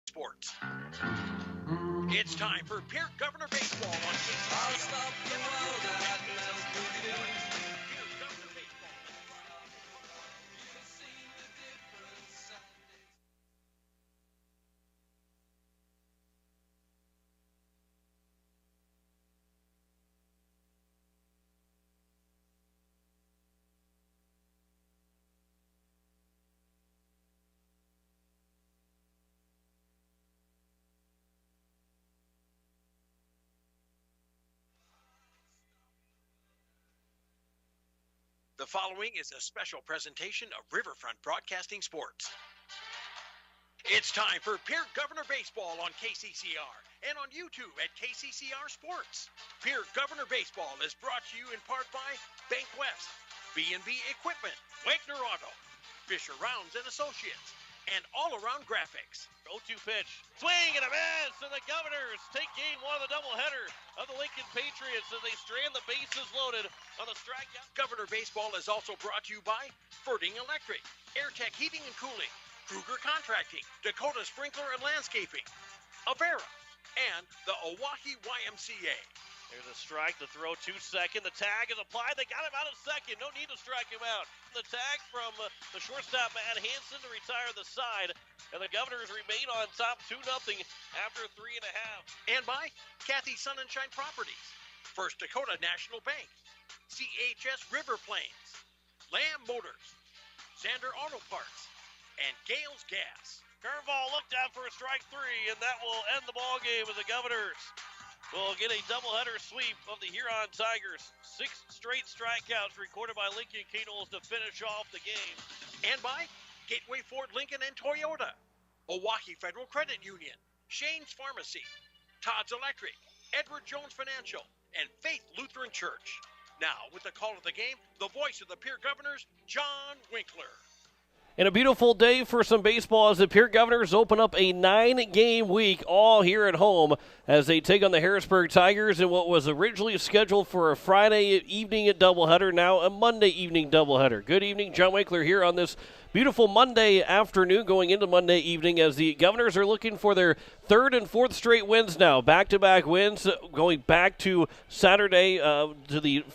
Sports. It's time for Pierre Governor Baseball on The following is a special presentation of Riverfront Broadcasting Sports. It's time for Pierre Governor Baseball on KCCR and on YouTube at KCCR Sports. Pierre Governor Baseball is brought to you in part by Bank West, B&B Equipment, Wagner Auto, Fisher Rounds and Associates, and All Around Graphics. 0-2 pitch. Swing and a miss, and the Governors take game one of the doubleheader of the Lincoln Patriots as they strand the bases loaded on the strikeout. Governor Baseball is also brought to you by Ferding Electric, AirTech Heating and Cooling, Kruger Contracting, Dakota Sprinkler and Landscaping, Avera, and the Oahe YMCA. There's a strike, the throw 2-2. The tag is applied. They got him out of second. No need to strike him out. The tag from the shortstop, Matt Hansen, to retire the side. And the Governors remain on top 2-0 after 3.5. And by Kathy Sun and Shine Properties, First Dakota National Bank, CHS River Plains, Lamb Motors, Zander Auto Parts, and Gales Gas. Curveball looked out for a strike 3, and that will end the ball game as the Governors will get a doubleheader sweep of the Huron Tigers. 6 straight strikeouts recorded by Lincoln Keatles to finish off the game. And by Gateway Ford Lincoln and Toyota, Oahe Federal Credit Union, Shane's Pharmacy, Todd's Electric, Edward Jones Financial, and Faith Lutheran Church. Now, with the call of the game, the voice of the Pierre Governors, John Winkler. And a beautiful day for some baseball as the Pierre Governors open up a 9-game week all here at home as they take on the Harrisburg Tigers in what was originally scheduled for a Friday evening doubleheader, now a Monday evening doubleheader. Good evening, John Winkler here on this beautiful Monday afternoon going into Monday evening as the Governors are looking for their 3rd and 4th straight wins now. Back-to-back wins going back to Saturday to the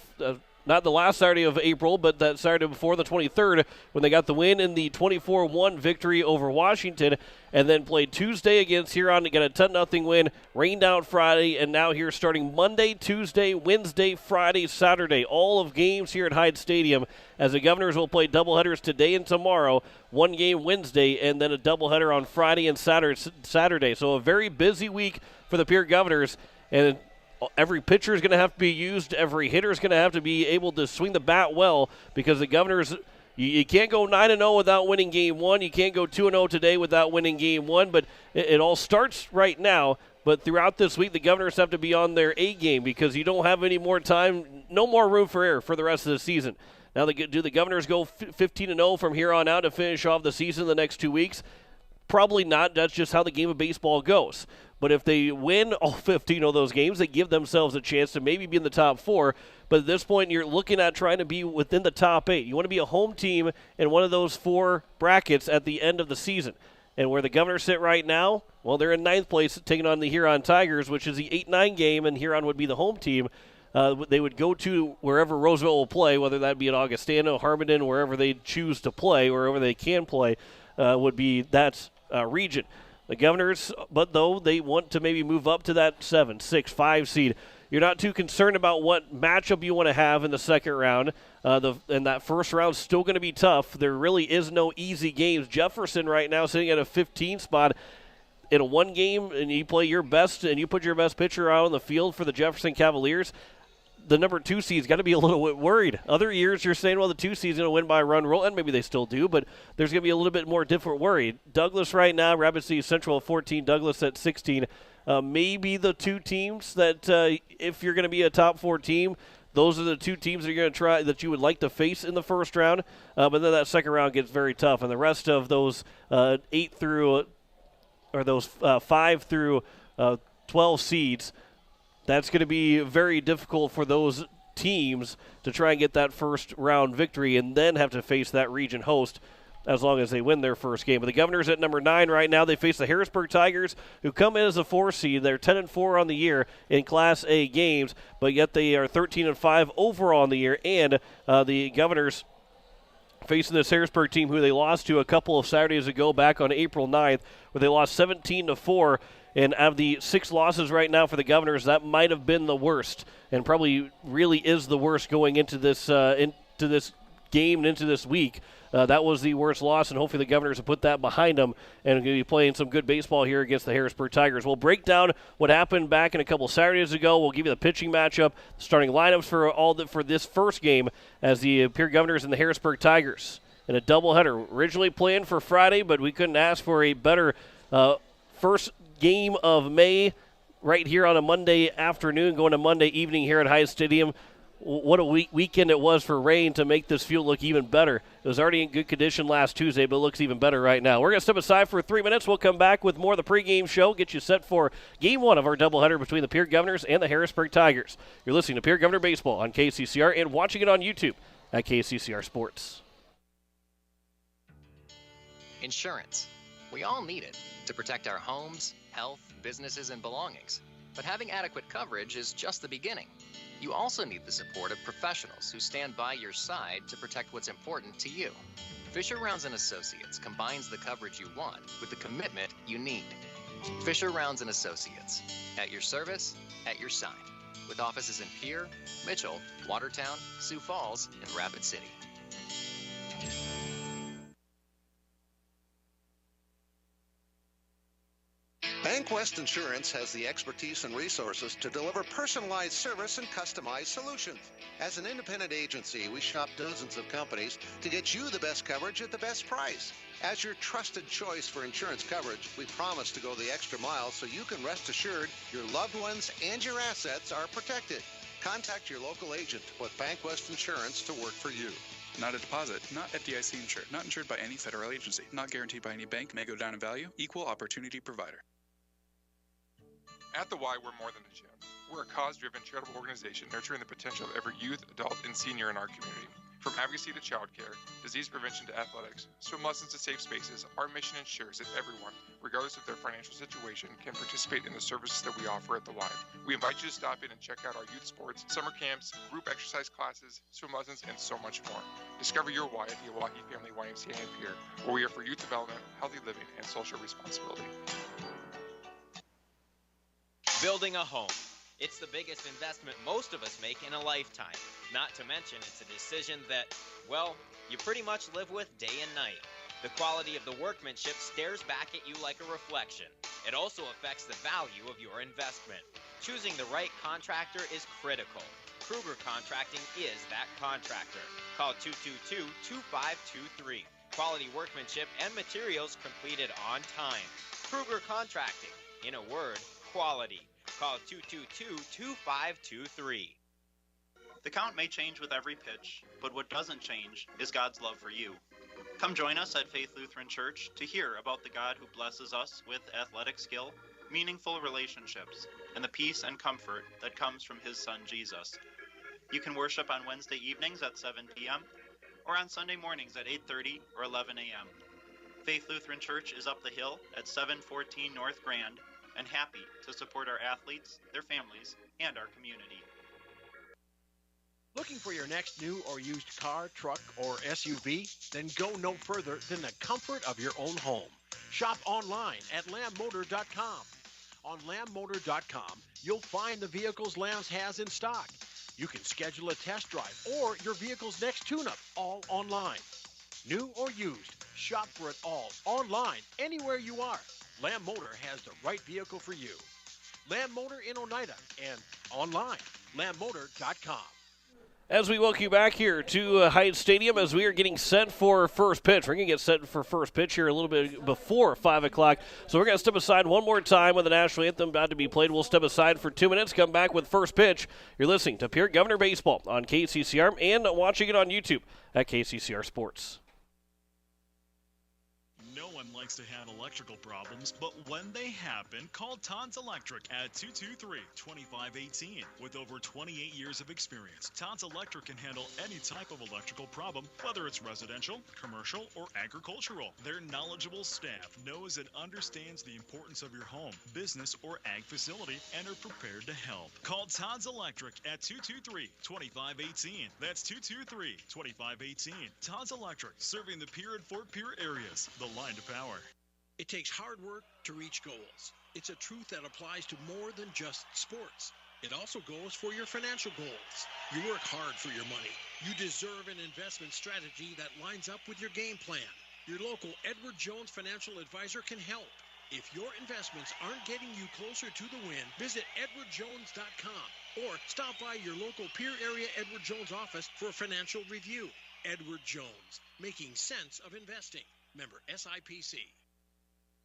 not the last Saturday of April, but that Saturday before, the 23rd, when they got the win in the 24-1 victory over Washington, and then played Tuesday against Huron to get a 10-0 win, rained out Friday, and now here starting Monday, Tuesday, Wednesday, Friday, Saturday, all of games here at Hyde Stadium, as the Governors will play doubleheaders today and tomorrow, 1 game Wednesday, and then a doubleheader on Friday and Saturday. So a very busy week for the Pierre Governors, and every pitcher is going to have to be used. Every hitter is going to have to be able to swing the bat well because the Governors, you can't go 9-0 without winning game 1. You can't go 2-0 today without winning game 1. But it all starts right now. But throughout this week, the Governors have to be on their A game because you don't have any more time, no more room for error for the rest of the season. Now, do the Governors go 15-0 from here on out to finish off the season the next 2 weeks? Probably not. That's just how the game of baseball goes. But if they win all 15 of those games, they give themselves a chance to maybe be in the top 4. But at this point, you're looking at trying to be within the top 8. You want to be a home team in one of those 4 brackets at the end of the season. And where the Governors sit right now, well, they're in 9th place taking on the Huron Tigers, which is the 8-9 game, and Huron would be the home team. They would go to wherever Roosevelt will play, whether that be at Augustana, Harmondon, wherever they choose to play, wherever they can play, would be that region. The Governors, but though they want to maybe move up to that 7, 6, 5 seed, you're not too concerned about what matchup you want to have in the second round. And that first round's still going to be tough. There really is no easy games. Jefferson right now sitting at a 15 spot in a 1 game, and you play your best and you put your best pitcher out on the field for the Jefferson Cavaliers. The number 2 seed's got to be a little bit worried. Other years you're saying, well, the 2 seed's going to win by a run rule, and maybe they still do, but there's going to be a little bit more different worry. Douglas right now, Rapid City Central at 14, Douglas at 16. Maybe the 2 teams that if you're going to be a top 4 team, those are the 2 teams that you're going to try that you would like to face in the first round. But then that second round gets very tough, and the rest of those 5 through 12 seeds, that's going to be very difficult for those teams to try and get that first round victory and then have to face that region host as long as they win their first game. But the Governors at number 9 right now. They face the Harrisburg Tigers, who come in as a 4 seed. They're 10-4 on the year in Class A games, but yet they are 13-5 overall on the year. And the Governors facing this Harrisburg team, who they lost to a couple of Saturdays ago back on April 9th, where they lost 17-4. And out of the 6 losses right now for the Governors, that might have been the worst, and probably really is the worst going into this game and into this week. That was the worst loss, and hopefully the Governors will put that behind them and going to be playing some good baseball here against the Harrisburg Tigers. We'll break down what happened back in a couple Saturdays ago. We'll give you the pitching matchup, starting lineups for this first game as the Pierre Governors and the Harrisburg Tigers in a doubleheader. Originally planned for Friday, but we couldn't ask for a better first game of May right here on a Monday afternoon, going to Monday evening here at Hyatt Stadium. What a weekend it was for rain to make this field look even better. It was already in good condition last Tuesday, but it looks even better right now. We're going to step aside for 3 minutes. We'll come back with more of the pregame show, get you set for Game 1 of our doubleheader between the Pierre Governors and the Harrisburg Tigers. You're listening to Pierre Governor Baseball on KCCR and watching it on YouTube at KCCR Sports. Insurance. We all need it to protect our homes, health, businesses, and belongings. But having adequate coverage is just the beginning. You also need the support of professionals who stand by your side to protect what's important to you. Fisher Rounds & Associates combines the coverage you want with the commitment you need. Fisher Rounds & Associates, at your service, at your side, with offices in Pierre, Mitchell, Watertown, Sioux Falls, and Rapid City. BankWest Insurance has the expertise and resources to deliver personalized service and customized solutions. As an independent agency, we shop dozens of companies to get you the best coverage at the best price. As your trusted choice for insurance coverage, we promise to go the extra mile so you can rest assured your loved ones and your assets are protected. Contact your local agent with BankWest Insurance to work for you. Not a deposit, not FDIC insured, not insured by any federal agency, not guaranteed by any bank, may go down in value, equal opportunity provider. At the Y, we're more than a gym. We're a cause-driven charitable organization nurturing the potential of every youth, adult, and senior in our community. From advocacy to childcare, disease prevention to athletics, swim lessons to safe spaces, our mission ensures that everyone, regardless of their financial situation, can participate in the services that we offer at the Y. We invite you to stop in and check out our youth sports, summer camps, group exercise classes, swim lessons, and so much more. Discover your Y at the Oahe Family YMCA in Pierre, where we are for youth development, healthy living, and social responsibility. Building a home. It's the biggest investment most of us make in a lifetime. Not to mention it's a decision that, well, you pretty much live with day and night. The quality of the workmanship stares back at you like a reflection. It also affects the value of your investment. Choosing the right contractor is critical. Kruger Contracting is that contractor. Call 222-2523. Quality workmanship and materials completed on time. Kruger Contracting. In a word, quality. Call 222-2523. The count may change with every pitch, but what doesn't change is God's love for you. Come join us at Faith Lutheran Church to hear about the God who blesses us with athletic skill, meaningful relationships, and the peace and comfort that comes from His Son Jesus. You can worship on Wednesday evenings at 7 p.m. or on Sunday mornings at 8:30 or 11 a.m. Faith Lutheran Church is up the hill at 714 North Grand, and happy to support our athletes, their families, and our community. Looking for your next new or used car, truck, or SUV? Then go no further than the comfort of your own home. Shop online at lambmotor.com. On lambmotor.com, you'll find the vehicles Lambs has in stock. You can schedule a test drive or your vehicle's next tune-up, all online. New or used, shop for it all online, anywhere you are. Lamb Motor has the right vehicle for you. Lamb Motor in Oneida and online, lambmotor.com. As we welcome you back here to Hyatt Stadium as we are getting set for first pitch. We're going to get set for first pitch here a little bit before 5 o'clock. So we're going to step aside one more time with the national anthem about to be played. We'll step aside for 2 minutes, come back with first pitch. You're listening to Pierre Governor Baseball on KCCR and watching it on YouTube at KCCR Sports. No one likes likes to handle electrical problems, but when they happen, call Todd's Electric at 223-2518. With over 28 years of experience, Todd's Electric can handle any type of electrical problem, whether it's residential, commercial, or agricultural. Their knowledgeable staff knows and understands the importance of your home, business, or ag facility and are prepared to help. Call Todd's Electric at 223-2518. That's 223-2518. Todd's Electric, serving the Pierre and Fort Pierre areas. The line to power. It takes hard work to reach goals. It's a truth that applies to more than just sports. It also goes for your financial goals. You work hard for your money. You deserve an investment strategy that lines up with your game plan. Your local Edward Jones financial advisor can help. If your investments aren't getting you closer to the win, visit edwardjones.com or stop by your local Pierre area Edward Jones office for a financial review. Edward Jones, making sense of investing. Member SIPC.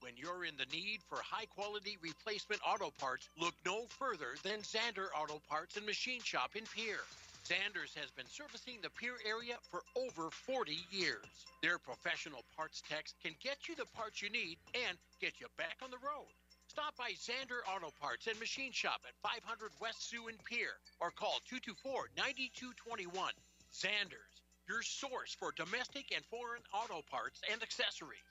When you're in the need for high-quality replacement auto parts, look no further than Zander Auto Parts and Machine Shop in Pierre. Zander's has been servicing the Pierre area for over 40 years. Their professional parts techs can get you the parts you need and get you back on the road. Stop by Zander Auto Parts and Machine Shop at 500 West Sioux in Pierre or call 224-9221. Zander's, your source for domestic and foreign auto parts and accessories.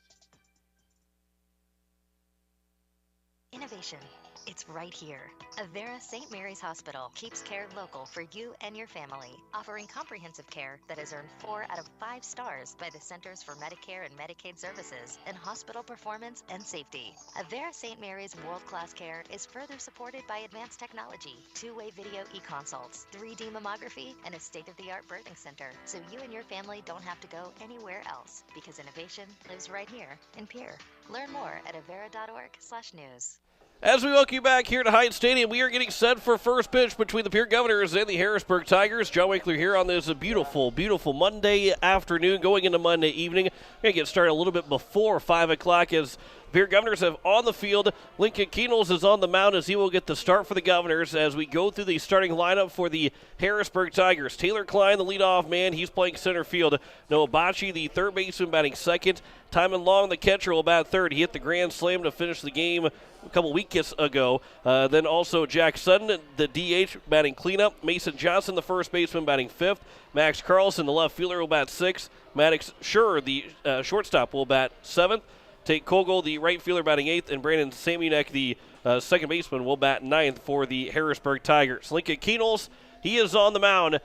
Innovation. It's right here. Avera St. Mary's Hospital keeps care local for you and your family, offering comprehensive care that has earned 4 out of 5 stars by the Centers for Medicare and Medicaid Services in hospital performance and safety. Avera St. Mary's world-class care is further supported by advanced technology, 2-way video e-consults, 3D mammography, and a state-of-the-art birthing center, so you and your family don't have to go anywhere else, because innovation lives right here in Pierre. Learn more at avera.org/news. As we welcome you back here to Hyatt Stadium, we are getting set for first pitch between the Pierre Governors and the Harrisburg Tigers. John Winkler here on this beautiful, beautiful Monday afternoon, going into Monday evening. We're going to get started a little bit before 5 o'clock as Pierre Governors have on the field. Lincoln Keenels is on the mound as he will get the start for the Governors as we go through the starting lineup for the Harrisburg Tigers. Taylor Klein, the leadoff man, he's playing center field. Noah Bocci, the third baseman, batting second. Timon Long, the catcher, will bat third. He hit the grand slam to finish the game a couple weeks ago. Then also Jack Sutton, the DH, batting cleanup. Mason Johnson, the first baseman, batting fifth. Max Carlson, the left fielder, will bat sixth. Maddox Schur, the shortstop, will bat seventh. Tate Kogel, the right fielder, batting eighth. And Brandon Samunek, the second baseman, will bat ninth for the Harrisburg Tigers. Lincoln Keenels, he is on the mound.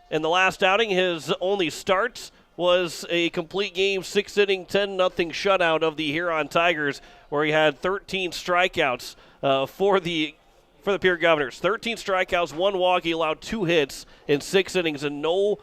In the last outing, his only starts was a complete game, 6-inning, 10-0 shutout of the Huron Tigers, where he had 13 strikeouts for the Pierre Governors. 13 strikeouts, 1 walk. He allowed 2 hits in 6 innings and no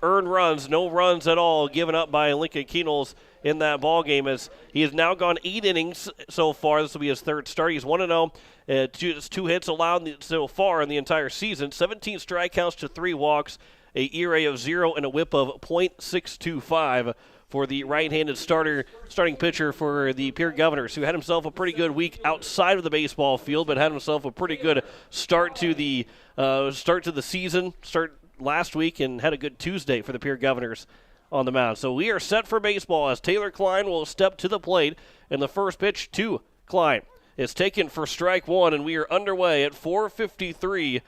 earned runs, no runs at all given up by Lincoln Keenels in that ball game, as he has now gone 8 innings so far. This will be his third start. He's 1-0. 2 hits allowed so far in the entire season. 17 strikeouts to 3 walks, a ERA of 0 and a whip of .625 for the right-handed starting pitcher for the Pierre Governors, who had himself a pretty good week outside of the baseball field, but had himself a pretty good start to the season, start last week, and had a good Tuesday for the Pierre Governors on the mound. So we are set for baseball as Taylor Klein will step to the plate, and the first pitch to Klein is taken for strike one, and we are underway at 4:53.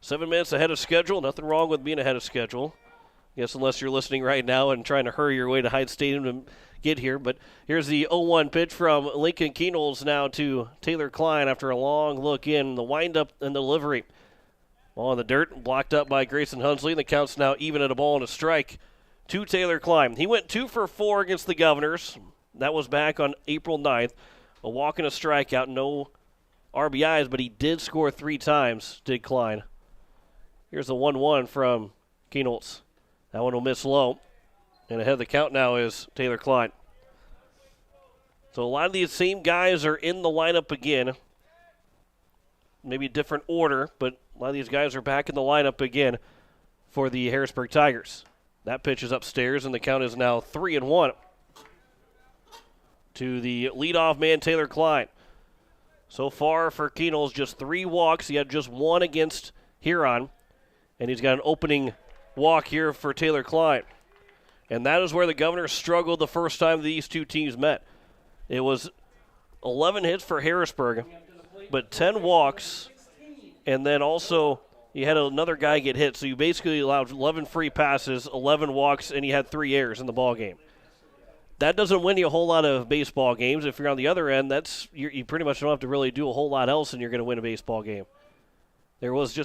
7 minutes ahead of schedule. Nothing wrong with being ahead of schedule. I guess unless you're listening right now and trying to hurry your way to Hyatt Stadium to get here. But here's the 0-1 pitch from Lincoln Keenels now to Taylor Klein after a long look in. The windup and the delivery. Ball in the dirt, blocked up by Grayson Hunsley. The count's now even at a ball and a strike to Taylor Klein. He went 2 for 4 against the Governors. That was back on April 9th. A walk and a strikeout, no RBIs, but he did score 3 times, did Klein. Here's the 1-1 from Keenels. That one will miss low. And ahead of the count now is Taylor Klein. So a lot of these same guys are in the lineup again. Maybe a different order, but a lot of these guys are back in the lineup again for the Harrisburg Tigers. That pitch is upstairs, and the count is now 3-1 to the leadoff man, Taylor Klein. So far for Keenels, just 3 walks. He had just 1 against Huron, and he's got an opening walk here for Taylor Klein. And that is where the Governors struggled the first time these two teams met. It was 11 hits for Harrisburg, but 10 walks, and then also you had another guy get hit. So you basically allowed 11 free passes, 11 walks, and you had 3 errors in the ball game. That doesn't win you a whole lot of baseball games. If you're on the other end, you pretty much don't have to really do a whole lot else, and you're going to win a baseball game. There was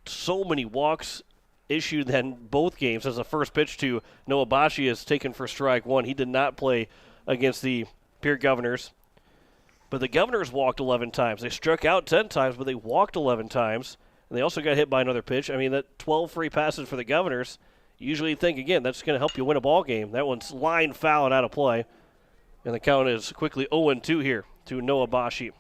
so many walks issued in both games. As a first pitch to Noah Bashi is taken for strike one. He did not play against the Pierre Governors. But the Governors walked 11 times. They struck out 10 times, but they walked 11 times. And they also got hit by another pitch. I mean, that 12 free passes for the Governors, you usually think, again, that's going to help you win a ball game. That one's line foul and out of play. And the count is quickly 0-2 here to Noah Bashi.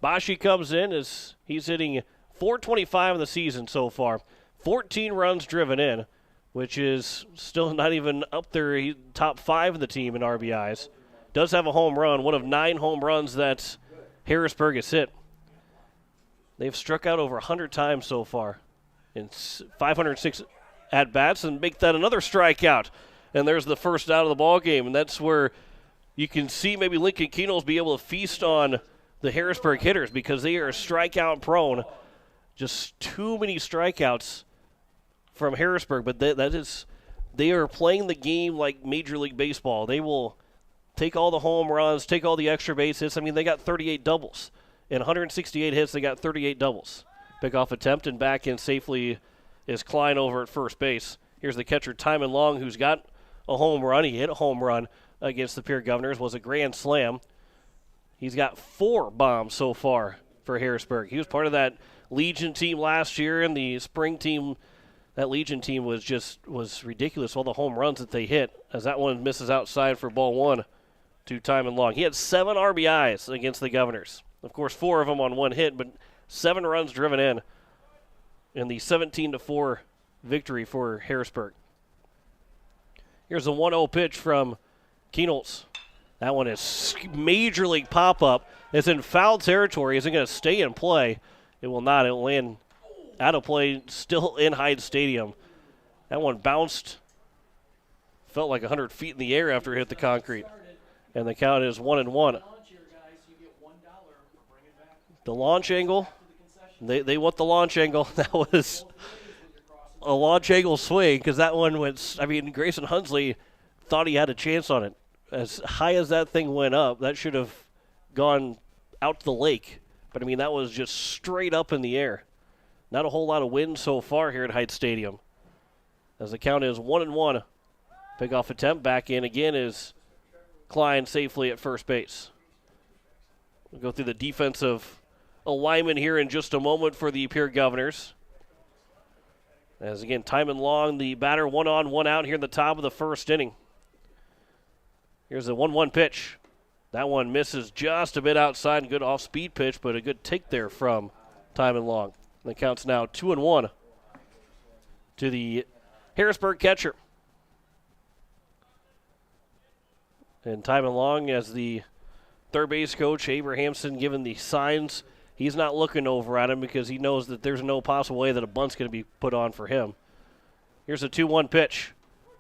Bashi comes in as he's hitting .425 in the season so far. 14 runs driven in, which is still not even up there. He's top 5 in the team in RBIs. Does have a home run, one of 9 home runs that Harrisburg has hit. They've struck out over 100 times so far in 506 at-bats, and make that another strikeout. And there's the first out of the ball game, and that's where you can see maybe Lincoln Keno's be able to feast on the Harrisburg hitters because they are strikeout prone. Just too many strikeouts from Harrisburg, but they are playing the game like Major League Baseball. They will take all the home runs, take all the extra base hits. I mean, they got 38 doubles. In 168 hits, they got 38 doubles. Pickoff attempt, and back in safely is Klein over at first base. Here's the catcher, Timon Long, who's got a home run. He hit a home run against the Pierre Governors, was a grand slam. He's got 4 bombs so far for Harrisburg. He was part of that Legion team last year, and the spring team, that Legion team was ridiculous, all the home runs that they hit, as that one misses outside for ball 1 to Timon Long. He had 7 RBIs against the Governors. Of course, 4 of them on 1 hit, but 7 runs driven in the 17-4 victory for Harrisburg. Here's a 1-0 pitch from Keenels. That one is major league pop-up. It's in foul territory. Is it going to stay in play? It will not. It will land out of play, still in Hyde Stadium. That one bounced, felt like 100 feet in the air after it hit the concrete. And the count is 1-1. The launch angle, they want the launch angle. That was a launch angle swing because that one went, Grayson Hunsley thought he had a chance on it. As high as that thing went up, that should have gone out to the lake. But, that was just straight up in the air. Not a whole lot of wind so far here at Hyde Stadium. As the count is 1-1. Pickoff attempt back in again is Klein safely at first base. We'll go through the defensive alignment here in just a moment for the Pierre Governors. As again, Timon Long, the batter, 1 on, 1 out here in the top of the first inning. Here's a 1-1 pitch. That one misses just a bit outside. Good off-speed pitch, but a good take there from Timon Long. And the count's now 2-1 to the Harrisburg catcher. And Timon Long, as the third base coach, Abrahamson, given the signs. He's not looking over at him because he knows that there's no possible way that a bunt's going to be put on for him. Here's a 2-1 pitch.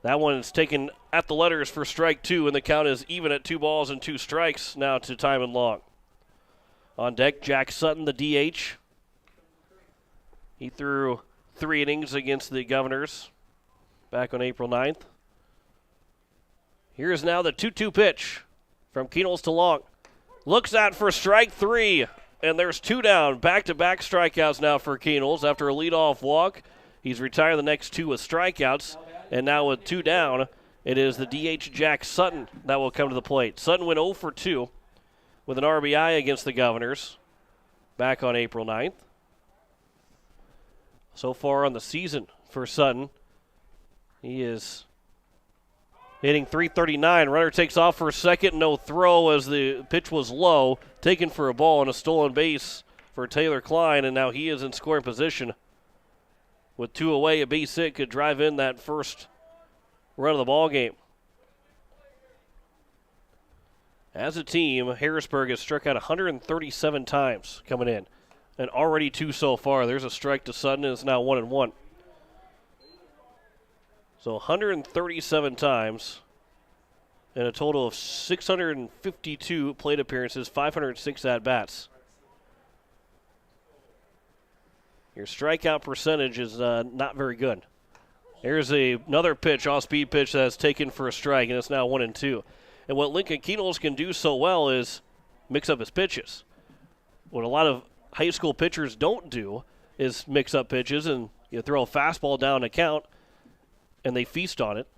That one is taken at the letters for strike 2, and the count is even at 2 balls and 2 strikes now to Timon Long. On deck, Jack Sutton, the DH. He threw 3 innings against the Governors back on April 9th. Here's now the 2-2 pitch from Keenels to Long. Looks out for strike 3. And there's 2 down. Back-to-back strikeouts now for Keenels. After a leadoff walk, he's retired the next 2 with strikeouts. And now with 2 down, it is the DH Jack Sutton that will come to the plate. Sutton went 0 for 2 with an RBI against the Governors back on April 9th. So far on the season for Sutton, he is hitting .339. Runner takes off for a second. No throw as the pitch was low. Taken for a ball and a stolen base for Taylor Klein. And now he is in scoring position. With 2 away, a base hit could drive in that first run of the ball game. As a team, Harrisburg has struck out 137 times coming in. And already 2 so far. There's a strike to Sutton, and it's now 1-1. So 137 times and a total of 652 plate appearances, 506 at-bats. Your strikeout percentage is not very good. Here's another pitch, off-speed pitch that's taken for a strike, and it's now 1-2. And what Lincoln Keenels can do so well is mix up his pitches. What a lot of high school pitchers don't do is mix up pitches, and you throw a fastball down a count, and they feast on it.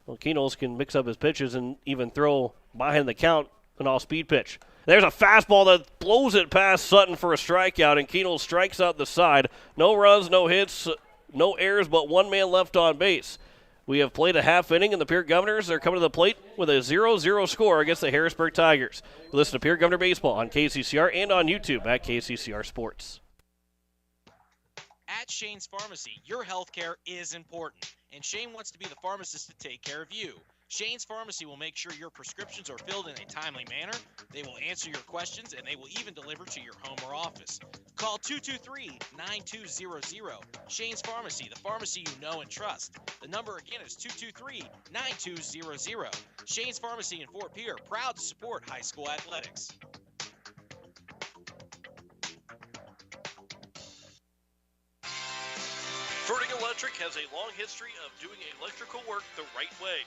Well, Keenels can mix up his pitches and even throw behind the count an off-speed pitch. There's a fastball that blows it past Sutton for a strikeout, and Keenels strikes out the side. No runs, no hits, no errors, but one man left on base. We have played a half inning, and the Pierre Governors are coming to the plate with a 0-0 score against the Harrisburg Tigers. Listen to Pierre Governor Baseball on KCCR and on YouTube at KCCR Sports. At Shane's Pharmacy, your health care is important, and Shane wants to be the pharmacist to take care of you. Shane's Pharmacy will make sure your prescriptions are filled in a timely manner, they will answer your questions, and they will even deliver to your home or office. Call 223-9200. Shane's Pharmacy, the pharmacy you know and trust. The number again is 223-9200. Shane's Pharmacy in Fort Pierre, proud to support high school athletics. Ferding Electric has a long history of doing electrical work the right way.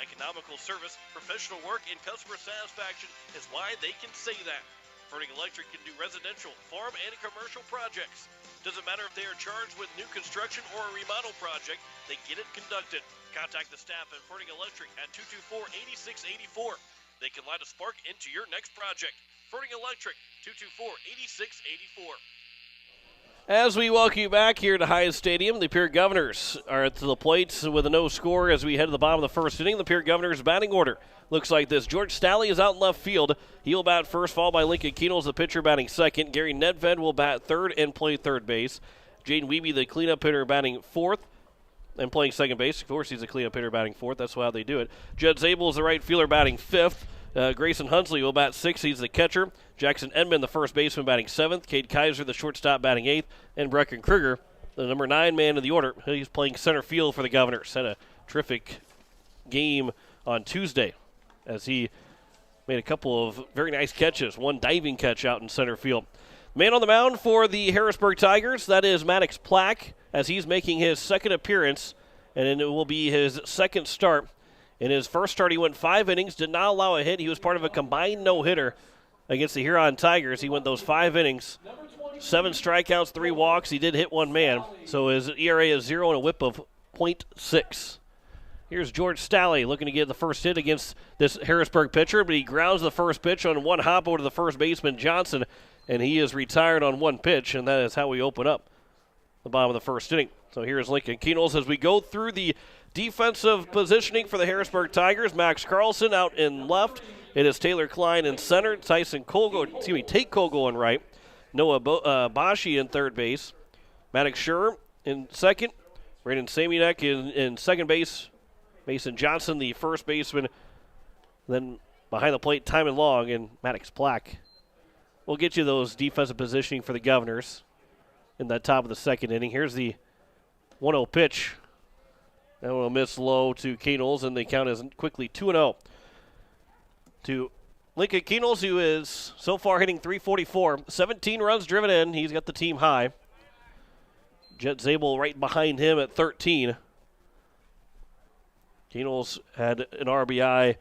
Economical service, professional work, and customer satisfaction is why they can say that. Ferding Electric can do residential, farm, and commercial projects. Doesn't matter if they are charged with new construction or a remodel project, they get it conducted. Contact the staff at Ferding Electric at 224-8684. They can light a spark into your next project. Ferding Electric, 224-8684. As we welcome you back here to Hyatt Stadium, the Pierre Governors are at the plate with a no score as we head to the bottom of the first inning. The Pierre Governors batting order looks like this. George Stalley is out in left field. He'll bat first, followed by Lincoln Keenels, the pitcher, batting second. Gary Nedved will bat third and play third base. Jaden Wiebe, the cleanup hitter, batting fourth and playing second base. Of course, he's a cleanup hitter batting fourth. That's how they do it. Judd Zabel is the right fielder batting fifth. Grayson Hunsley will bat sixth. He's the catcher. Jackson Edmond, the first baseman, batting seventh. Cade Kaiser, the shortstop, batting eighth. And Brecken Kruger, the number 9 man in the order. He's playing center field for the Governors. Had a terrific game on Tuesday as he made a couple of very nice catches. One diving catch out in center field. Man on the mound for the Harrisburg Tigers, that is Maddox Plack, as he's making his second appearance, and it will be his second start. In his first start, he went 5 innings, did not allow a hit. He was part of a combined no-hitter against the Huron Tigers. He went those 5 innings, 7 strikeouts, 3 walks. He did hit 1 man, so his ERA is 0 and a whip of .6. Here's George Stalley looking to get the first hit against this Harrisburg pitcher, but he grounds the first pitch on one hop over to the first baseman, Johnson, and he is retired on 1 pitch, and that is how we open up the bottom of the first inning. So here's Lincoln Keenels as we go through the defensive positioning for the Harrisburg Tigers. Max Carlson out in left. It is Taylor Klein in center. Tate Kogel in right. Noah Bashi in third base. Maddox Schur in second. Brandon Samianek in second base. Mason Johnson, the first baseman. Then behind the plate, Timon Long and Maddox Plack. We'll get you those defensive positioning for the Governors in the top of the second inning. Here's the 1-0 pitch. That will miss low to Keenels, and the count is quickly 2-0 to Lincoln Keenels, who is so far hitting .344. 17 runs driven in. He's got the team high. Jet Zabel right behind him at 13. Keenels had an RBI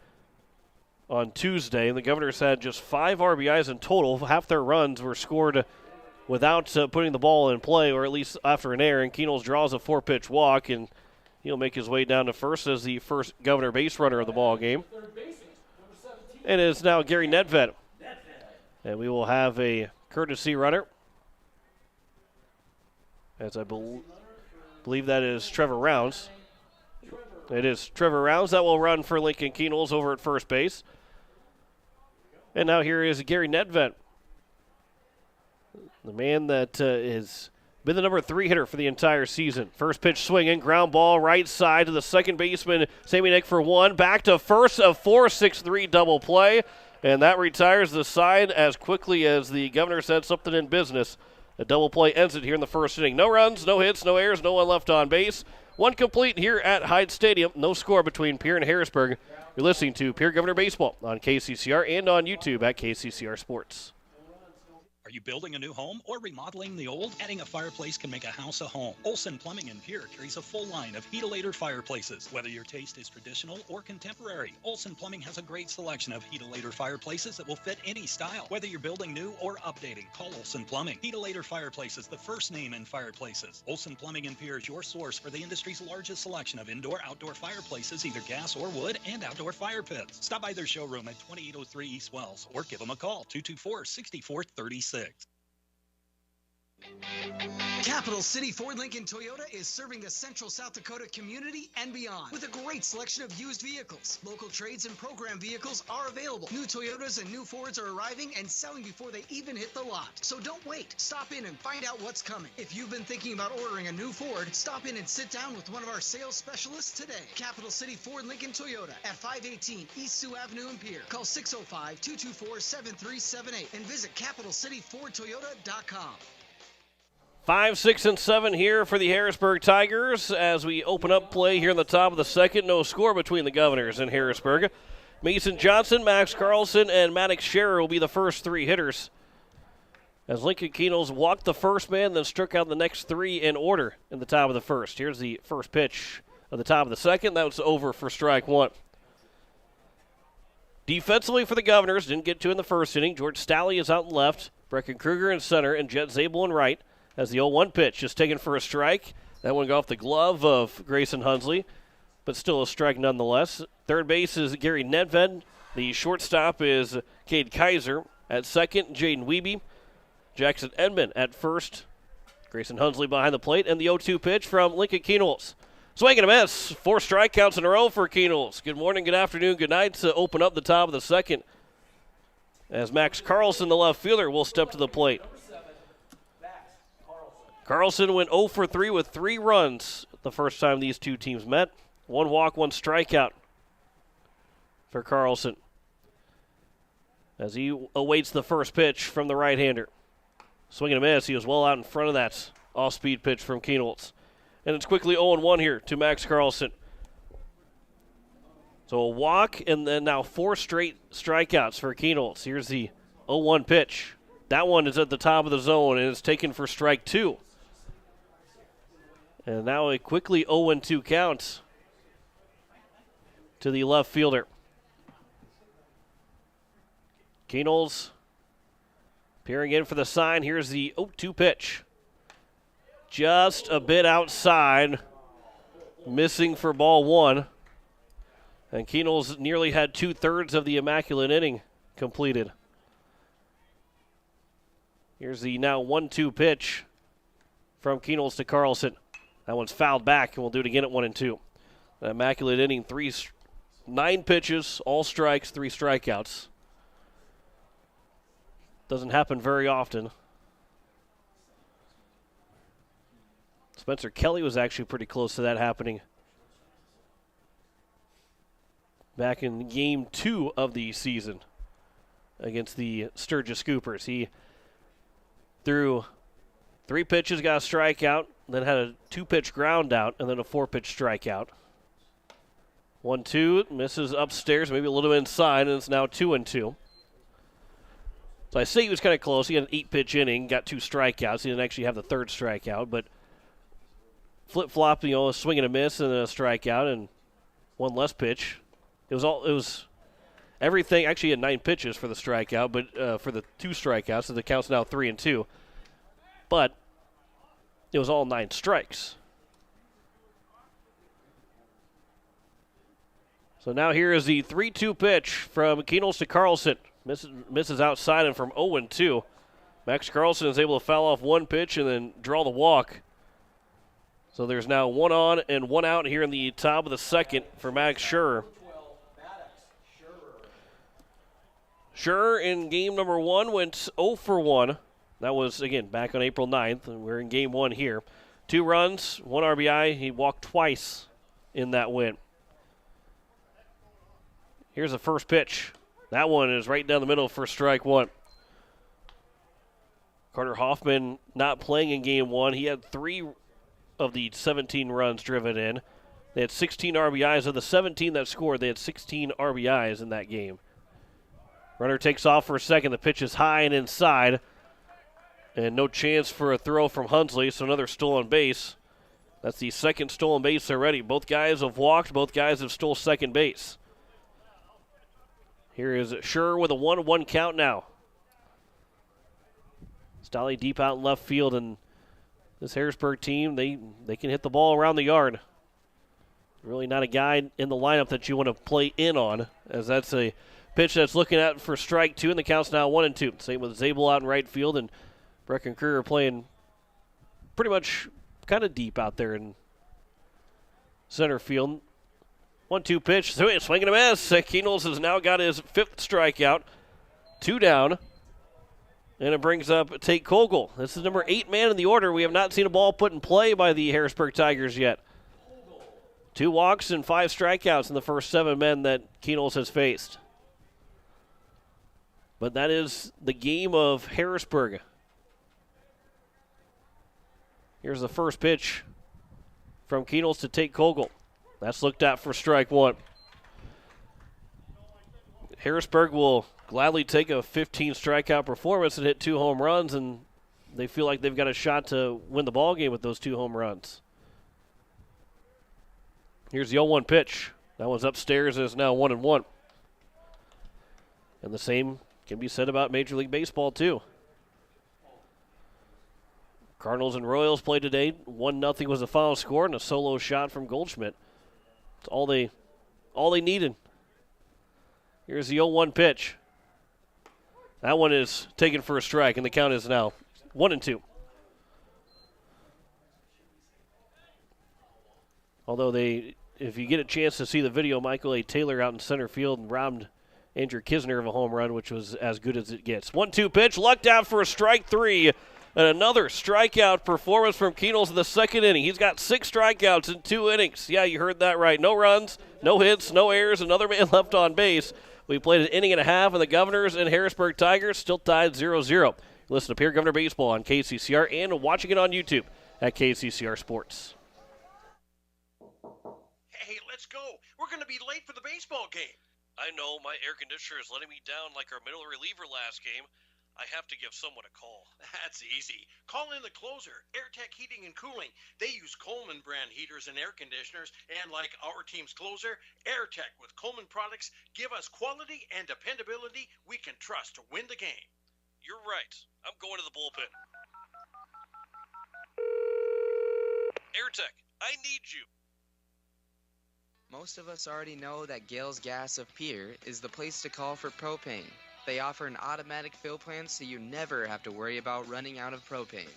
on Tuesday, and the Governors had just 5 RBIs in total. Half their runs were scored without putting the ball in play, or at least after an error, and Keenels draws a 4-pitch walk, and he'll make his way down to first as the first Governor base runner of the ball game. And it's now Gary Nedved. And we will have a courtesy runner, as I believe that is Trevor Rounds. It is Trevor Rounds that will run for Lincoln Keenels over at first base. And now here is Gary Nedved, the man that has been the number 3 hitter for the entire season. First pitch swinging, ground ball right side to the second baseman, Samianek for 1. Back to first, a 4-6-3 double play. And that retires the side as quickly as the Governor said something in business. The double play ends it here in the first inning. No runs, no hits, no errors, no one left on base. One complete here at Hyde Stadium. No score between Pierre and Harrisburg. You're listening to Pierre Governor Baseball on KCCR and on YouTube at KCCR Sports. Are you building a new home or remodeling the old? Adding a fireplace can make a house a home. Olson Plumbing in Pierre carries a full line of Heat-A-Later fireplaces. Whether your taste is traditional or contemporary, Olson Plumbing has a great selection of Heat-A-Later fireplaces that will fit any style. Whether you're building new or updating, call Olson Plumbing. Heat-A-Later Fireplaces, the first name in fireplaces. Olson Plumbing in Pierre is your source for the industry's largest selection of indoor-outdoor fireplaces, either gas or wood, and outdoor fire pits. Stop by their showroom at 2803 East Wells or give them a call, 224-6436. Capital City Ford Lincoln Toyota is serving the central South Dakota community and beyond with a great selection of used vehicles. Local trades and program vehicles are available. New Toyotas and new Fords are arriving and selling before they even hit the lot. So don't wait. Stop in and find out what's coming. If you've been thinking about ordering a new Ford, stop in and sit down with one of our sales specialists today. Capital City Ford Lincoln Toyota at 518 East Sioux Avenue in Pierre. Call 605-224-7378 and visit CapitalCityFordToyota.com. 5, 6, and 7 here for the Harrisburg Tigers as we open up play here in the top of the second. No score between the Governors and Harrisburg. Mason Johnson, Max Carlson, and Maddox Scherer will be the first three hitters. As Lincoln Keenels walked the first man, then struck out the next three in order in the top of the first. Here's the first pitch of the top of the second. That was over for strike one. Defensively for the Governors, didn't get to in the first inning. George Stalley is out in left, Brecken Kruger in center, and Jet Zabel in right. As the 0-1 pitch just taken for a strike. That one got off the glove of Grayson Hunsley, but still a strike nonetheless. Third base is Gary Nedved. The shortstop is Cade Kaiser. At second, Jaden Wiebe. Jackson Edmond at first. Grayson Hunsley behind the plate. And the 0-2 pitch from Lincoln Keenels. Swing and a miss. 4 strikeouts in a row for Keenels. Good morning, good afternoon, good night to open up the top of the second. As Max Carlson, the left fielder, will step to the plate. Carlson went 0 for 3 with 3 runs the first time these two teams met. 1 walk, 1 strikeout for Carlson as he awaits the first pitch from the right-hander. Swing and a miss. He was well out in front of that off-speed pitch from Keenels. And it's quickly 0-1 here to Max Carlson. So a walk and then now 4 straight strikeouts for Keenels. Here's the 0-1 pitch. That one is at the top of the zone and it's taken for strike 2. And now a quickly 0-2 count to the left fielder. Keenels peering in for the sign. Here's the 0-2 pitch. Just a bit outside, missing for ball 1. And Keenels nearly had 2/3 of the immaculate inning completed. Here's the now 1-2 pitch from Keenels to Carlson. That one's fouled back, and we'll do it again at 1-2. An immaculate inning, 9 pitches, all strikes, 3 strikeouts. Doesn't happen very often. Spencer Kelly was actually pretty close to that happening back in Game 2 of the season against the Sturgis Scoopers. He threw 3 pitches, got a strikeout, then had a 2-pitch ground out, and then a 4-pitch strikeout. 1-2, misses upstairs, maybe a little inside, and it's now 2-2. So I say he was kind of close. He had an 8-pitch inning, got 2 strikeouts. He didn't actually have the 3rd strikeout, but flip-flop, a swing and a miss and a strikeout and 1 less pitch. It was everything. Actually, he had 9 pitches for the strikeout, but for the 2 strikeouts, so the count's now 3-2. But it was all 9 strikes. So now here is the 3-2 pitch from Keenels to Carlson. Misses outside and from 0-2. Max Carlson is able to foul off 1 pitch and then draw the walk. So there's now 1 on and 1 out here in the top of the second for Max Scherer. Scherer in game number 1 went 0 for 1. That was, again, back on April 9th, and we're in game 1 here. 2 runs, 1 RBI. He walked twice in that win. Here's the first pitch. That one is right down the middle for strike 1. Carter Hoffman not playing in game 1. He had 3 of the 17 runs driven in. They had 16 RBIs. Of the 17 that scored, they had 16 RBIs in that game. Runner takes off for a second. The pitch is high and inside. And no chance for a throw from Hunsley, so another stolen base. That's the second stolen base already. Both guys have walked. Both guys have stole second base. Here is Schur with a 1-1 count now. Stolly deep out in left field, and this Harrisburg team, they can hit the ball around the yard. Really not a guy in the lineup that you want to play in on, as that's a pitch that's looking at for strike two, and the count's now 1-2. Same with Zabel out in right field, and Breck and Kruger playing pretty much kind of deep out there in center field. 1-2 pitch, swing and a miss. Keenels has now got his 5th strikeout. 2 down. And it brings up Tate Kogel. This is number 8 man in the order. We have not seen a ball put in play by the Harrisburg Tigers yet. 2 walks and 5 strikeouts in the first 7 men that Keenels has faced. But that is the game of Harrisburg. Here's the first pitch from Keenels to Tate Kogel. That's looked at for strike 1. Harrisburg will gladly take a 15 strikeout performance and hit 2 home runs, and they feel like they've got a shot to win the ball game with those 2 home runs. Here's the 0-1 pitch. That one's upstairs and is now 1-1. And the same can be said about Major League Baseball, too. Cardinals and Royals played today. 1-0 was the final score, and a solo shot from Goldschmidt. It's all they needed. Here's the 0-1 pitch. That one is taken for a strike, and the count is now 1-2. Although if you get a chance to see the video, Michael A. Taylor out in center field robbed Andrew Kisner of a home run, which was as good as it gets. 1-2 pitch, lucked out for a strike 3. And another strikeout performance from Keenels in the second inning. He's got 6 strikeouts in 2 innings. Yeah, you heard that right. No runs, no hits, no errors, another man left on base. We played an inning and a half, and the Governors and Harrisburg Tigers still tied 0-0. Listen to Pierre Governor Baseball on KCCR and watching it on YouTube at KCCR Sports. Hey, let's go. We're going to be late for the baseball game. I know. My air conditioner is letting me down like our middle reliever last game. I have to give someone a call. That's easy. Call in the closer, AirTech Heating and Cooling. They use Coleman brand heaters and air conditioners, and like our team's closer, AirTech with Coleman products give us quality and dependability we can trust to win the game. You're right. I'm going to the bullpen. AirTech, I need you. Most of us already know that Gales Gas of Pierre is the place to call for propane. They offer an automatic fill plan so you never have to worry about running out of propane.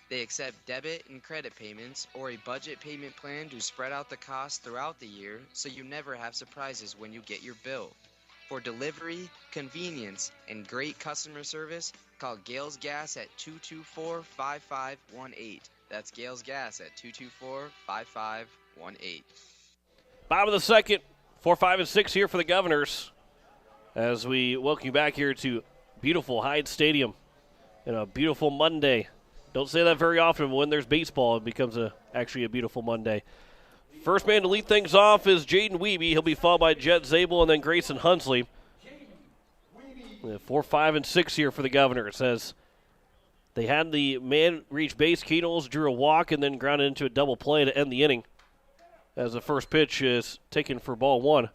They accept debit and credit payments or a budget payment plan to spread out the cost throughout the year so you never have surprises when you get your bill. For delivery, convenience, and great customer service, call Gales Gas at 224-5518. That's Gales Gas at 224-5518. Bottom of the second, 4, 5, and 6 here for the Governors. As we welcome you back here to beautiful Hyde Stadium and a beautiful Monday. Don't say that very often, but when there's baseball, it becomes actually a beautiful Monday. First man to lead things off is Jaden Wiebe. He'll be followed by Jet Zabel and then Grayson Hunsley. 4, 5, and 6 here for the Governors as they had the man reach base. Keenels drew a walk and then grounded into a double play to end the inning as the first pitch is taken for ball 1.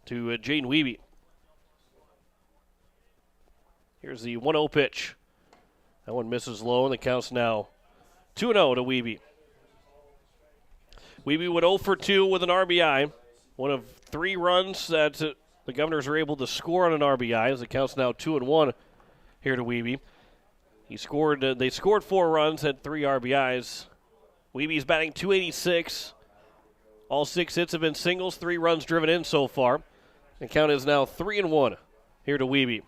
To Jaden Wiebe. Here's the 1-0 pitch. That one misses low, and the count's now 2-0 to Wiebe. Wiebe went 0 for 2 with an RBI. One of 3 runs that the Governors are able to score on an RBI, as the count's now 2-1 here to Wiebe. They scored 4 runs, had 3 RBIs. Wiebe's batting .286. All 6 hits have been singles, 3 runs driven in so far. The count is now 3-1 here to Wiebe.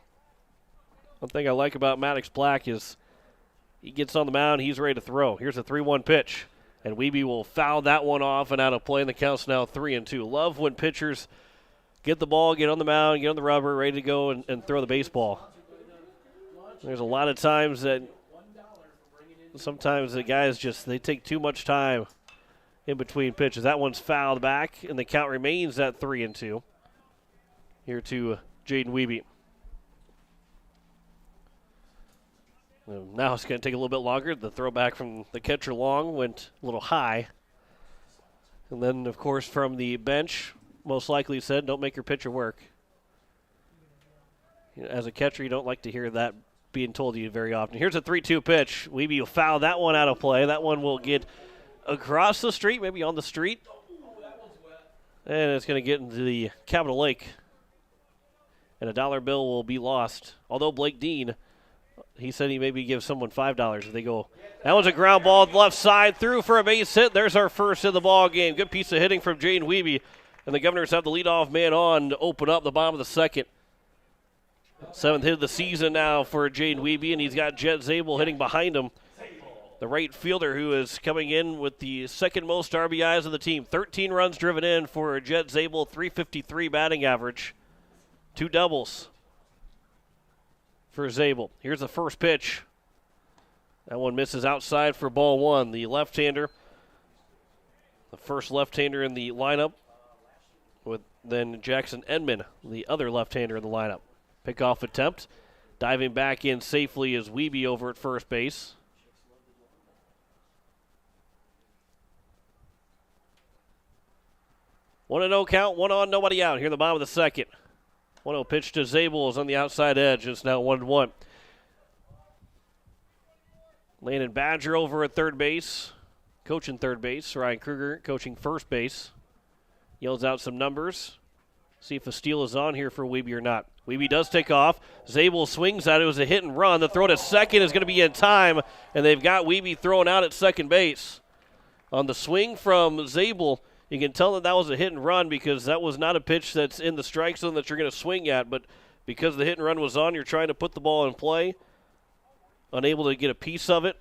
One thing I like about Maddox Black is he gets on the mound, he's ready to throw. Here's a 3-1 pitch, and Wiebe will foul that one off and out of play, and the count's now 3-2. Love when pitchers get the ball, get on the mound, get on the rubber, ready to go and throw the baseball. There's a lot of times that sometimes the guys they take too much time in between pitches. That one's fouled back, and the count remains at 3-2. Here to Jaden Wiebe. Now it's going to take a little bit longer. The throw back from the catcher long went a little high. And then, of course, from the bench, most likely said, don't make your pitcher work. As a catcher, you don't like to hear that being told to you very often. Here's a 3-2 pitch. Wiebe will foul that one out of play. That one will get across the street, maybe on the street. And it's going to get into the Capital Lake. And a $1 bill will be lost. Although Blake Dean, he said he maybe gives someone $5 if they go. That was a ground ball left side, through for a base hit. There's our first of the ball game. Good piece of hitting from Jaden Wiebe. And the Governors have the leadoff man on to open up the bottom of the second. 7th hit of the season now for Jaden Wiebe, and he's got Jet Zabel hitting behind him. The right fielder who is coming in with the second most RBIs of the team. 13 runs driven in for Jet Zabel, .353 batting average. 2 doubles for Zabel. Here's the first pitch. That one misses outside for ball 1. The left-hander, the first left-hander in the lineup, with then Jackson Edmond, the other left-hander in the lineup. Pickoff attempt. Diving back in safely is Wiebe over at first base. One 1-0 count, 1 on, nobody out. Here in the bottom of the second. 1-0 pitch to Zabel is on the outside edge. It's now 1-1. Landon Badger over at third base. Coaching third base. Ryan Kruger coaching first base. Yells out some numbers. See if a steal is on here for Wiebe or not. Wiebe does take off. Zabel swings at it. It was a hit and run. The throw to second is going to be in time, and they've got Wiebe thrown out at second base. On the swing from Zabel, you can tell that was a hit and run because that was not a pitch that's in the strike zone that you're going to swing at, but because the hit and run was on, you're trying to put the ball in play. Unable to get a piece of it,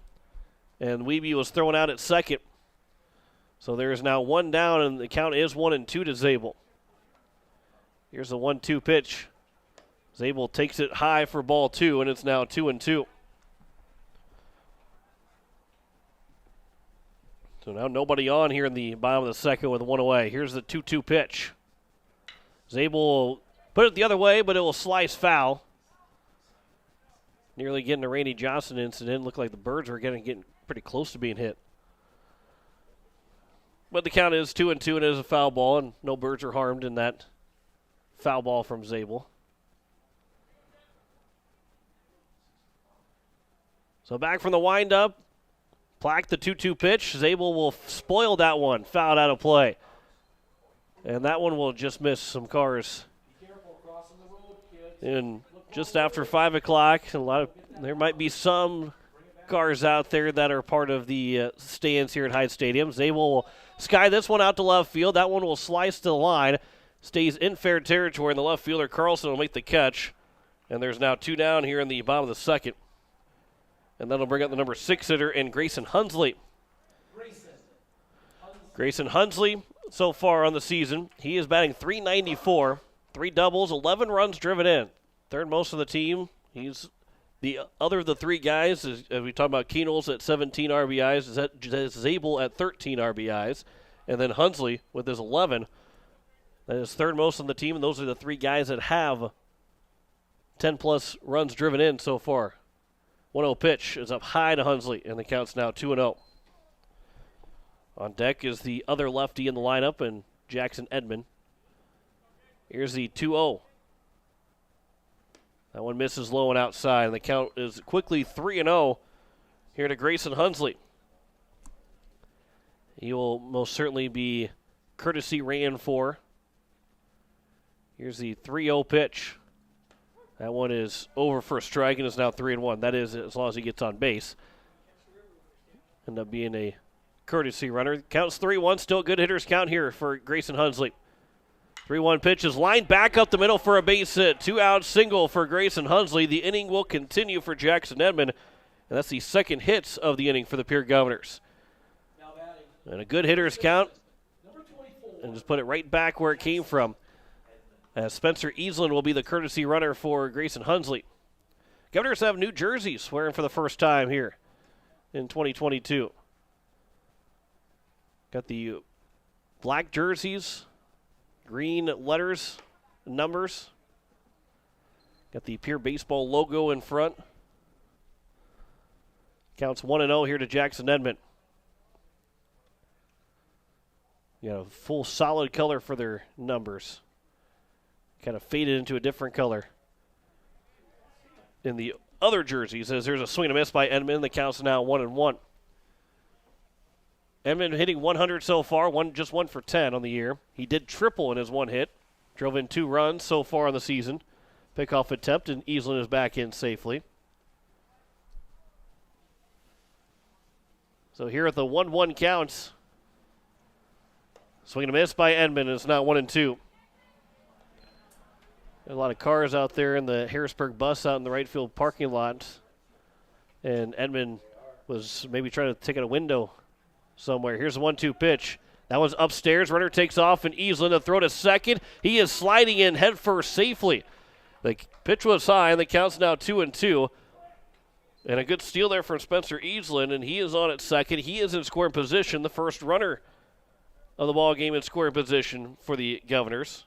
and Wiebe was thrown out at second. So there is now 1 down, and the count is 1-2 to Zabel. Here's the 1-2 pitch. Zabel takes it high for ball 2, and it's now 2-2. So now nobody on here in the bottom of the second with 1 away. Here's the 2-2 pitch. Zabel will put it the other way, but it will slice foul. Nearly getting a Randy Johnson incident. Looked like the Birds were getting pretty close to being hit. But the count is 2-2, and it is a foul ball, and no Birds are harmed in that foul ball from Zabel. So back from the windup. Plack the 2-2 pitch. Zabel will spoil that one. Fouled out of play. And that one will just miss some cars. And just after 5 o'clock, there might be some cars out there that are part of the stands here at Hyde Stadium. Zabel will sky this one out to left field. That one will slice to the line. Stays in fair territory, and the left fielder Carlson will make the catch. And there's now 2 down here in the bottom of the second. And that'll bring up the number 6 hitter in Grayson Hunsley. Grayson Hunsley, so far on the season, he is batting .394, 3 doubles, 11 runs driven in. Third most of the team. He's the other of the 3 guys, as we talk about Keenels at 17 RBIs, is Zabel at 13 RBIs, and then Hunsley with his 11. That is third most on the team, and those are the 3 guys that have 10-plus runs driven in so far. 1-0 pitch is up high to Hunsley, and the count's now 2-0. On deck is the other lefty in the lineup, and Jackson Edmond. Here's the 2-0. That one misses low and outside, and the count is quickly 3-0 here to Grayson Hunsley. He will most certainly be courtesy ran for. Here's the 3-0 pitch. That one is over for a strike and is now 3-1. That is as long as he gets on base. End up being a courtesy runner. Counts 3-1. Still good hitters count here for Grayson Hunsley. 3-1 pitch is lined back up the middle for a base hit. 2-out single for Grayson Hunsley. The inning will continue for Jackson Edmond. And that's the second hits of the inning for the Pierre Governors. And a good hitters count. And just put it right back where it came from. As Spencer Easland will be the courtesy runner for Grayson Hunsley. Governors have new jerseys wearing for the first time here. in 2022. Got the black jerseys, green letters, numbers. Got the Pierre Baseball logo in front. Counts 1-0 here to Jackson Edmond. You got a full solid color for their numbers. Kind of faded into a different color in the other jerseys, as there's a swing and a miss by Edmond. The count's now 1-1. Edmond hitting 100 so far, just 1 for 10 on the year. He did triple in his one hit. Drove in 2 runs so far on the season. Pickoff attempt, and Easlin is back in safely. So here at the 1-1 counts. Swing and a miss by Edmond. It's now 1-2. A lot of cars out there in the Harrisburg bus out in the right field parking lot. And Edmond was maybe trying to take out a window somewhere. Here's the 1-2 pitch. That one's upstairs. Runner takes off, and Easlin to throw to second. He is sliding in headfirst safely. The pitch was high, and the count's now 2-2. And a good steal there from Spencer Easlin, and he is on at second. He is in scoring position, the first runner of the ball game in scoring position for the Governors.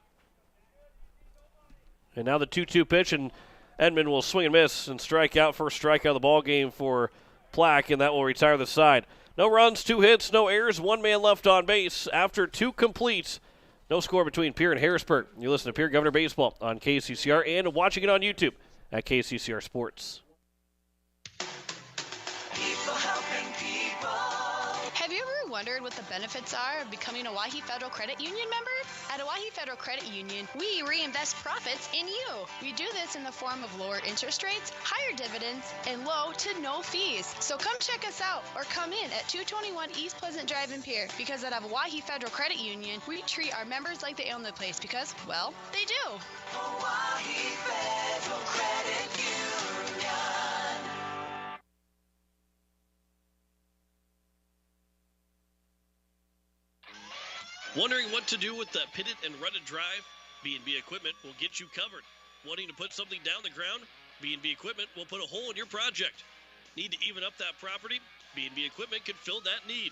And now the 2-2 pitch, and Edmond will swing and miss and strike out. First strikeout of the ball game for Plack, and that will retire the side. No runs, 2 hits, no errors, 1 man left on base after 2 completes. No score between Pierre and Harrisburg. You listen to Pierre Governor Baseball on KCCR and watching it on YouTube at KCCR Sports. People helping people. Have you ever wondered what the benefits are of becoming a Owyhee Federal Credit Union member? At Owyhee Federal Credit Union, we reinvest profits in you. We do this in the form of lower interest rates, higher dividends, and low to no fees. So come check us out or come in at 221 East Pleasant Drive in Pierre, because at Owyhee Federal Credit Union, we treat our members like they own the place because, well, they do. Owyhee Federal Credit Union. Wondering what to do with that pitted and rutted drive? B&B Equipment will get you covered. Wanting to put something down the ground? B&B Equipment will put a hole in your project. Need to even up that property? B&B Equipment can fill that need.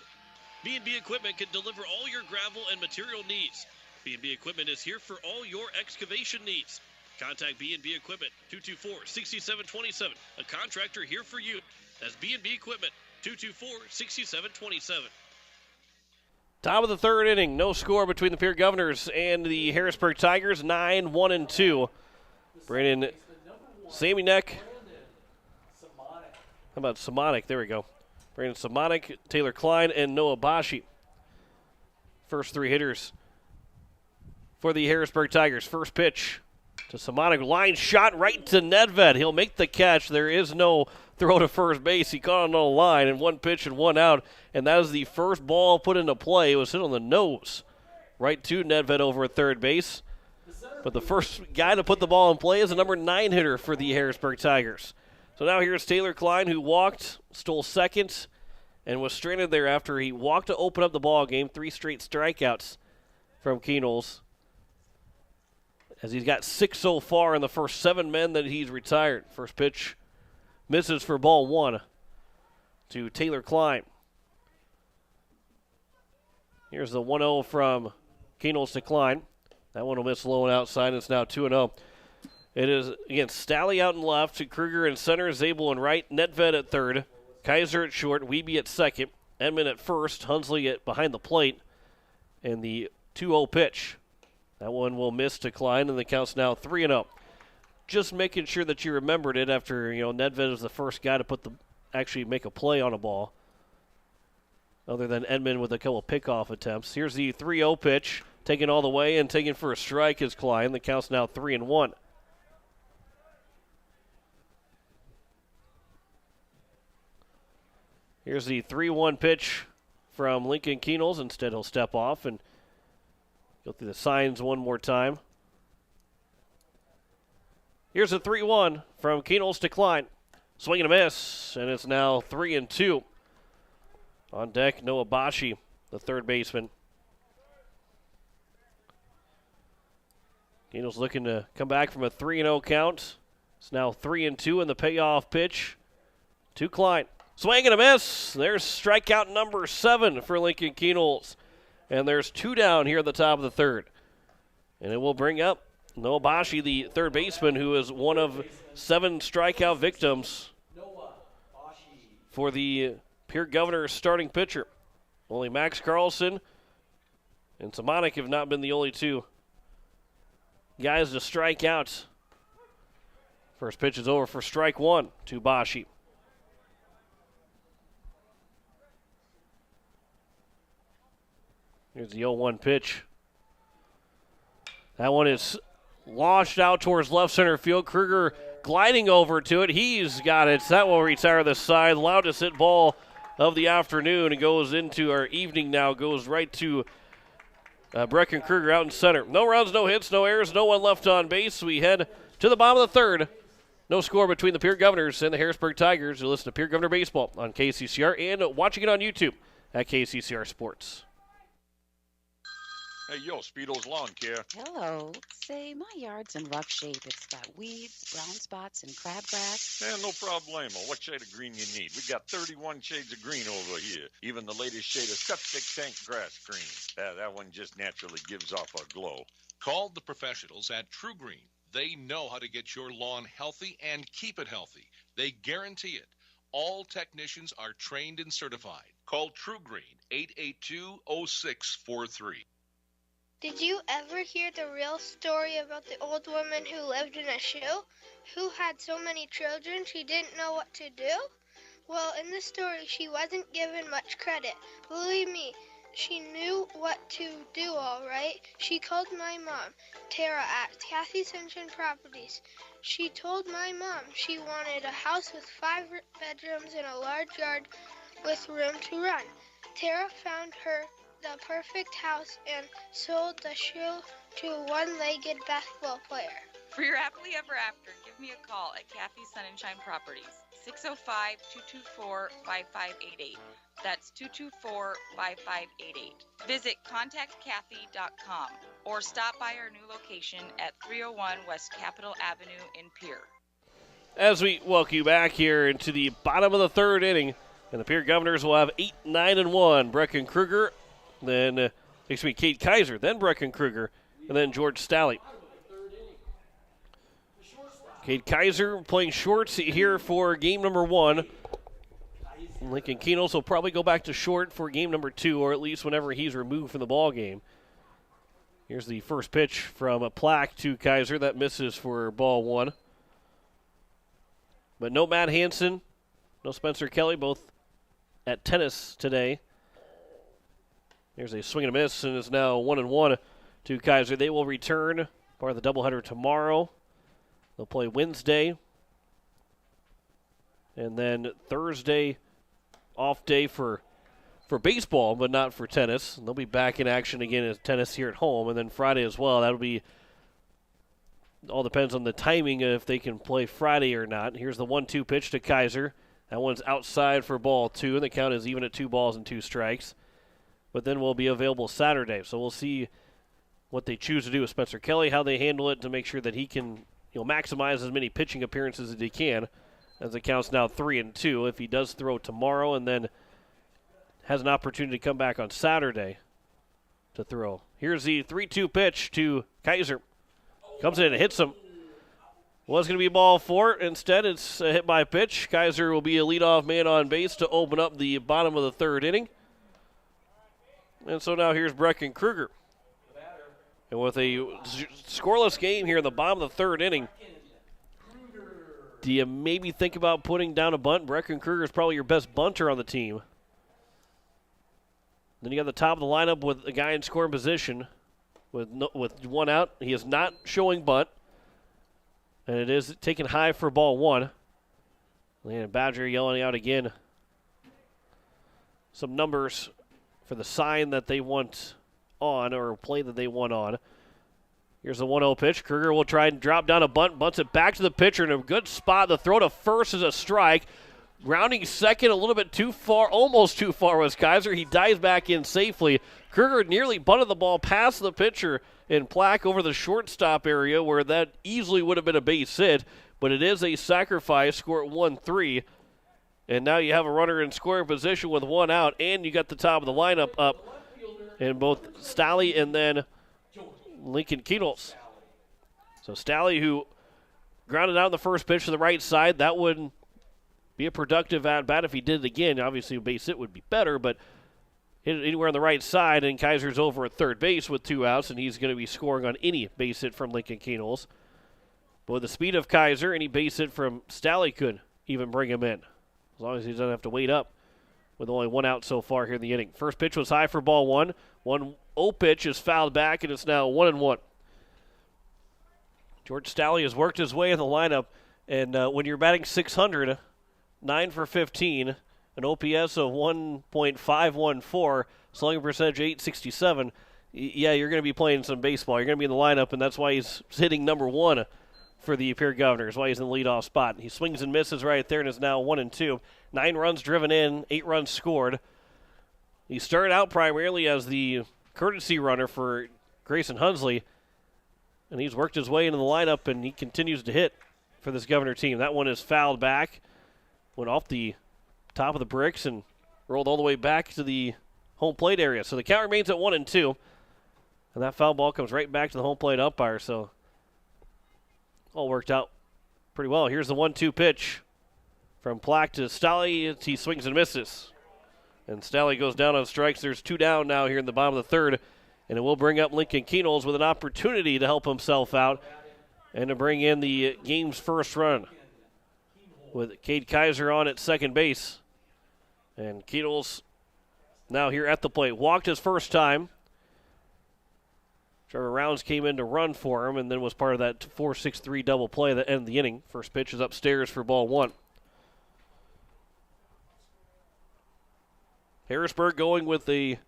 B&B Equipment can deliver all your gravel and material needs. B&B Equipment is here for all your excavation needs. Contact B&B Equipment, 224-6727. A contractor here for you. That's B&B Equipment, 224-6727. Top of the third inning, no score between the Pierre Governors and the Harrisburg Tigers, 9-1-2. Brandon Saminek. How about Samonic? There we go. Brandon Samonic, Taylor Klein, and Noah Bashi. First 3 hitters for the Harrisburg Tigers. First pitch to Samonic. Line shot right to Nedved. He'll make the catch. There is no throw to first base. He caught on the line, and 1 pitch and 1 out. And that is the first ball put into play. It was hit on the nose right to Nedved over at third base. But the first guy to put the ball in play is a number 9 hitter for the Harrisburg Tigers. So now here's Taylor Klein, who walked, stole second, and was stranded there after he walked to open up the ball game. 3 straight strikeouts from Keenels, as he's got 6 so far in the first 7 men that he's retired. First pitch misses for ball 1 to Taylor Klein. Here's the 1-0 from Keenels to Klein. That one will miss low and outside. It's now 2-0. It is, again, Stalley out in left, Kruger in center, Zabel in right, Nedved at third, Kaiser at short, Wiebe at second, Edmond at first, Hunsley at behind the plate, and the 2-0 pitch. That one will miss to Klein, and the count's now 3-0. Just making sure that you remembered it after, Nedved was the first guy to actually make a play on a ball, other than Edmond with a couple of pickoff attempts. Here's the 3-0 pitch, taken all the way and taken for a strike is Klein. The count's now 3-1. Here's the 3-1 pitch from Lincoln Keenels. Instead, he'll step off and go through the signs one more time. Here's a 3-1 from Keenels to Klein. Swing and a miss, and it's now 3-2. On deck, Noah Bashi, the third baseman. Keenels looking to come back from a 3-0 count. It's now 3-2 in the payoff pitch to Klein. Swing and a miss. There's strikeout number 7 for Lincoln Kenols. And there's 2 down here at the top of the third. And it will bring up Noah Bashi, the third baseman, who is one of 7 strikeout victims for the Pierre Governor starting pitcher. Only Max Carlson and Simonik have not been the only 2 guys to strike out. First pitch is over for strike 1 to Bashi. Here's the 0-1 pitch. That one is launched out towards left center field. Kruger gliding over to it. He's got it. That will retire the side. Loudest hit ball of the afternoon. It goes into our evening now. Goes right to Brecken Kruger out in center. No runs, no hits, no errors, no one left on base. We head to the bottom of the third. No score between the Pierre Governors and the Harrisburg Tigers. You listen to Pierre Governor Baseball on KCCR and watching it on YouTube at KCCR Sports. Hey, yo, Speedo's Lawn Care. Hello. Say, my yard's in rough shape. It's got weeds, brown spots, and crabgrass. Yeah, no problemo. What shade of green you need? We got 31 shades of green over here. Even the latest shade of septic tank grass green. That one just naturally gives off a glow. Call the professionals at True Green. They know how to get your lawn healthy and keep it healthy. They guarantee it. All technicians are trained and certified. Call True Green, 882-0643. Did you ever hear the real story about the old woman who lived in a shoe? Who had so many children she didn't know what to do? Well, in the story, she wasn't given much credit. Believe me, she knew what to do all right. She called my mom, Tara, at Kathy Sunshine Properties. She told my mom she wanted a house with 5 bedrooms and a large yard with room to run. Tara found her the perfect house and sold the shoe to a one-legged basketball player. For your happily ever after, give me a call at Kathy Sunshine Properties, 605-224-5588. That's 224-5588. Visit contactkathy.com or stop by our new location at 301 West Capitol Avenue in Pierre. As we welcome you back here into the bottom of the third inning, and the Pierre Governors will have 8-9-1. Brecken Kruger, then, Kate Kaiser, then Brecken Kruger, and then George Stalley. Kate Kaiser playing shorts here for game number 1. Lincoln Kenols will probably go back to short for game number 2, or at least whenever he's removed from the ball game. Here's the first pitch from a Plaque to Kaiser. That misses for ball 1. But no Matt Hansen, no Spencer Kelly, both at tennis today. There's a swing and a miss, and it's now 1-1 to Kaiser. They will return part of the doubleheader tomorrow. They'll play Wednesday. And then Thursday, off day for baseball, but not for tennis. And they'll be back in action again as tennis here at home. And then Friday as well. That'll be all depends on the timing if they can play Friday or not. Here's the 1-2 pitch to Kaiser. That one's outside for ball 2, and the count is even at 2 balls and 2 strikes. But then will be available Saturday. So we'll see what they choose to do with Spencer Kelly, how they handle it to make sure that he can maximize as many pitching appearances as he can, as it counts now 3-2. If he does throw tomorrow and then has an opportunity to come back on Saturday to throw. Here's the 3-2 pitch to Kaiser. Comes in and hits him. Was going to be ball 4. Instead, it's a hit by pitch. Kaiser will be a leadoff man on base to open up the bottom of the third inning. And so now here's Brecken Kruger. And with a scoreless game here in the bottom of the third inning, do you maybe think about putting down a bunt? Brecken Kruger is probably your best bunter on the team. Then you got the top of the lineup with a guy in scoring position with 1 out. He is not showing bunt. And it is taken high for ball 1. And Badger yelling out again some numbers for the sign that they want on, or play that they want on. Here's the 1-0 pitch. Kruger will try and drop down a bunt, bunts it back to the pitcher in a good spot. The throw to first is a strike. Rounding second a little bit too far, almost too far was Kaiser. He dives back in safely. Kruger nearly bunted the ball past the pitcher and Plaque over the shortstop area where that easily would have been a base hit, but it is a sacrifice. Score at 1-3. And now you have a runner in scoring position with one out, and you got the top of the lineup up in both Stalley and then Lincoln Keatles. So Stalley, who grounded out in the first pitch to the right side, that would be a productive at-bat if he did it again. Obviously, a base hit would be better, but hit it anywhere on the right side, and Kaiser's over at third base with 2 outs, and he's going to be scoring on any base hit from Lincoln Keatles. But with the speed of Kaiser, any base hit from Stalley could even bring him in, as long as he doesn't have to wait up with only 1 out so far here in the inning. First pitch was high for ball 1. 1-0 pitch is fouled back, and it's now 1-1. George Stalley has worked his way in the lineup, and when you're batting .600, 9 for 15, an OPS of 1.514, slugging percentage 867, yeah, you're going to be playing some baseball. You're going to be in the lineup, and that's why he's hitting number 1 for the Pierre Governors, why he's in the leadoff spot. He swings and misses right there and is now 1-2. 9 runs driven in, 8 runs scored. He started out primarily as the courtesy runner for Grayson Hunsley, and he's worked his way into the lineup, and he continues to hit for this Governor team. That one is fouled back, went off the top of the bricks and rolled all the way back to the home plate area. So the count remains at 1-2, and that foul ball comes right back to the home plate umpire. So all worked out pretty well. Here's the 1-2 pitch from Plack to Stalley. He swings and misses. And Stalley goes down on strikes. There's 2 down now here in the bottom of the third. And it will bring up Lincoln Keatles with an opportunity to help himself out and to bring in the game's first run with Cade Kaiser on at second base. And Keatles now here at the plate. Walked his first time. Trevor Rounds came in to run for him and then was part of that 4-6-3 double play that ended the inning. First pitch is upstairs for ball 1. Harrisburg going with the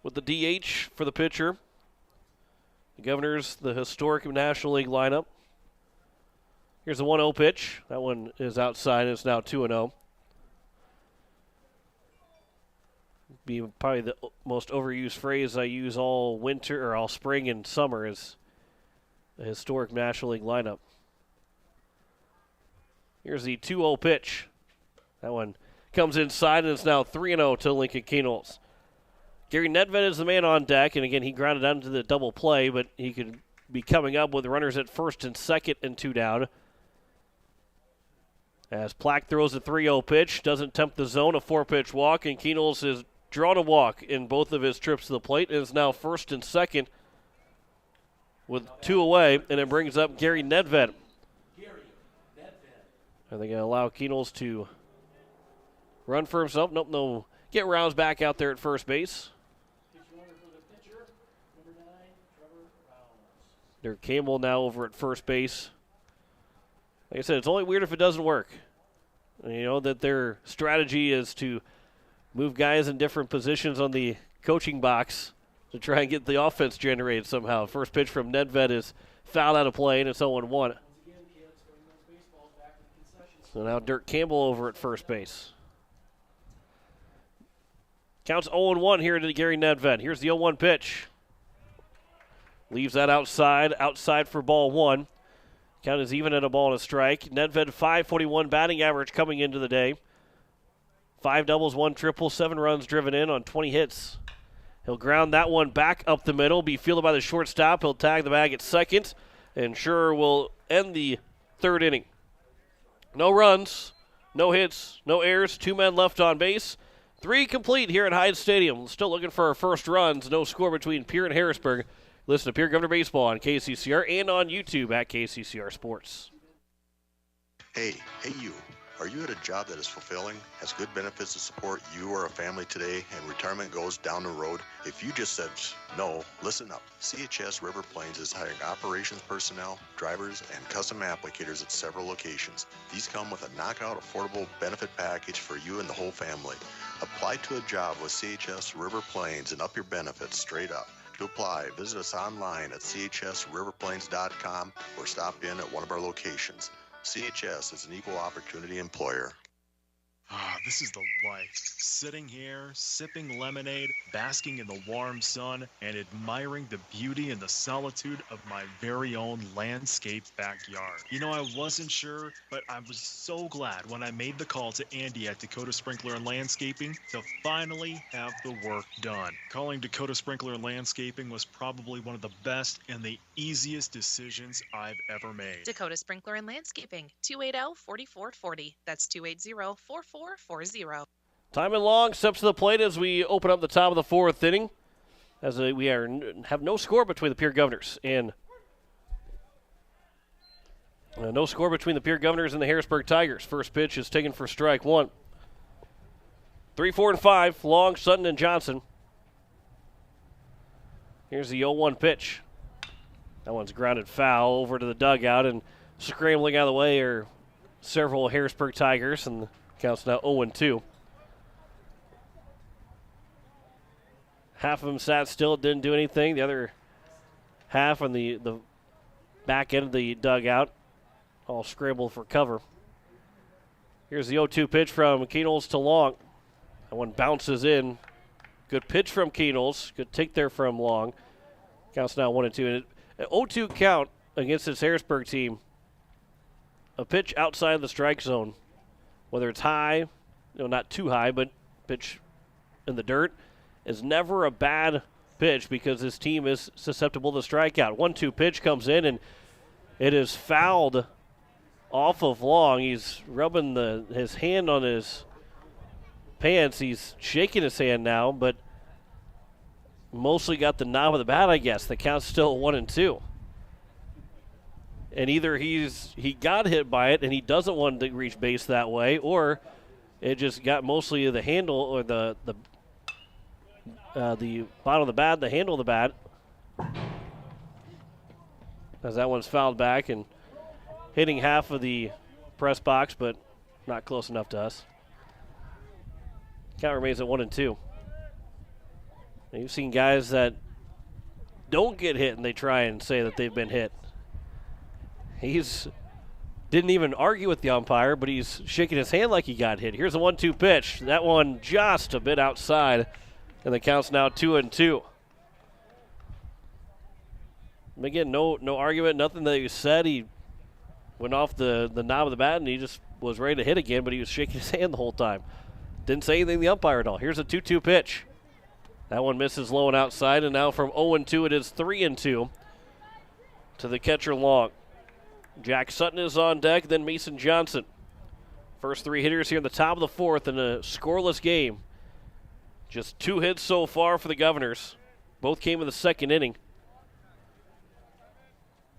DH for the pitcher. The Governors, the historic National League lineup. Here's the 1-0 pitch. That one is outside. It's now 2-0. Be probably the most overused phrase I use all winter or all spring and summer is the historic National League lineup. Here's the 2-0 pitch. That one comes inside, and it's now 3-0 to Lincoln Keatles. Gary Nedved is the man on deck, and again, he grounded out into the double play, but he could be coming up with runners at first and second and 2 down. As Plack throws a 3-0 pitch, doesn't tempt the zone, a 4-pitch walk, and Keatles has drawn a walk in both of his trips to the plate, and is now first and second with 2 away, and it brings up Gary Nedved. Are they going to allow Keatles to run for himself? Nope, no. Get Rounds back out there at first base. Derek Campbell now over at first base. Like I said, it's only weird if it doesn't work. You know, that their strategy is to move guys in different positions on the coaching box to try and get the offense generated somehow. First pitch from Nedved is fouled out of play, and it's 0-1. So now Dirk Campbell over at first base. Counts 0-1 here to Gary Nedved. Here's the 0-1 pitch. Leaves that outside for ball 1. Count is even at a ball and a strike. Nedved, .541 batting average coming into the day. 5 doubles, 1 triple, 7 runs driven in on 20 hits. He'll ground that one back up the middle, be fielded by the shortstop. He'll tag the bag at second, and Sure will end the third inning. No runs, no hits, no errors, 2 men left on base. 3 complete here at Hyde Stadium. Still looking for our first runs. No score between Pierre and Harrisburg. Listen to Pierre Governor Baseball on KCCR and on YouTube at KCCR Sports. Hey you. Are you at a job that is fulfilling, has good benefits to support you or a family today, and retirement goes down the road? If you just said no, listen up. CHS River Plains is hiring operations personnel, drivers, and custom applicators at several locations. These come with a knockout affordable benefit package for you and the whole family. Apply to a job with CHS River Plains and up your benefits straight up. To apply, visit us online at chsriverplains.com or stop in at one of our locations. CHS is an equal opportunity employer. This is the life. Sitting here, sipping lemonade, basking in the warm sun, and admiring the beauty and the solitude of my very own landscaped backyard. You know, I wasn't sure, but I was so glad when I made the call to Andy at Dakota Sprinkler and Landscaping to finally have the work done. Calling Dakota Sprinkler and Landscaping was probably one of the best and the easiest decisions I've ever made. Dakota Sprinkler and Landscaping, 280-4440. That's 280-4440. Timon Long steps to the plate as we open up the top of the fourth inning. As we have no score between the Pierre Governors and no score between the Pierre Governors and the Harrisburg Tigers. First pitch is taken for strike one. 3, 4, and 5. Long, Sutton, and Johnson. Here's the 0-1 pitch. That one's grounded foul over to the dugout, and scrambling out of the way are several Harrisburg Tigers, and counts now 0-2. Half of them sat still, didn't do anything. The other half on the back end of the dugout all scrambled for cover. Here's the 0-2 pitch from Keenels to Long. That one bounces in. Good pitch from Keenels. Good take there from Long. Counts now 1-2. And an 0-2 count against this Harrisburg team. A pitch outside of the strike zone, whether it's high, not too high, but pitch in the dirt, is never a bad pitch because this team is susceptible to strikeout. 1-2 pitch comes in, and it is fouled off of Long. He's rubbing his hand on his pants. He's shaking his hand now, but mostly got the knob of the bat, I guess. The count's still 1-2. And either he got hit by it and he doesn't want to reach base that way, or it just got mostly the handle or the bottom of the bat, the handle of the bat, as that one's fouled back and hitting half of the press box, but not close enough to us. Count remains at 1-2. And you've seen guys that don't get hit and they try and say that they've been hit. Didn't even argue with the umpire, but he's shaking his hand like he got hit. Here's a 1-2 pitch. That one just a bit outside, and the count's now 2-2. Again, no argument, nothing that he said. He went off the knob of the bat, and he just was ready to hit again, but he was shaking his hand the whole time. Didn't say anything to the umpire at all. Here's a 2-2 pitch. That one misses low and outside, and now from 0-2 it is 3-2 to the catcher Long. Jack Sutton is on deck, then Mason Johnson. First three hitters here in the top of the fourth in a scoreless game. Just 2 hits so far for the Governors. Both came in the second inning.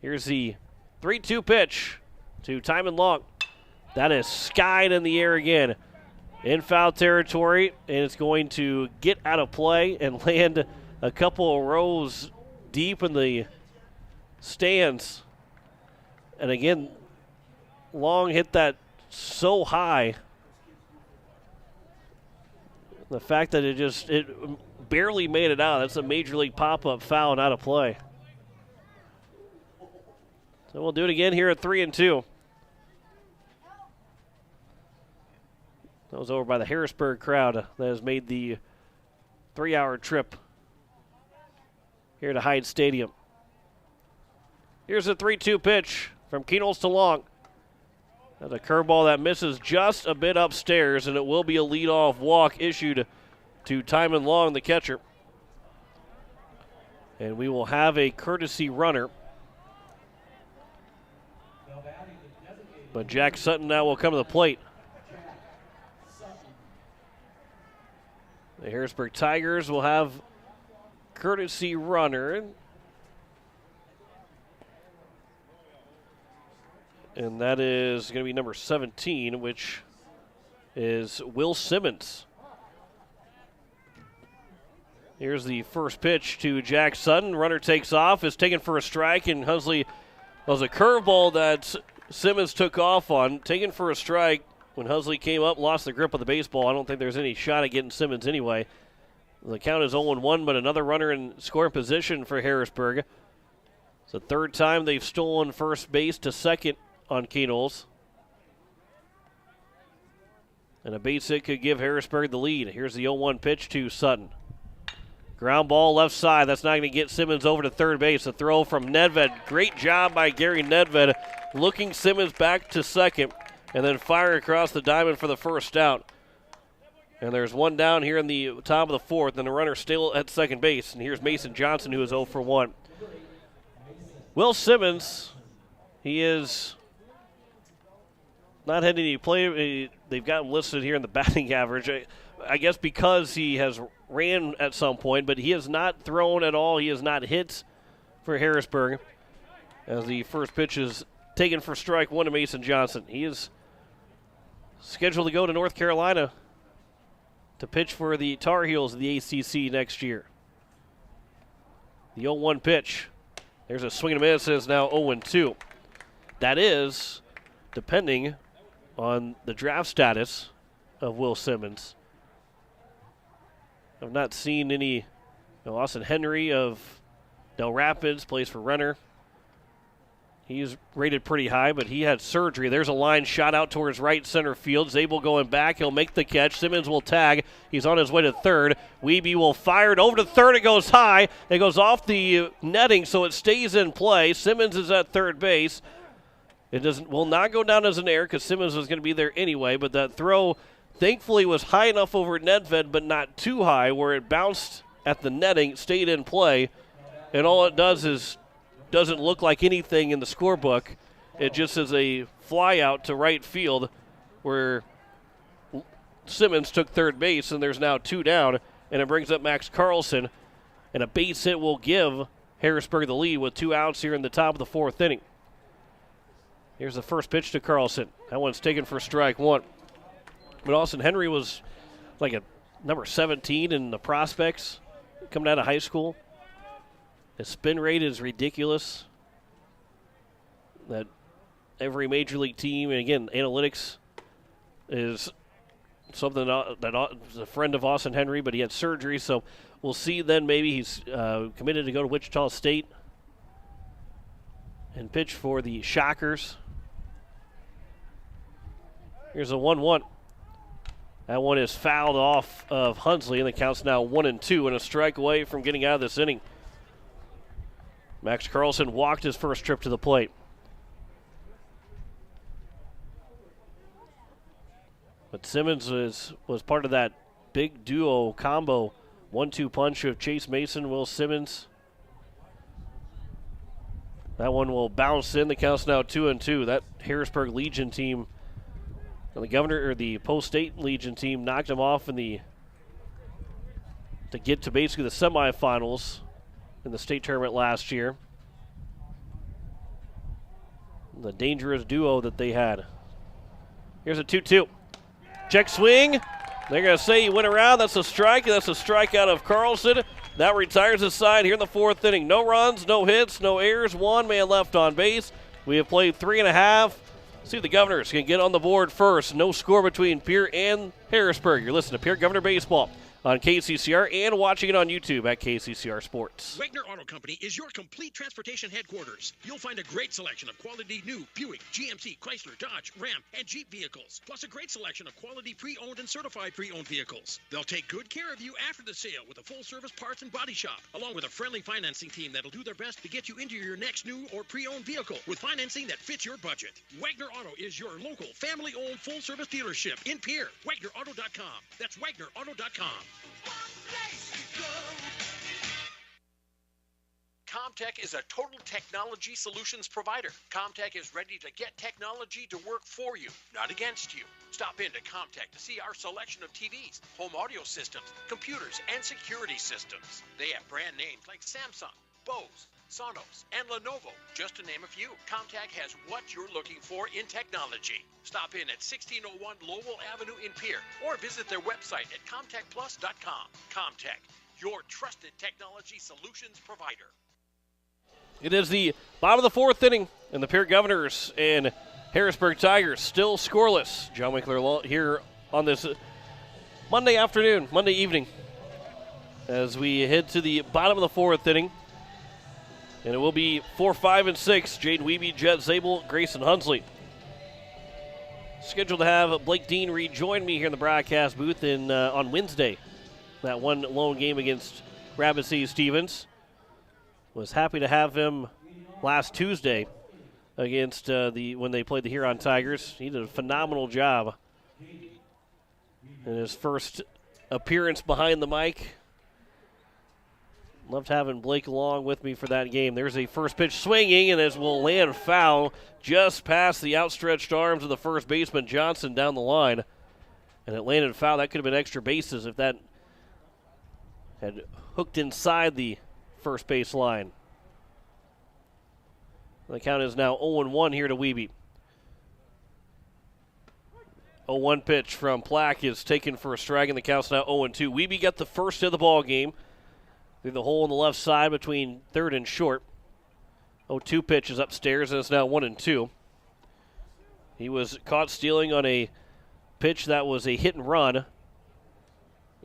Here's the 3-2 pitch to Timon Long. That is skied in the air again. In foul territory, and it's going to get out of play and land a couple of rows deep in the stands. And again, Long hit that so high. The fact that it barely made it out, that's a major league pop-up foul and out of play. So we'll do it again here at 3-2. That was over by the Harrisburg crowd that has made the 3-hour trip here to Hyde Stadium. Here's a 3-2 pitch from Keenels to Long. That's a curveball that misses just a bit upstairs, and it will be a leadoff walk issued to Timon Long, the catcher. And we will have a courtesy runner. But Jack Sutton now will come to the plate. The Harrisburg Tigers will have courtesy runner. And that is going to be number 17, which is Will Simmons. Here's the first pitch to Jack Sutton. Runner takes off, is taken for a strike, and Hunsley was a curveball that Simmons took off on. Taken for a strike. When Hunsley came up, lost the grip of the baseball. I don't think there's any shot at getting Simmons anyway. The count is 0-1, but another runner in scoring position for Harrisburg. It's the third time they've stolen first base to second on Keenels. And a base hit could give Harrisburg the lead. Here's the 0-1 pitch to Sutton. Ground ball left side. That's not going to get Simmons over to third base. A throw from Nedved. Great job by Gary Nedved, looking Simmons back to second and then firing across the diamond for the first out. And there's one down here in the top of the fourth, and the runner still at second base. And here's Mason Johnson, who is 0 for 1. Will Simmons, he is not had any play. They've got him listed here in the batting average. I guess because he has ran at some point, but he has not thrown at all. He has not hit for Harrisburg. As the first pitch is taken for strike one to Mason Johnson. He is scheduled to go to North Carolina to pitch for the Tar Heels of the ACC next year. The 0-1 pitch. There's a swing and a miss. It's now 0-2. That is depending on the draft status of Will Simmons. I've not seen any. Austin Henry of Del Rapids plays for Renner. He's rated pretty high, but he had surgery. There's a line shot out towards right center field. Zabel going back. He'll make the catch. Simmons will tag. He's on his way to third. Wiebe will fire it over to third. It goes high. It goes off the netting, so it stays in play. Simmons is at third base. It will not go down as an error because Simmons was going to be there anyway, but that throw thankfully was high enough over Nedved, but not too high, where it bounced at the netting, stayed in play, and all it does is doesn't look like anything in the scorebook. It just is a fly out to right field where Simmons took third base, and there's now two down, and it brings up Max Carlson, and a base hit will give Harrisburg the lead with 2 outs here in the top of the fourth inning. Here's the first pitch to Carlson. That one's taken for strike one. But Austin Henry was like a number 17 in the prospects coming out of high school. His spin rate is ridiculous. That every major league team, and again, analytics is something that is a friend of Austin Henry, but he had surgery, so we'll see then. Maybe he's committed to go to Wichita State and pitch for the Shockers. Here's a 1-1. That one is fouled off of Hunsley, and the count's now 1-2, and a strike away from getting out of this inning. Max Carlson walked his first trip to the plate. But Simmons was part of that big duo combo 1-2 punch of Chase Mason, Will Simmons. That one will bounce in. The count's now 2-2. That Harrisburg Legion team, and the Governor or the Post State Legion team knocked them off to get to basically the semifinals in the state tournament last year. The dangerous duo that they had. Here's a 2-2. Check swing. They're going to say he went around. That's a strike. That's a strikeout of Carlson. That retires his side here in the fourth inning. No runs, no hits, no errors. One man left on base. We have played 3.5. See if the Governors can get on the board first. No score between Pierre and Harrisburg. You're listening to Pierre Governor Baseball on KCCR and watching it on YouTube at KCCR Sports. Wagner Auto Company is your complete transportation headquarters. You'll find a great selection of quality new Buick, GMC, Chrysler, Dodge, Ram, and Jeep vehicles, plus a great selection of quality pre-owned and certified pre-owned vehicles. They'll take good care of you after the sale with a full-service parts and body shop, along with a friendly financing team that'll do their best to get you into your next new or pre-owned vehicle with financing that fits your budget. Wagner Auto is your local, family-owned, full-service dealership in Pierre. WagnerAuto.com. That's WagnerAuto.com. Comtech is a total technology solutions provider. Comtech is ready to get technology to work for you, not against you. Stop into Comtech to see our selection of TVs, home audio systems, computers, and security systems. They have brand names like Samsung, Bose, Sonos, and Lenovo, just to name a few. Comtech has what you're looking for in technology. Stop in at 1601 Lowell Avenue in Pierre or visit their website at comtechplus.com. Comtech, your trusted technology solutions provider. It is the bottom of the fourth inning, and the Pierre Governors and Harrisburg Tigers still scoreless. John Winkler here on this Monday evening, as we head to the bottom of the fourth inning. And it will be 4, 5, and 6. Jaden Wiebe, Jet Zabel, Grayson Hunsley. scheduled to have Blake Dean rejoin me here in the broadcast booth on Wednesday. That one lone game against Rapid City Stevens. Was happy to have him last Tuesday against when they played the Huron Tigers. He did a phenomenal job in his first appearance behind the mic. Loved having Blake along with me for that game. There's a first pitch swinging, and as will land foul just past the outstretched arms of the first baseman Johnson down the line. And it landed foul. That could have been extra bases if that had hooked inside the first base line. The count is now 0-1 here to Wiebe. 0-1 pitch from Plack is taken for a strike, and the count's now 0-2. Wiebe got the first of the ball game through the hole on the left side between third and short. 0-2 pitch is upstairs, and it's now 1-2. He was caught stealing on a pitch that was a hit and run.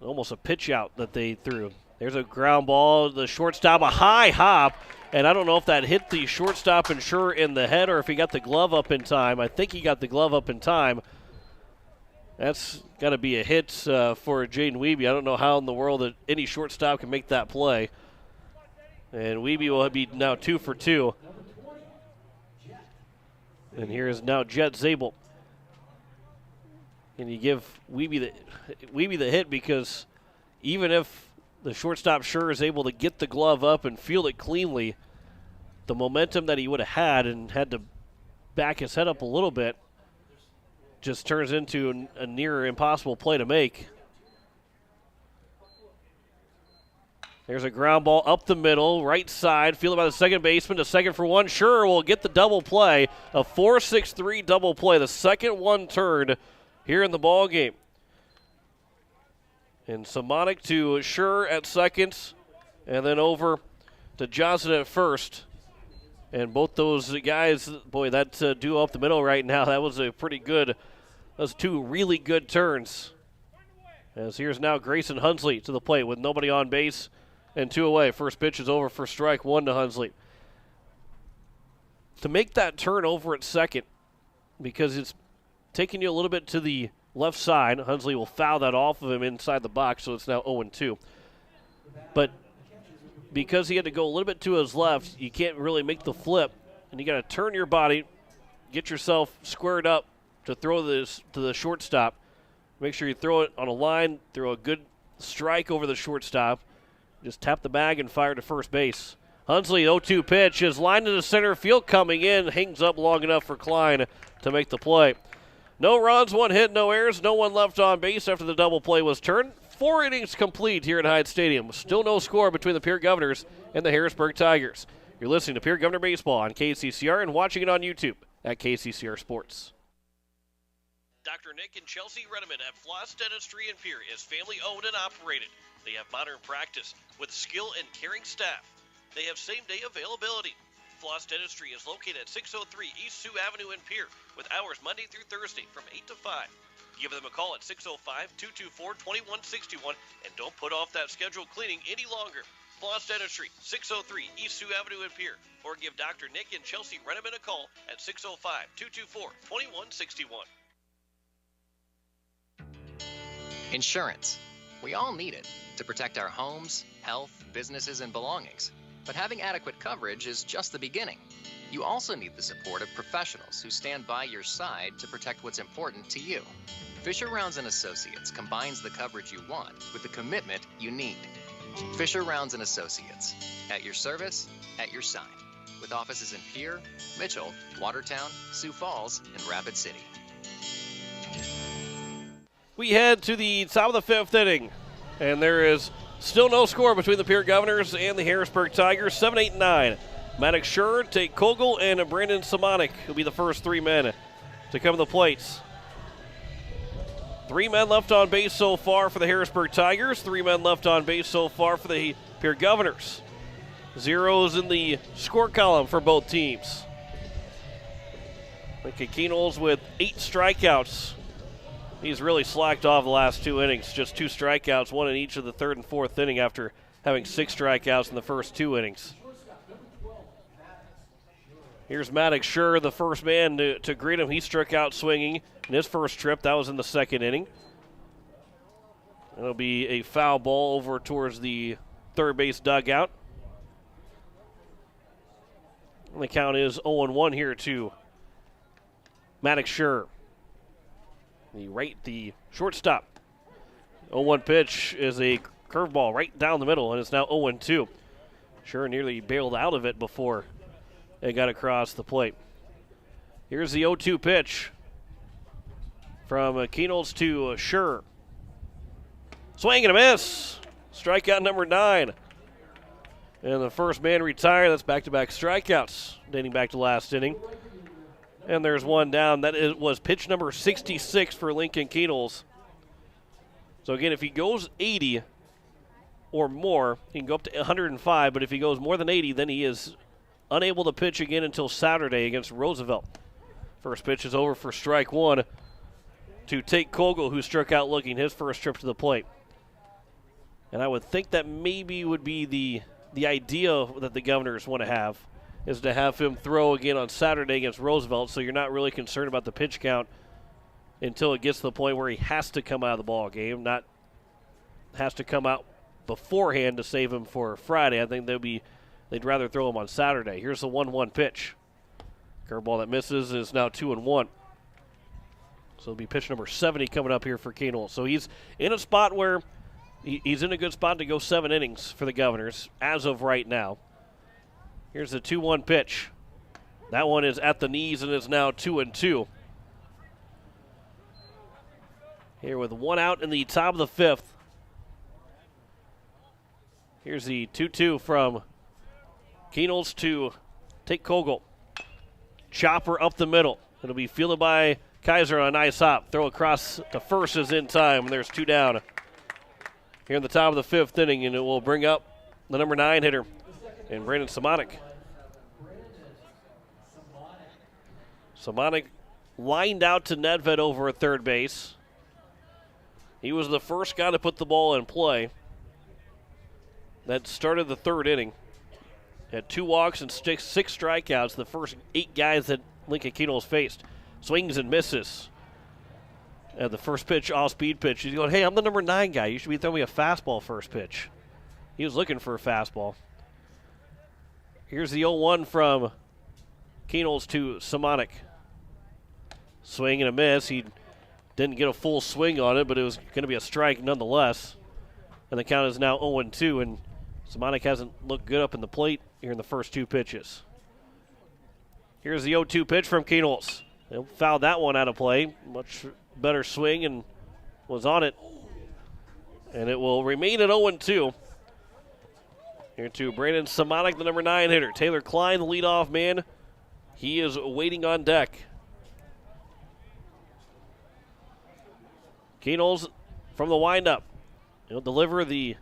Almost a pitch out that they threw. There's a ground ball. The shortstop, a high hop. And I don't know if that hit the shortstop insurer in the head or if he got the glove up in time. I think he got the glove up in time. That's got to be a hit for Jaden Wiebe. I don't know how in the world that any shortstop can make that play. And Wiebe will be now 2 for 2. And here is now Jet Zabel. And you give Wiebe the hit because even if the shortstop sure is able to get the glove up and field it cleanly, the momentum that he would have had and had to back his head up a little bit just turns into a near impossible play to make. There's a ground ball up the middle, right side, fielded by the second baseman to second for one. Sure will get the double play, a 4-6-3 double play, the second one turned here in the ball game. And Simonic to Sure at second, and then over to Johnson at first. And both those guys, boy, that duo up the middle right now, that was a pretty good, those two really good turns. As here's now Grayson Hunsley to the plate with nobody on base and 2 away. First pitch is over for strike 1 to Hunsley. To make that turn over at second, because it's taking you a little bit to the left side, Hunsley will foul that off of him inside the box, so it's now 0-2. But because he had to go a little bit to his left, you can't really make the flip, and you got to turn your body, get yourself squared up to throw this to the shortstop. Make sure you throw it on a line, throw a good strike over the shortstop, just tap the bag and fire to first base. Hunsley, 0-2 pitch, is lined into center field coming in, hangs up long enough for Klein to make the play. No runs, 1 hit, no errors, no one left on base after the double play was turned. 4 innings complete here at Hyde Stadium. Still no score between the Pierre Governors and the Harrisburg Tigers. You're listening to Pierre Governor Baseball on KCCR and watching it on YouTube at KCCR Sports. Dr. Nick and Chelsea Redeman at Floss Dentistry in Pierre is family owned and operated. They have modern practice with skill and caring staff. They have same-day availability. Floss Dentistry is located at 603 East Sioux Avenue in Pierre with hours Monday through Thursday from 8 to 5. Give them a call at 605-224-2161 and don't put off that scheduled cleaning any longer. Floss Dentistry, 603 East Sioux Avenue in Pierre, or give Dr. Nick and Chelsea Redeman a call at 605-224-2161. Insurance. We all need it to protect our homes, health, businesses, and belongings. But having adequate coverage is just the beginning. You also need the support of professionals who stand by your side to protect what's important to you. Fisher Rounds & Associates combines the coverage you want with the commitment you need. Fisher Rounds & Associates, at your service, at your side. With offices in Pierre, Mitchell, Watertown, Sioux Falls, and Rapid City. We head to the top of the 5th inning, and there is still no score between the Pierre Governors and the Harrisburg Tigers. 7, 8, 9. Maddox Schur, Tate Kogel, and Brandon Simonic will be the first 3 men to come to the plates. 3 men left on base so far for the Harrisburg Tigers. 3 men left on base so far for the Pierre Governors. Zeros in the score column for both teams. Keenels with 8 strikeouts. He's really slacked off the last 2 innings. Just 2 strikeouts, 1 in each of the 3rd and 4th inning after having 6 strikeouts in the first 2 innings. Here's Maddox Sure, the first man to greet him. He struck out swinging in his first trip. That was in the second inning. It'll be a foul ball over towards the third base dugout. And the count is 0-1 here to Maddox Sure. The shortstop. 0-1 pitch is a curveball right down the middle, and it's now 0-2. Sure nearly bailed out of it before it got across the plate. Here's the 0-2 pitch from Keenels to Sure. Swing and a miss. Strikeout number 9. And the first man retired. That's back-to-back strikeouts dating back to last inning. And there's one down. That was pitch number 66 for Lincoln Keenels. So again, if he goes 80 or more, he can go up to 105. But if he goes more than 80, then he is unable to pitch again until Saturday against Roosevelt. First pitch is over for strike 1 to Tate Kogel, who struck out looking his first trip to the plate. And I would think that maybe would be the idea that the Governors want to have, is to have him throw again on Saturday against Roosevelt, so you're not really concerned about the pitch count until it gets to the point where he has to come out of the ball game, not has to come out beforehand to save him for Friday. I think they'd rather throw him on Saturday. Here's the 1-1 pitch. Curveball that misses is now 2-1. So it'll be pitch number 70 coming up here for Keenel. So he's in a spot where he's in a good spot to go 7 innings for the Governors as of right now. Here's the 2-1 pitch. That one is at the knees and is now 2-2. Here with 1 out in the top of the 5th. Here's the 2-2 from Keenels to Tate Kogel. Chopper up the middle. It'll be fielded by Kaiser on a nice hop. Throw across the first is in time, and there's 2 down here in the top of the 5th inning, and it will bring up the number 9 hitter, and Brandon Simonik. Simonik lined out to Nedved over at third base. He was the first guy to put the ball in play. That started the 3rd inning. Had 2 walks and 6 strikeouts, the first 8 guys that Lincoln Keenels faced. Swings and misses. And the first pitch, off-speed pitch. He's going, hey, I'm the number 9 guy. You should be throwing me a fastball first pitch. He was looking for a fastball. Here's the 0-1 from Keenels to Simonik. Swing and a miss. He didn't get a full swing on it, but it was going to be a strike nonetheless. And the count is now 0-2, and Simonik hasn't looked good up in the plate here in the first 2 pitches. Here's the 0-2 pitch from Keenels. They'll foul that one out of play. Much better swing and was on it. And it will remain at 0-2. Here to Brandon Simonik, the number 9 hitter. Taylor Klein, the leadoff man. He is waiting on deck. Keenels from the windup. He'll deliver the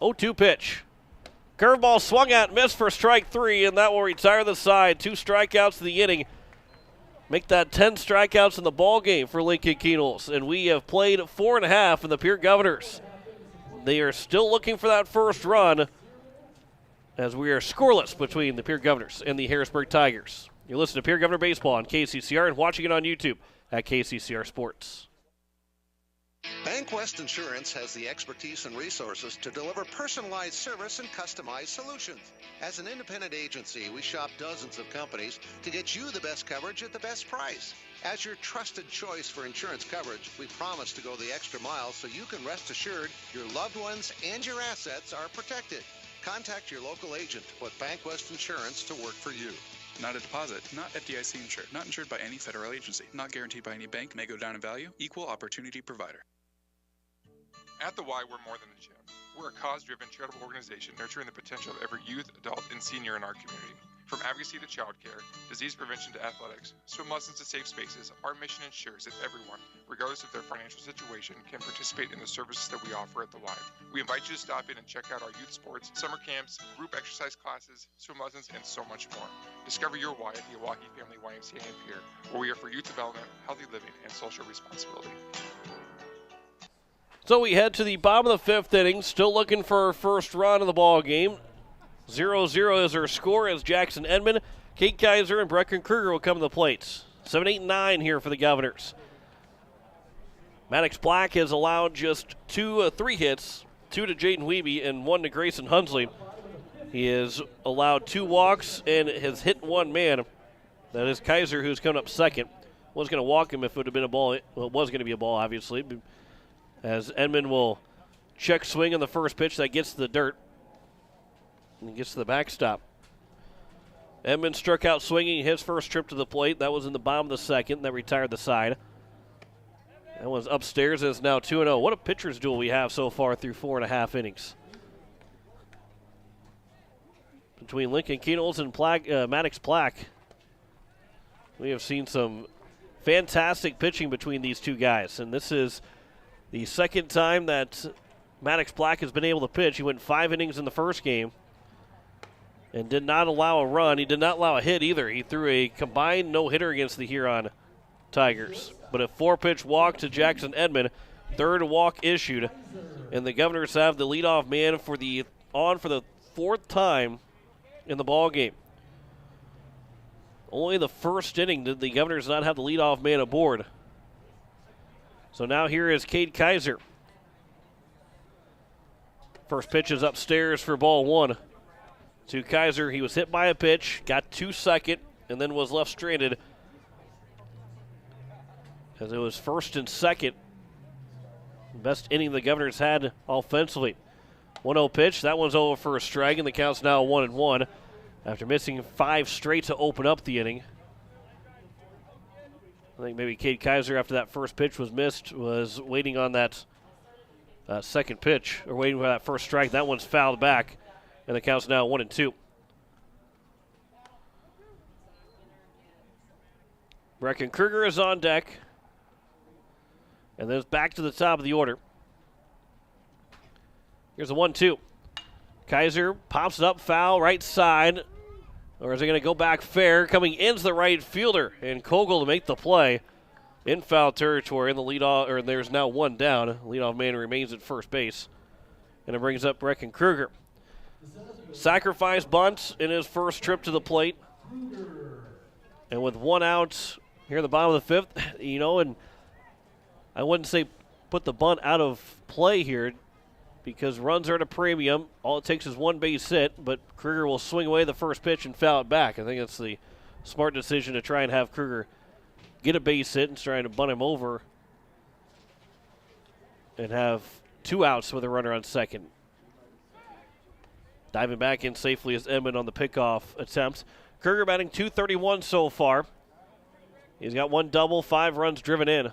0-2 pitch. Curveball swung at, missed for strike 3, and that will retire the side. 2 strikeouts in the inning. Make that 10 strikeouts in the ball game for Lincoln Keenels. And we have played 4.5 in the Pierre Governors. They are still looking for that first run as we are scoreless between the Pierre Governors and the Harrisburg Tigers. You're listening to Pierre Governor Baseball on KCCR and watching it on YouTube at KCCR Sports. BankWest Insurance has the expertise and resources to deliver personalized service and customized solutions. As an independent agency, we shop dozens of companies to get you the best coverage at the best price. As your trusted choice for insurance coverage, we promise to go the extra mile so you can rest assured your loved ones and your assets are protected. Contact your local agent to put BankWest Insurance to work for you. Not a deposit, not FDIC insured, not insured by any federal agency, not guaranteed by any bank, may go down in value, equal opportunity provider. At the Y, we're more than a gym. We're a cause-driven charitable organization nurturing the potential of every youth, adult, and senior in our community. From advocacy to childcare, disease prevention to athletics, swim lessons to safe spaces, our mission ensures that everyone, regardless of their financial situation, can participate in the services that we offer at the Y. We invite you to stop in and check out our youth sports, summer camps, group exercise classes, swim lessons, and so much more. Discover your Y at the Oahe Family YMCA in Pierre, where we are for youth development, healthy living, and social responsibility. So we head to the bottom of the 5th inning, still looking for our first run of the ball game. 0-0 is our score as Jackson Edmond Kate Kaiser and Brecken Kruger will come to the plates. 7, 8, 9 here for the Governors. Maddox Black has allowed just 3 hits, 2 to Jaden Wiebe and 1 to Grayson Hunsley. He has allowed 2 walks and has hit 1 man. That is Kaiser, who's coming up second. Was going to walk him if it would have been a ball. Well, it was going to be a ball, obviously, as Edmond will check swing on the first pitch. That gets to the dirt and gets to the backstop. Edmond struck out swinging his first trip to the plate. That was in the bottom of the second. That retired the side. That one's upstairs. It's now 2-0. What a pitcher's duel we have so far through 4.5 innings. Between Lincoln Keenels and Maddox Black, we have seen some fantastic pitching between these two guys. And this is the second time that Maddox Black has been able to pitch. He went 5 innings in the first game and did not allow a run. He did not allow a hit either. He threw a combined no-hitter against the Huron Tigers. But a 4-pitch walk to Jackson Edmond, 3rd walk issued, and the Governors have the leadoff man for the 4th time in the ball game. Only the first inning did the Governors not have the leadoff man aboard. So now here is Cade Kaiser. First pitch is upstairs for ball 1. To Kaiser, he was hit by a pitch, got to second, and then was left stranded as it was first and second. Best inning the Governors had offensively. 1-0 pitch, that one's over for a strike, and the count's now 1-1 after missing 5 straight to open up the inning. I think maybe Cade Kaiser, after that first pitch was missed, was waiting on that second pitch, or waiting for that first strike. That one's fouled back, and the count's now 1-2. Brecken Kruger is on deck. And then it's back to the top of the order. Here's a 1-2. Kaiser pops it up, foul, right side. Or is it going to go back fair? Coming into the right fielder, and Kogel to make the play in foul territory. And the leadoff, or there's now 1 down. Leadoff man remains at first base. And it brings up Brecken Kruger. Sacrifice bunt in his first trip to the plate. And with 1 out here in the bottom of the 5th, and I wouldn't say put the bunt out of play here because runs are at a premium. All it takes is 1 base hit, but Kruger will swing away the first pitch and foul it back. I think that's the smart decision to try and have Kruger get a base hit and trying to bunt him over and have 2 outs with a runner on second. Diving back in safely is Edmond on the pickoff attempt. Kruger batting .231 so far. He's got 1 double, 5 runs driven in.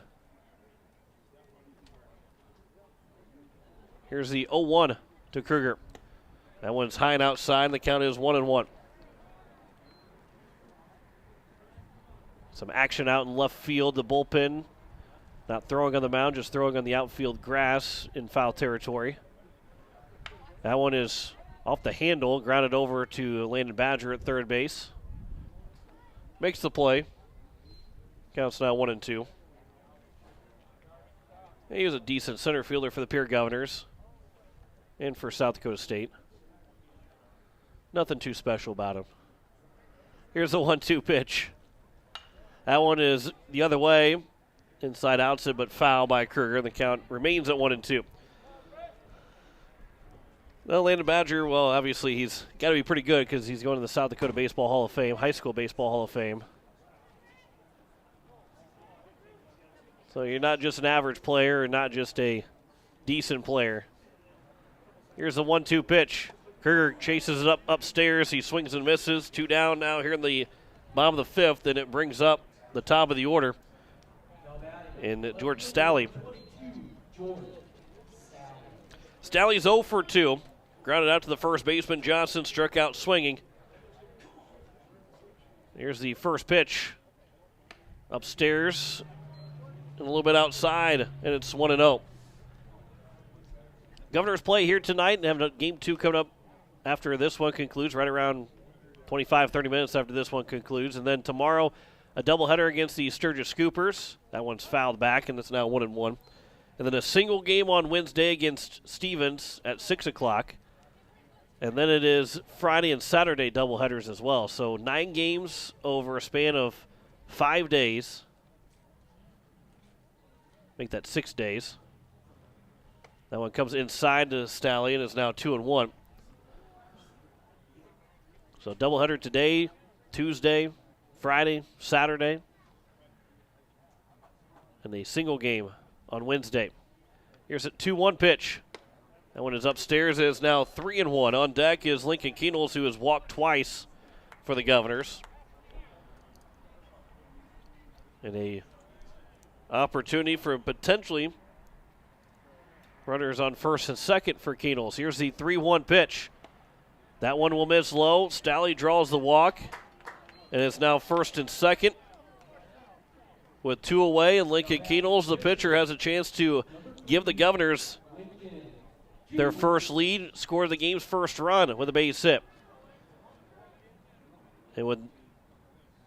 Here's the 0-1 to Kruger. That one's high and outside. The count is 1-1. Some action out in left field. The bullpen not throwing on the mound, just throwing on the outfield grass in foul territory. That one is off the handle, grounded over to Landon Badger at third base. Makes the play. Counts now 1-2. He was a decent center fielder for the Pierre Governors and for South Dakota State. Nothing too special about him. Here's the 1-2 pitch. That one is the other way, inside outside, but foul by Kruger. The count remains at 1-2. Well, Landon Badger, well, obviously he's got to be pretty good because he's going to the South Dakota Baseball Hall of Fame, High School Baseball Hall of Fame. So you're not just an average player or not just a decent player. Here's the 1-2 pitch. Kruger chases it upstairs. He swings and misses. 2 down now here in the bottom of the 5th, and it brings up the top of the order in George Stalley. Stalley's 0 for 2. Grounded out to the first baseman. Johnson struck out swinging. Here's the first pitch. Upstairs and a little bit outside, and it's 1-0. Governors play here tonight and have game 2 coming up after this one concludes, right around 25-30 minutes after this one concludes. And then tomorrow, a doubleheader against the Sturgis Scoopers. That one's fouled back, and it's now 1-1. And then a single game on Wednesday against Stevens at 6 o'clock. And then it is Friday and Saturday doubleheaders as well. So 9 games over a span of 5 days. Make that 6 days. That one comes inside the Stallion. Is now 2-1. So doubleheader today, Tuesday, Friday, Saturday. And a single game on Wednesday. Here's a 2-1 pitch. That one is upstairs. It is now 3-1. On deck is Lincoln Keenels, who has walked twice for the Governors. And a opportunity for potentially runners on first and second for Keenels. Here's the 3-1 pitch. That one will miss low. Stalley draws the walk. And it's now first and second. With 2 away, and Lincoln Keenels, the pitcher, has a chance to give the Governors their first lead, score the game's first run with a base hit. And with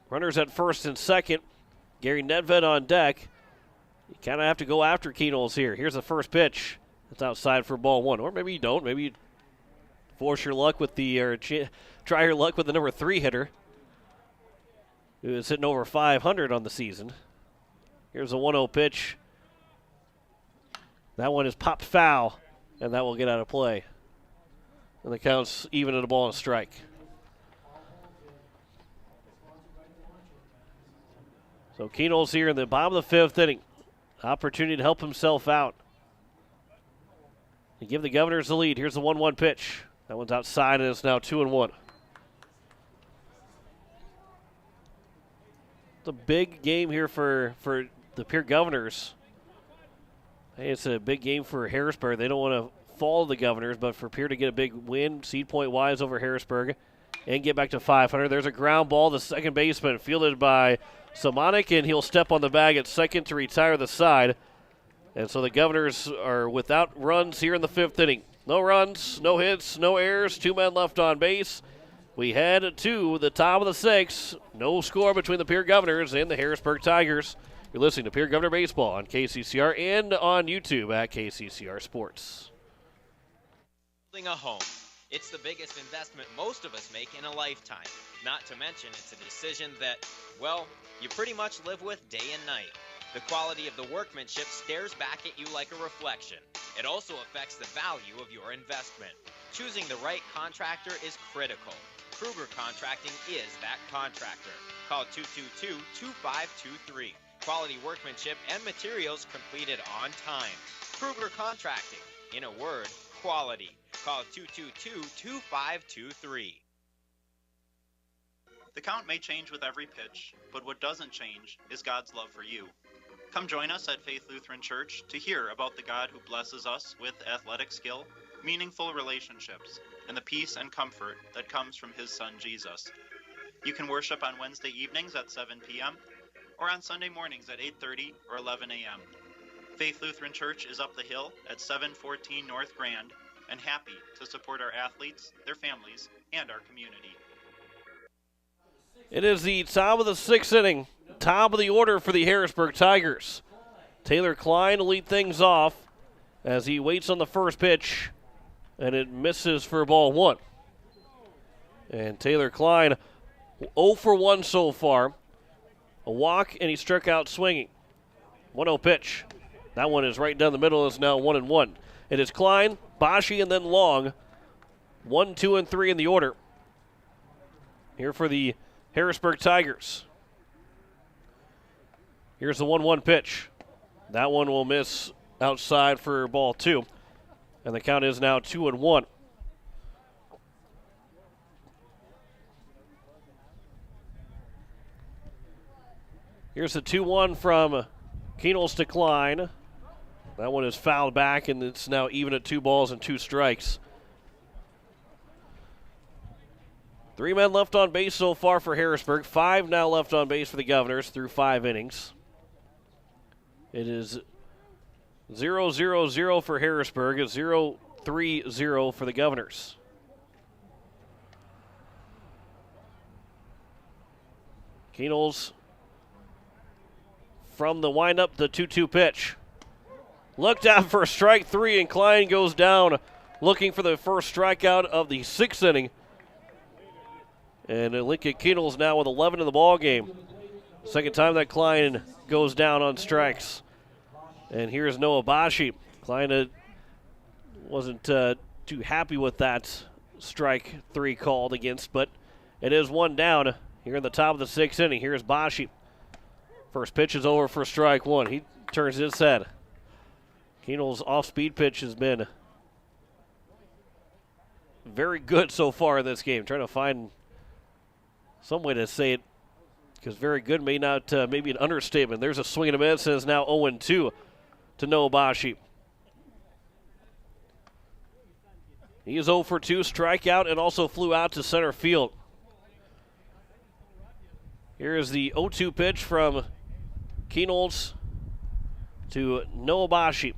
runners at first and second, Gary Nedved on deck, you kind of have to go after Keenels here. Here's the first pitch. It's outside for ball 1. Or maybe you don't. Maybe you force your luck with try your luck with the number 3 hitter, who is hitting over 500 on the season. Here's a 1-0 pitch. That one is popped foul, and that will get out of play. And the count's even at a ball and a strike. So Keenels here in the bottom of the 5th inning. Opportunity to help himself out. To give the Governors the lead. Here's the 1-1 pitch. That one's outside, and it's now 2-1. It's a big game here for the Pierre Governors. Hey, it's a big game for Harrisburg. They don't want to fall the Governors, but for Pierre to get a big win, seed point wise over Harrisburg, and get back to 500. There's a ground ball. The second baseman fielded by Simonik, and he'll step on the bag at second to retire the side. And so the Governors are without runs here in the 5th inning. No runs, no hits, no errors, 2 men left on base. We head to the top of the 6th. No score between the Pierre Governors and the Harrisburg Tigers. You're listening to Pierre Governor Baseball on KCCR and on YouTube at KCCR Sports. Building a home. It's the biggest investment most of us make in a lifetime. Not to mention it's a decision that, well, you pretty much live with day and night. The quality of the workmanship stares back at you like a reflection. It also affects the value of your investment. Choosing the right contractor is critical. Kruger Contracting is that contractor. Call 222-2523. Quality workmanship and materials completed on time. Kruger Contracting. In a word, quality. Call 222-2523. The count may change with every pitch, but what doesn't change is God's love for you. Come join us at Faith Lutheran Church to hear about the God who blesses us with athletic skill, meaningful relationships, and the peace and comfort that comes from his Son Jesus. You can worship on Wednesday evenings at 7 p.m. or on Sunday mornings at 8:30 or 11 a.m. Faith Lutheran Church is up the hill at 714 North Grand and happy to support our athletes, their families, and our community. It is the top of the 6th inning. Top of the order for the Harrisburg Tigers. Taylor Klein will lead things off as he waits on the first pitch, and it misses for ball 1. And Taylor Klein 0 for 1 so far. A walk, and he struck out swinging. 1-0 pitch. That one is right down the middle. It's now 1-1. It is Klein, Bashi, and then Long. 1, 2, and 3 in the order. Here for the Harrisburg Tigers. Here's the 1-1 pitch. That one will miss outside for ball 2. And the count is now 2-1. Here's the 2-1 from Keenels to Klein. That one is fouled back, and it's now even at 2 balls and 2 strikes. 3 men left on base so far for Harrisburg. 5 now left on base for the Governors through 5 innings. It is 0-0-0 for Harrisburg. It's 0-3-0 for the Governors. Keenels from the windup, the 2-2 pitch. Looked out for strike 3, and Klein goes down looking for the first strikeout of the 6th inning. And Lincoln Kienels now with 11 in the ball game. Second time that Klein goes down on strikes. And here's Noah Bashi. Klein wasn't too happy with that strike 3 called against, but it is 1 down here in the top of the 6th inning. Here's Bashi. First pitch is over for strike 1. He turns his head. Kienels' off-speed pitch has been very good so far in this game. Trying to find some way to say it, because very good may not, maybe an understatement. There's a swing and a miss, and it's now 0-2 to Noah Bashi. He is 0 for 2, strikeout, and also flew out to center field. Here is the 0-2 pitch from Kienels to Noah Bashi.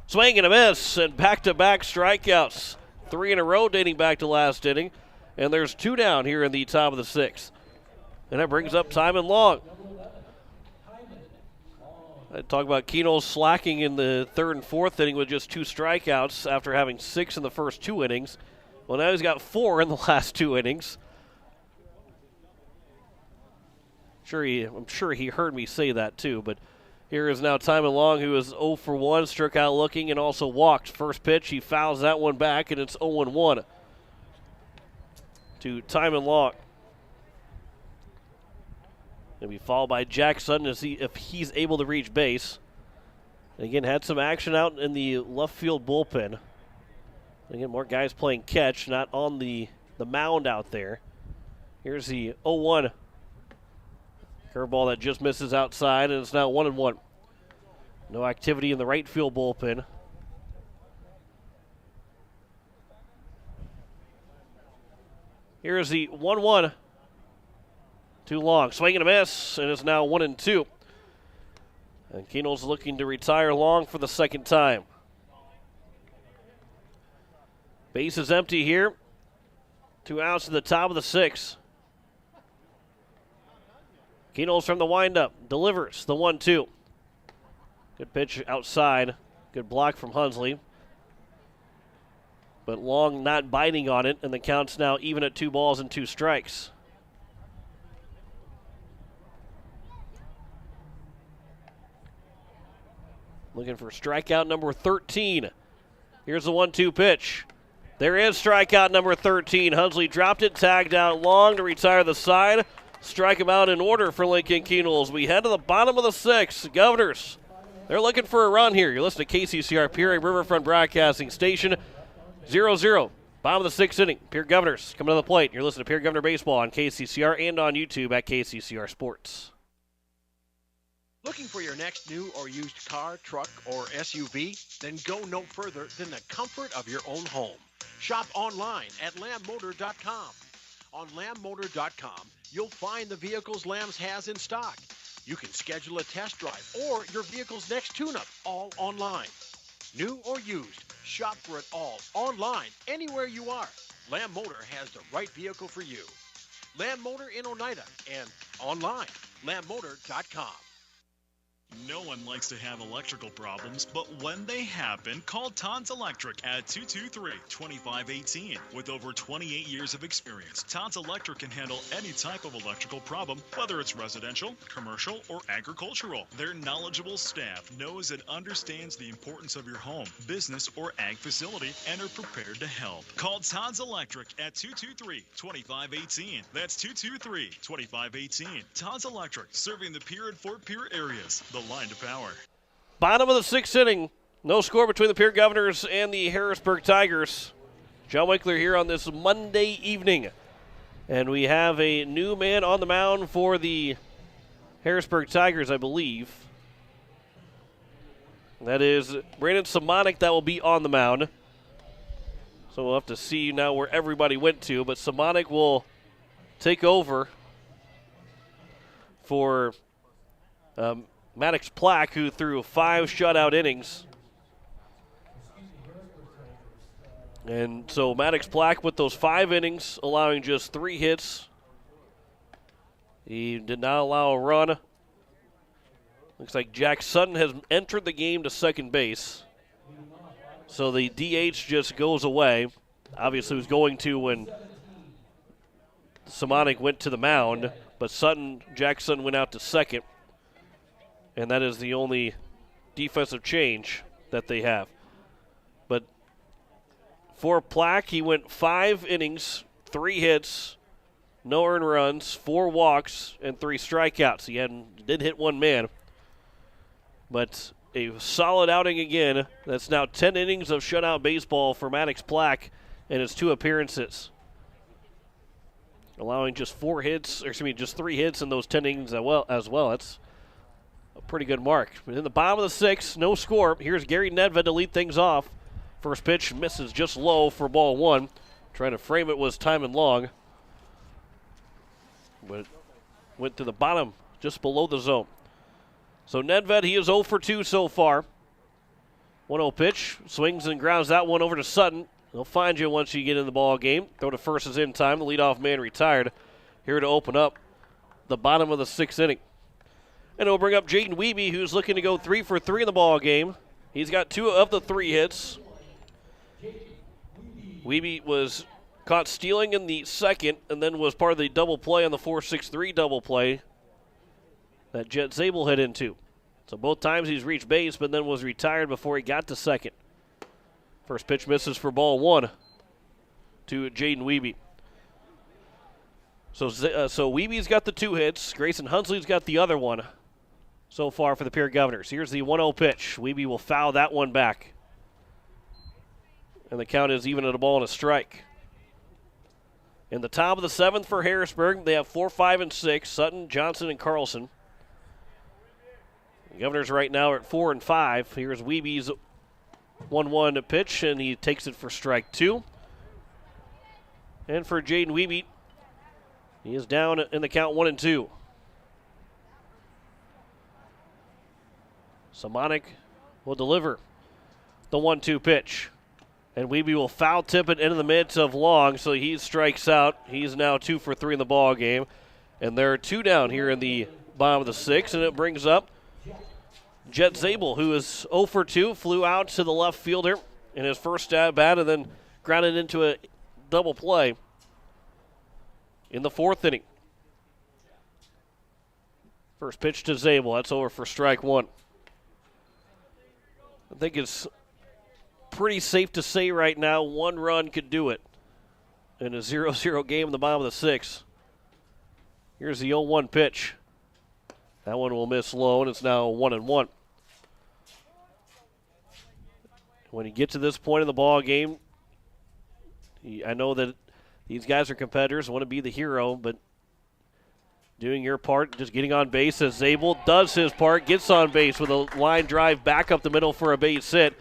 Swing and a miss, and back-to-back strikeouts. 3 in a row dating back to last inning. And there's 2 down here in the top of the 6th. And that brings up Timon Long. I talk about Kienels slacking in the 3rd and 4th inning with just 2 strikeouts after having 6 in the first 2 innings. Well, now he's got 4 in the last 2 innings. I'm sure he heard me say that too, but here is now Timon Long, who is 0 for 1, struck out looking and also walked. First pitch, he fouls that one back, and it's 0-1 to Timon Long. He'll be followed by Jack Sutton to see if he's able to reach base. And again, had some action out in the left field bullpen. Again, more guys playing catch, not on the mound out there. Here's the 0-1 curveball that just misses outside, and it's now 1-1. No activity in the right field bullpen. Here's the 1-1. Too long. Swing and a miss, and it's now 1-2. And Kienels looking to retire Long for the 2nd time. Base is empty here. 2 outs to the top of the 6th. Kienels from the windup delivers the 1-2. Good pitch outside. Good block from Hunsley. But Long not biting on it, and the count's now even at 2 balls and 2 strikes. Looking for strikeout number 13. Here's the 1-2 pitch. There is strikeout number 13. Hunsley dropped it, tagged out Long to retire the side. Strike him out in order for Lincoln Kienels. We head to the bottom of the 6th. Governors, they're looking for a run here. You're listening to KCCR Pierre Riverfront Broadcasting Station. 0-0. Bottom of the 6th inning. Pierre Governors coming to the plate. You're listening to Pierre Governor Baseball on KCCR and on YouTube at KCCR Sports. Looking for your next new or used car, truck, or SUV? Then go no further than the comfort of your own home. Shop online at lambmotor.com. On lambmotor.com, you'll find the vehicles Lambs has in stock. You can schedule a test drive or your vehicle's next tune-up, all online. New or used, shop for it all online, anywhere you are. Lamb Motor has the right vehicle for you. Lamb Motor in Oneida and online, lambmotor.com. No one likes to have electrical problems, but when they happen, call Todd's Electric at 223-2518. With over 28 years of experience, Todd's Electric can handle any type of electrical problem, whether it's residential, commercial, or agricultural. Their knowledgeable staff knows and understands the importance of your home, business, or ag facility and are prepared to help. Call Todd's Electric at 223-2518. That's 223-2518. Todd's Electric, serving the Pierre and Fort Pierre areas. The line to power. Bottom of the 6th inning. No score between the Pierre Governors and the Harrisburg Tigers. John Winkler here on this Monday evening. And we have a new man on the mound for the Harrisburg Tigers, I believe. That is Brandon Simonic that will be on the mound. So we'll have to see now where everybody went to. But Simonic will take over for Maddox Plack, who threw 5 shutout innings. And so Maddox Plack with those 5 innings, allowing just 3 hits. He did not allow a run. Looks like Jack Sutton has entered the game to second base. So the DH just goes away. Obviously, was going to when Simonic went to the mound, but Jack Sutton went out to second, and that is the only defensive change that they have. But for Plack, he went 5 innings, 3 hits, no earned runs, 4 walks, and 3 strikeouts. He did hit 1 man, but a solid outing again. That's now 10 innings of shutout baseball for Maddox Plack in his 2 appearances, allowing just 3 hits in those 10 innings as well. That's a pretty good mark. But in the bottom of the 6th, no score. Here's Gary Nedved to lead things off. First pitch misses just low for ball 1. Trying to frame it was Timon Long, but it went to the bottom, just below the zone. So Nedved, he is 0 for 2 so far. 1-0 pitch, swings and grounds that one over to Sutton. They'll find you once you get in the ball game. Throw to first is in time. The leadoff man retired. Here to open up the bottom of the 6th inning. And it'll bring up Jaden Wiebe, who's looking to go 3 for 3 in the ball game. He's got 2 of the 3 hits. Wiebe was caught stealing in the 2nd and then was part of the double play on the 4-6-3 double play that Jet Zabel hit into. So both times he's reached base, but then was retired before he got to 2nd. First pitch misses for ball 1 to Jaden Wiebe. So Wiebe's got the 2 hits. Grayson Hunsley's got the other one so far for the Pierre Governors. Here's the 1-0 pitch. Wiebe will foul that one back. And the count is even at a ball and a strike. In the top of the 7th for Harrisburg, they have 4, 5, and 6. Sutton, Johnson, and Carlson. The Governors right now are at 4 and 5. Here's Wiebe's 1-1 pitch, and he takes it for strike 2. And for Jaden Wiebe, he is down in the count 1-2. Simonic will deliver the 1-2 pitch. And Wiebe will foul tip it into the midst of Long, so he strikes out. He's now 2 for 3 in the ball game. And there are 2 down here in the bottom of the 6th, and it brings up Jet Zabel, who is 0 for 2, flew out to the left fielder in his first stab at and then grounded into a double play in the 4th inning. First pitch to Zabel. That's over for strike 1. I think it's pretty safe to say right now 1 run could do it in a 0-0 game in the bottom of the 6th. Here's the 0-1 pitch. That one will miss low, and it's now 1-1. When you get to this point in the ball game, I know that these guys are competitors, want to be the hero, but doing your part, just getting on base as Zabel does his part, gets on base with a line drive back up the middle for a base hit.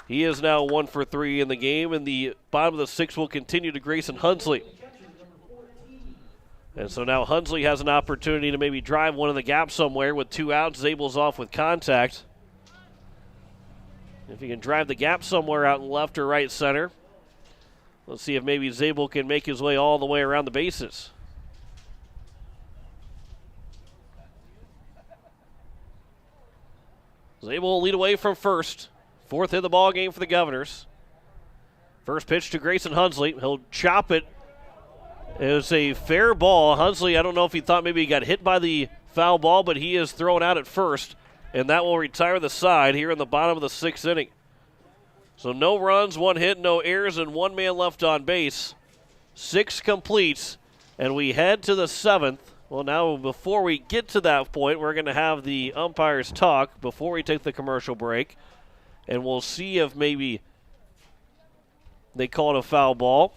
He is now 1 for 3 in the game, and the bottom of the 6th will continue to Grayson Hunsley. And so now Hunsley has an opportunity to maybe drive one in the gap somewhere with 2 outs. Zabel's off with contact. If he can drive the gap somewhere out in left or right center, let's see if maybe Zabel can make his way all the way around the bases. Zabel will lead away from first. 4th hit of the ball game for the Governors. First pitch to Grayson Hunsley. He'll chop it. It was a fair ball. Hunsley, I don't know if he thought maybe he got hit by the foul ball, but he is thrown out at first, and that will retire the side here in the bottom of the 6th inning. So no runs, 1 hit, no errors, and 1 man left on base. 6 completes, and we head to the 7th. Well, now before we get to that point, we're going to have the umpires talk before we take the commercial break, and we'll see if maybe they call it a foul ball.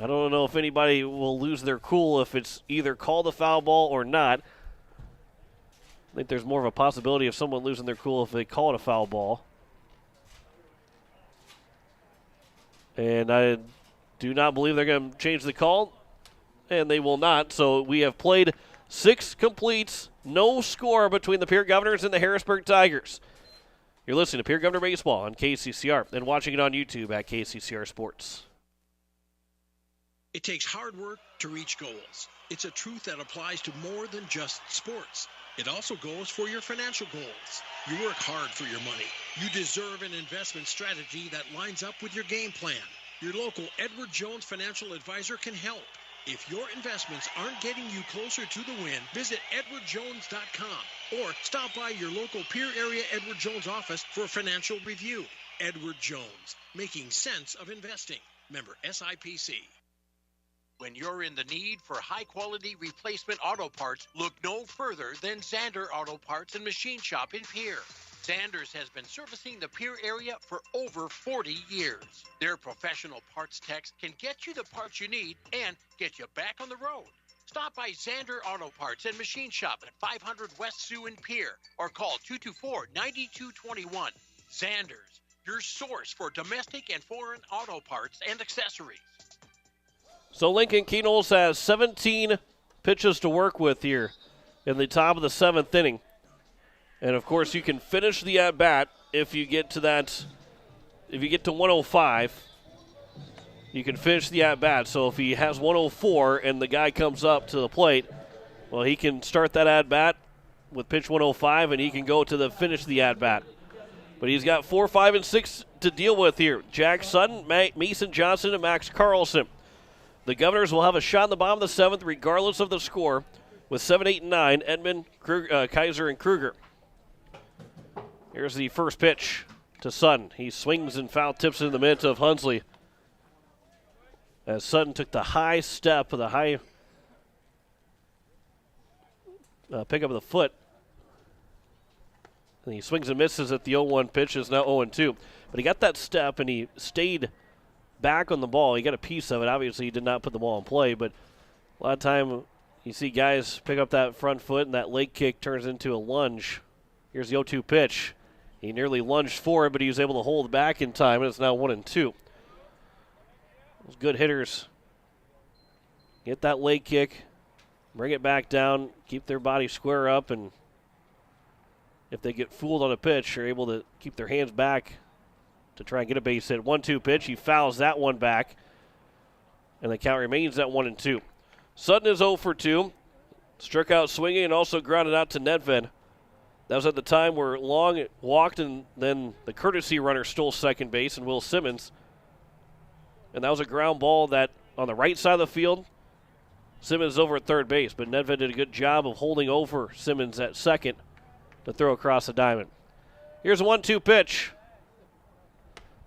I don't know if anybody will lose their cool if it's either called a foul ball or not. I think there's more of a possibility of someone losing their cool if they call it a foul ball. And I do not believe they're going to change the call, and they will not. So we have played 6 completes, no score between the Pierre Governors and the Harrisburg Tigers. You're listening to Pierre Governor Baseball on KCCR and watching it on YouTube at KCCR Sports. It takes hard work to reach goals. It's a truth that applies to more than just sports. It also goes for your financial goals. You work hard for your money. You deserve an investment strategy that lines up with your game plan. Your local Edward Jones financial advisor can help. If your investments aren't getting you closer to the win, visit edwardjones.com or stop by your local Pierre area Edward Jones office for a financial review. Edward Jones, making sense of investing. Member SIPC. When you're in the need for high-quality replacement auto parts, look no further than Zander Auto Parts and Machine Shop in Pierre. Zander's has been servicing the Pierre area for over 40 years. Their professional parts techs can get you the parts you need and get you back on the road. Stop by Zander Auto Parts and Machine Shop at 500 West Sioux in Pierre or call 224-9221. Zander's, your source for domestic and foreign auto parts and accessories. So Lincoln Keenels has 17 pitches to work with here in the top of the 7th inning. And, of course, you can finish the at-bat if you get to that. If you get to 105, you can finish the at-bat. So if he has 104 and the guy comes up to the plate, well, he can start that at-bat with pitch 105, and he can go to the finish the at-bat. But he's got 4, 5, and 6 to deal with here. Jack Sutton, Mason Johnson, and Max Carlson. The Governors will have a shot in the bottom of the 7th regardless of the score with 7, 8, and 9, Edmund, Kaiser, and Kruger. Here's the first pitch to Sutton. He swings and foul tips in the mitt of Hunsley. As Sutton took the high step of the high pickup of the foot. And he swings and misses at the 0-1 pitch. Is now 0-2. But he got that step and he stayed back on the ball. He got a piece of it. Obviously, he did not put the ball in play, but a lot of time you see guys pick up that front foot and that leg kick turns into a lunge. Here's the 0-2 pitch. He nearly lunged for it, but he was able to hold back in time, and it's now 1-2. Those good hitters get that leg kick, bring it back down, keep their body square up, and if they get fooled on a pitch, they're able to keep their hands back to try and get a base hit. 1-2 pitch. He fouls that one back, and the count remains at 1-2. Sutton is 0 for 2. Struck out swinging and also grounded out to Nedved. That was at the time where Long walked and then the courtesy runner stole second base and Will Simmons. And that was a ground ball that on the right side of the field, Simmons over at third base. But Nedved did a good job of holding over Simmons at second to throw across the diamond. Here's a 1-2 pitch.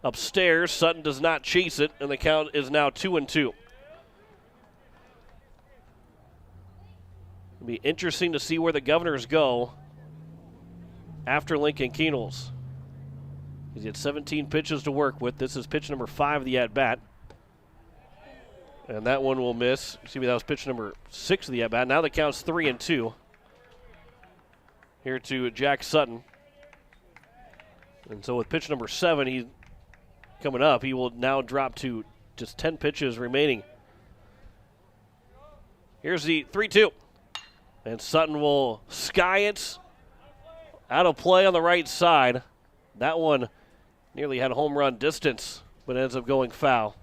Upstairs, Sutton does not chase it, and the count is now 2-2. It'll be interesting to see where the Governors go after Lincoln Keenels. He's got 17 pitches to work with. This is pitch number 5 of the at-bat. And that one will miss. Excuse me, that was pitch number 6 of the at-bat. Now the count's 3-2. Here to Jack Sutton. And so with pitch number 7, he coming up, he will now drop to just 10 pitches remaining. Here's the 3-2. And Sutton will sky it. Out of play on the right side. That one nearly had home run distance, but ends up going foul.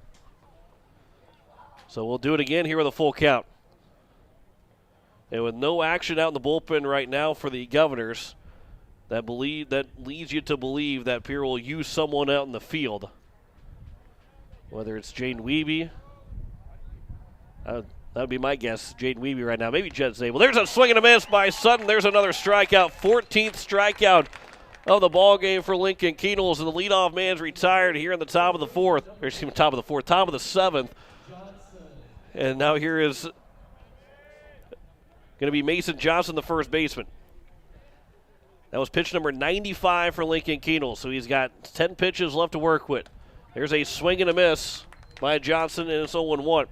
So we'll do it again here with a full count. And with no action out in the bullpen right now for the Governors, that leads you to believe that Pierre will use someone out in the field. Whether it's Jaden Wiebe. That would be my guess, Jaden Wiebe right now. Maybe Jet Zabel. There's a swing and a miss by Sutton. There's another strikeout. 14th strikeout of the ball game for Lincoln Keenels. And the leadoff man's retired here in the top of the 4th. Or excuse me, top of the 4th, top of the 7th. And now here is going to be Mason Johnson, the first baseman. That was pitch number 95 for Lincoln Keenels. So he's got 10 pitches left to work with. There's a swing and a miss by Johnson, and it's 0-1.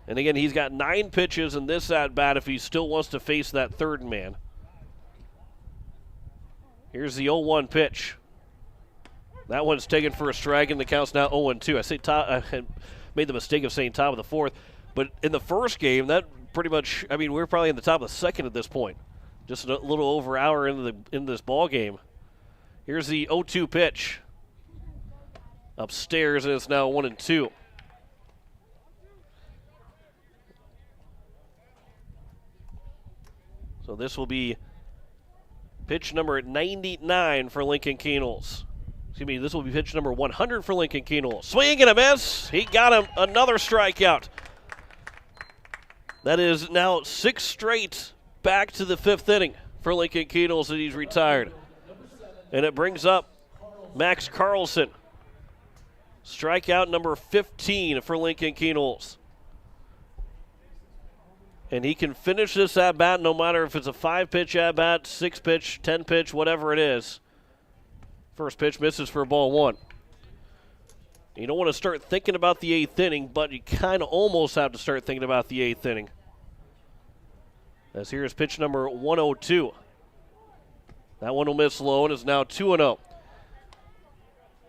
And again, he's got 9 pitches in this at-bat if he still wants to face that third man. Here's the 0-1 pitch. That one's taken for a strike, and the count's now 0-2. I had made the mistake of saying top of the 4th. But in the first game, that pretty much, I mean, we're probably in the top of the 2nd at this point. Just a little over an hour into this ball game. Here's the 0-2 pitch. Upstairs, and it's now 1-2. So this will be pitch number 99 for Lincoln Keenels. Excuse me, this will be pitch number 100 for Lincoln Keenels. Swing and a miss. He got him another strikeout. That is now 6 straight back to the 5th inning for Lincoln Keenels, and he's retired. And it brings up Max Carlson. Strikeout number 15 for Lincoln Keenels. And he can finish this at-bat no matter if it's a 5-pitch at-bat, 6-pitch, 10-pitch, whatever it is. First pitch misses for ball 1. You don't want to start thinking about the 8th inning, but you kind of almost have to start thinking about the 8th inning. As here's pitch number 102. That one will miss low and is now 2-0.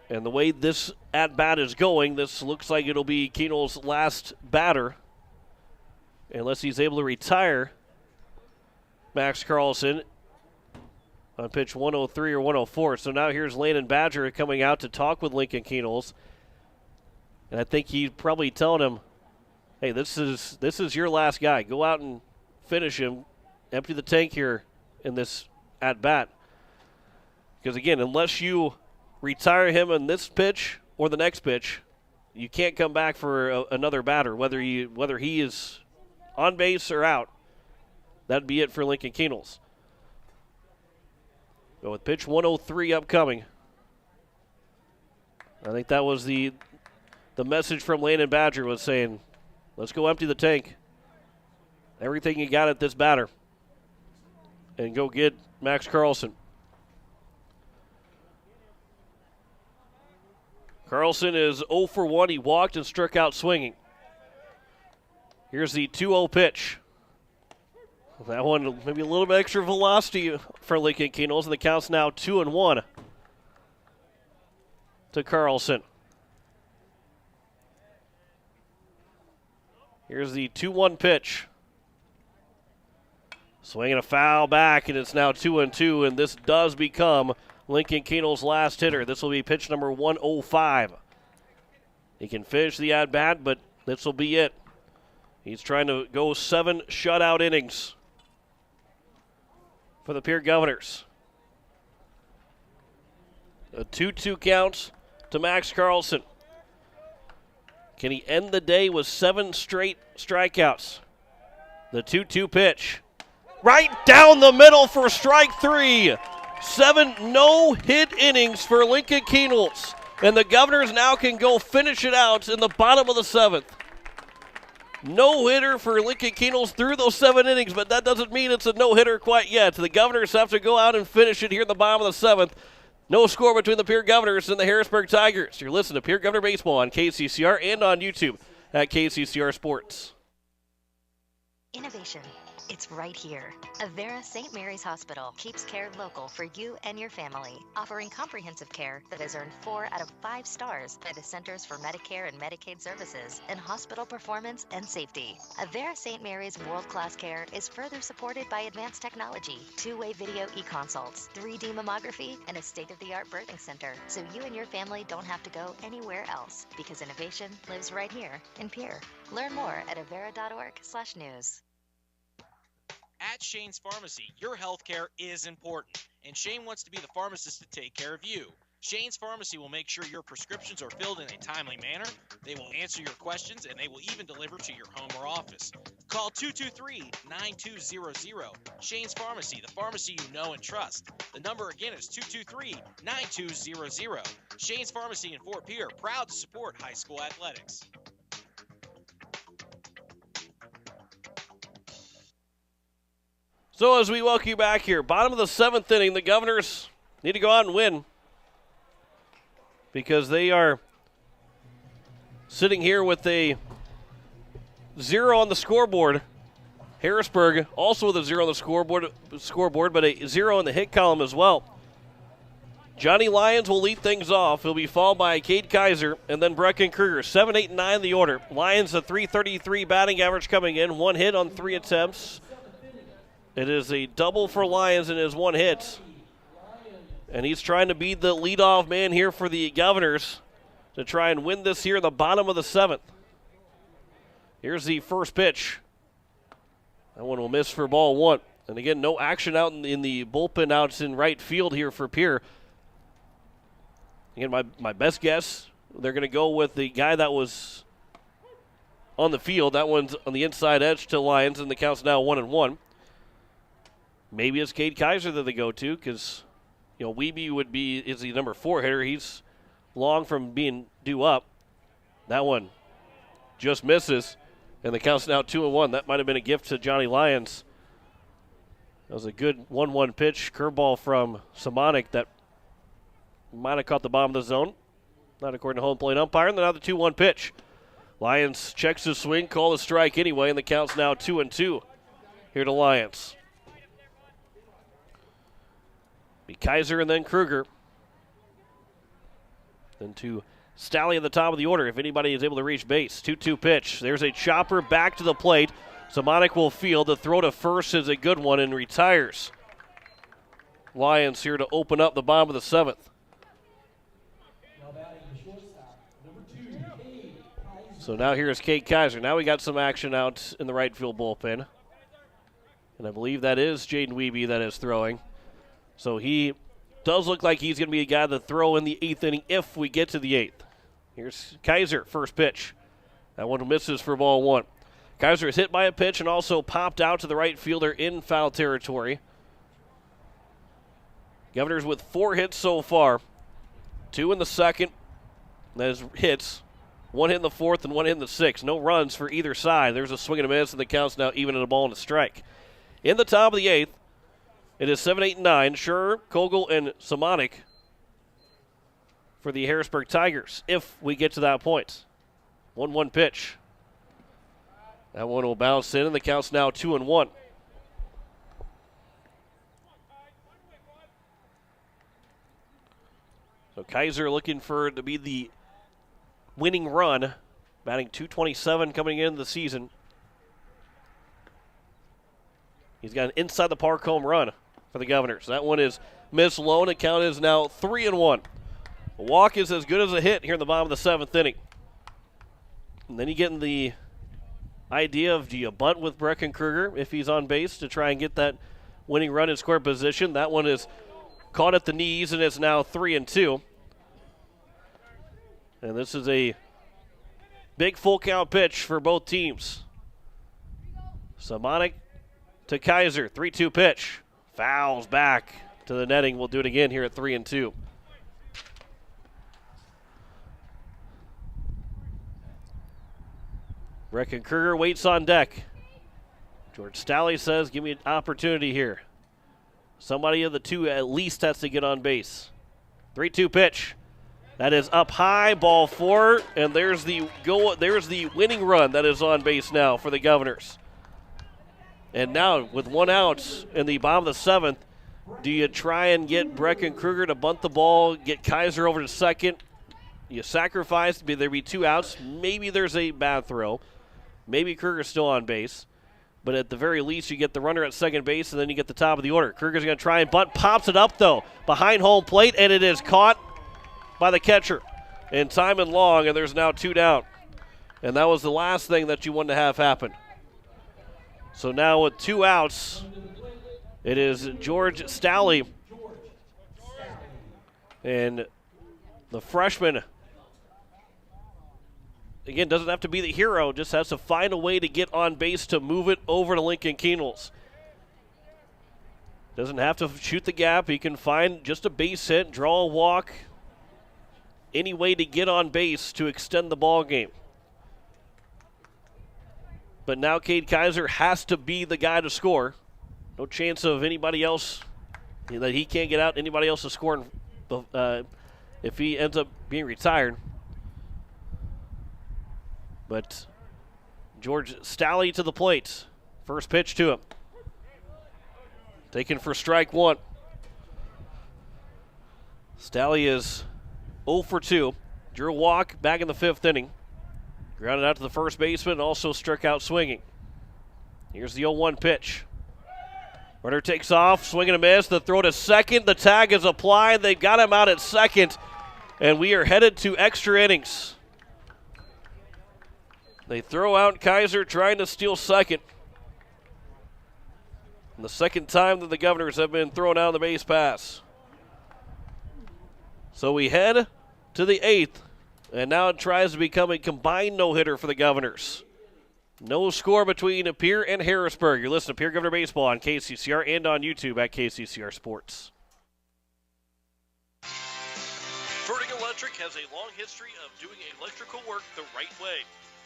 And the way this at-bat is going, this looks like it'll be Keenel's last batter, unless he's able to retire Max Carlson on pitch 103 or 104. So now here's Landon Badger coming out to talk with Lincoln Keenels. And I think he's probably telling him, hey, this is your last guy. Go out and finish him. Empty the tank here in this at-bat. Because, again, unless you retire him in this pitch or the next pitch, you can't come back for another batter, whether he is on base or out. That'd be it for Lincoln Keenels. But with pitch 103 upcoming, I think that was the message from Landon Badger was saying, let's go empty the tank. Everything you got at this batter. And go get Max Carlson. Carlson is 0 for 1. He walked and struck out swinging. Here's the 2-0 pitch. That one, maybe a little bit extra velocity for Lincoln Keenels, and the count's now 2-1 to Carlson. Here's the 2-1 pitch. Swinging a foul back, and it's now 2-2, and this does become Lincoln Keenel's last hitter. This will be pitch number 105. He can finish the at-bat, but this will be it. He's trying to go 7 shutout innings for the Pierre Governors. A 2-2 count to Max Carlson. Can he end the day with 7 straight strikeouts? The 2-2 pitch. Right down the middle for strike 3. 7 no-hit innings for Lincoln Keenels. And the Governors now can go finish it out in the bottom of the 7th. No-hitter for Lincoln Keenels through those 7 innings, but that doesn't mean it's a no-hitter quite yet. The Governors have to go out and finish it here in the bottom of the 7th. No score between the Pierre Governors and the Harrisburg Tigers. You're listening to Pierre Governor Baseball on KCCR and on YouTube at KCCR Sports. Innovation. It's right here. Avera St. Mary's Hospital keeps care local for you and your family, offering comprehensive care that has earned 4 out of 5 stars by the Centers for Medicare and Medicaid Services in hospital performance and safety. Avera St. Mary's world-class care is further supported by advanced technology, 2-way video e-consults, 3D mammography, and a state-of-the-art birthing center, so you and your family don't have to go anywhere else, because innovation lives right here in Pierre. Learn more at avera.org/news. At Shane's Pharmacy, your healthcare is important, and Shane wants to be the pharmacist to take care of you. Shane's Pharmacy will make sure your prescriptions are filled in a timely manner, they will answer your questions, and they will even deliver to your home or office. Call 223-9200. Shane's Pharmacy, the pharmacy you know and trust. The number again is 223-9200. Shane's Pharmacy in Fort Pierre, proud to support high school athletics. So as we welcome you back here, bottom of the 7th inning, the Governors need to go out and win because they are sitting here with a 0 on the scoreboard. Harrisburg also with a 0 on the scoreboard, but a 0 in the hit column as well. Johnny Lyons will lead things off. He'll be followed by Cade Kaiser and then Brecken Kruger. 7, 8, and 9 the order. Lyons a .333 batting average coming in, 1 hit on 3 attempts. It is a double for Lyons in his 1 hit. And he's trying to be the leadoff man here for the Governors to try and win this here in the bottom of the 7th. Here's the first pitch. That one will miss for ball 1. And again, no action out in the bullpen out in right field here for Pierre. Again, my best guess, they're going to go with the guy that was on the field. That one's on the inside edge to Lions, and the count's now 1-1. Maybe it's Cade Kaiser that they go to because, Wiebe is the number 4 hitter. He's long from being due up. That one just misses, and the count's now 2-1. That might have been a gift to Johnny Lyons. That was a good 1-1 pitch, curveball from Simonik that might have caught the bottom of the zone. Not according to home plate umpire. And then now the 2-1 pitch. Lyons checks his swing, call a strike anyway, and the count's now 2-2 here to Lyons. Be Kaiser and then Kruger. Then to Stalley at the top of the order if anybody is able to reach base. 2-2 pitch. There's a chopper back to the plate. Simonik will field. The throw to first is a good one and retires. Lions here to open up the bottom of the 7th. So now here's Cade Kaiser. Now we got some action out in the right field bullpen. And I believe that is Jaden Wiebe that is throwing. So he does look like he's going to be a guy to throw in the 8th inning if we get to the 8th. Here's Kaiser, first pitch. That one misses for ball 1. Kaiser is hit by a pitch and also popped out to the right fielder in foul territory. Governors with 4 hits so far. 2 in the 2nd. That is hits. 1 hit in the 4th and 1 hit in the 6th. No runs for either side. There's a swing and a miss, and the count's now even at a ball and a strike. In the top of the 8th, it is 7, 8, and 9. Scherr, Kogel, and Simonik for the Harrisburg Tigers, if we get to that point. 1-1 pitch. That one will bounce in, and the count's now 2-1. So Kaiser looking for it to be the winning run, batting .227 coming into the season. He's got an inside the park home run for the Governors. That one is missed low, and the count is now 3-1. A walk is as good as a hit here in the bottom of the 7th inning. And then you get in the idea of, do you bunt with Brecken Kruger if he's on base to try and get that winning run in score position? That one is caught at the knees, and it's now 3-2. And this is big full count pitch for both teams. Simonik to Kaiser, 3-2 pitch. Fouls back to the netting. We'll do it again here at 3-2. Brecken Kruger waits on deck. George Stalley says, give me an opportunity here. Somebody of the 2 at least has to get on base. 3-2 pitch. That is up high, ball 4, and there's the winning run that is on base now for the Governors. And now with 1 out in the bottom of the 7th, do you try and get Brecken Kruger to bunt the ball, get Kaiser over to second? You sacrifice, there be 2 outs. Maybe there's a bad throw. Maybe Kruger's still on base. But at the very least, you get the runner at second base, and then you get the top of the order. Kruger's going to try and bunt, pops it up, though, behind home plate, and it is caught by the catcher. And time and long, and there's now 2 down. And that was the last thing that you wanted to have happen. So now with 2 outs, it is George Stalley. And the freshman, again, doesn't have to be the hero, just has to find a way to get on base to move it over to Lincoln Kienholz. Doesn't have to shoot the gap. He can find just a base hit, draw a walk, any way to get on base to extend the ball game. But now Cade Kaiser has to be the guy to score. No chance of anybody else that he can't get out, anybody else to score if he ends up being retired. But George Stalley to the plate. First pitch to him. Taken for strike 1. Stalley is 0 for 2. Drew a walk back in the 5th inning. Grounded out to the first baseman and also struck out swinging. Here's the 0-1 pitch. Runner takes off, swing and a miss. The throw to second. The tag is applied. They've got him out at second. And we are headed to extra innings. They throw out Kaiser trying to steal second. And the second time that the Governors have been thrown out of the base pass. So we head to the 8th, and now it tries to become a combined no-hitter for the Governors. No score between Pierre and Harrisburg. You're listening to Pierre Governor Baseball on KCCR and on YouTube at KCCR Sports. Verdict Electric has a long history of doing electrical work the right way.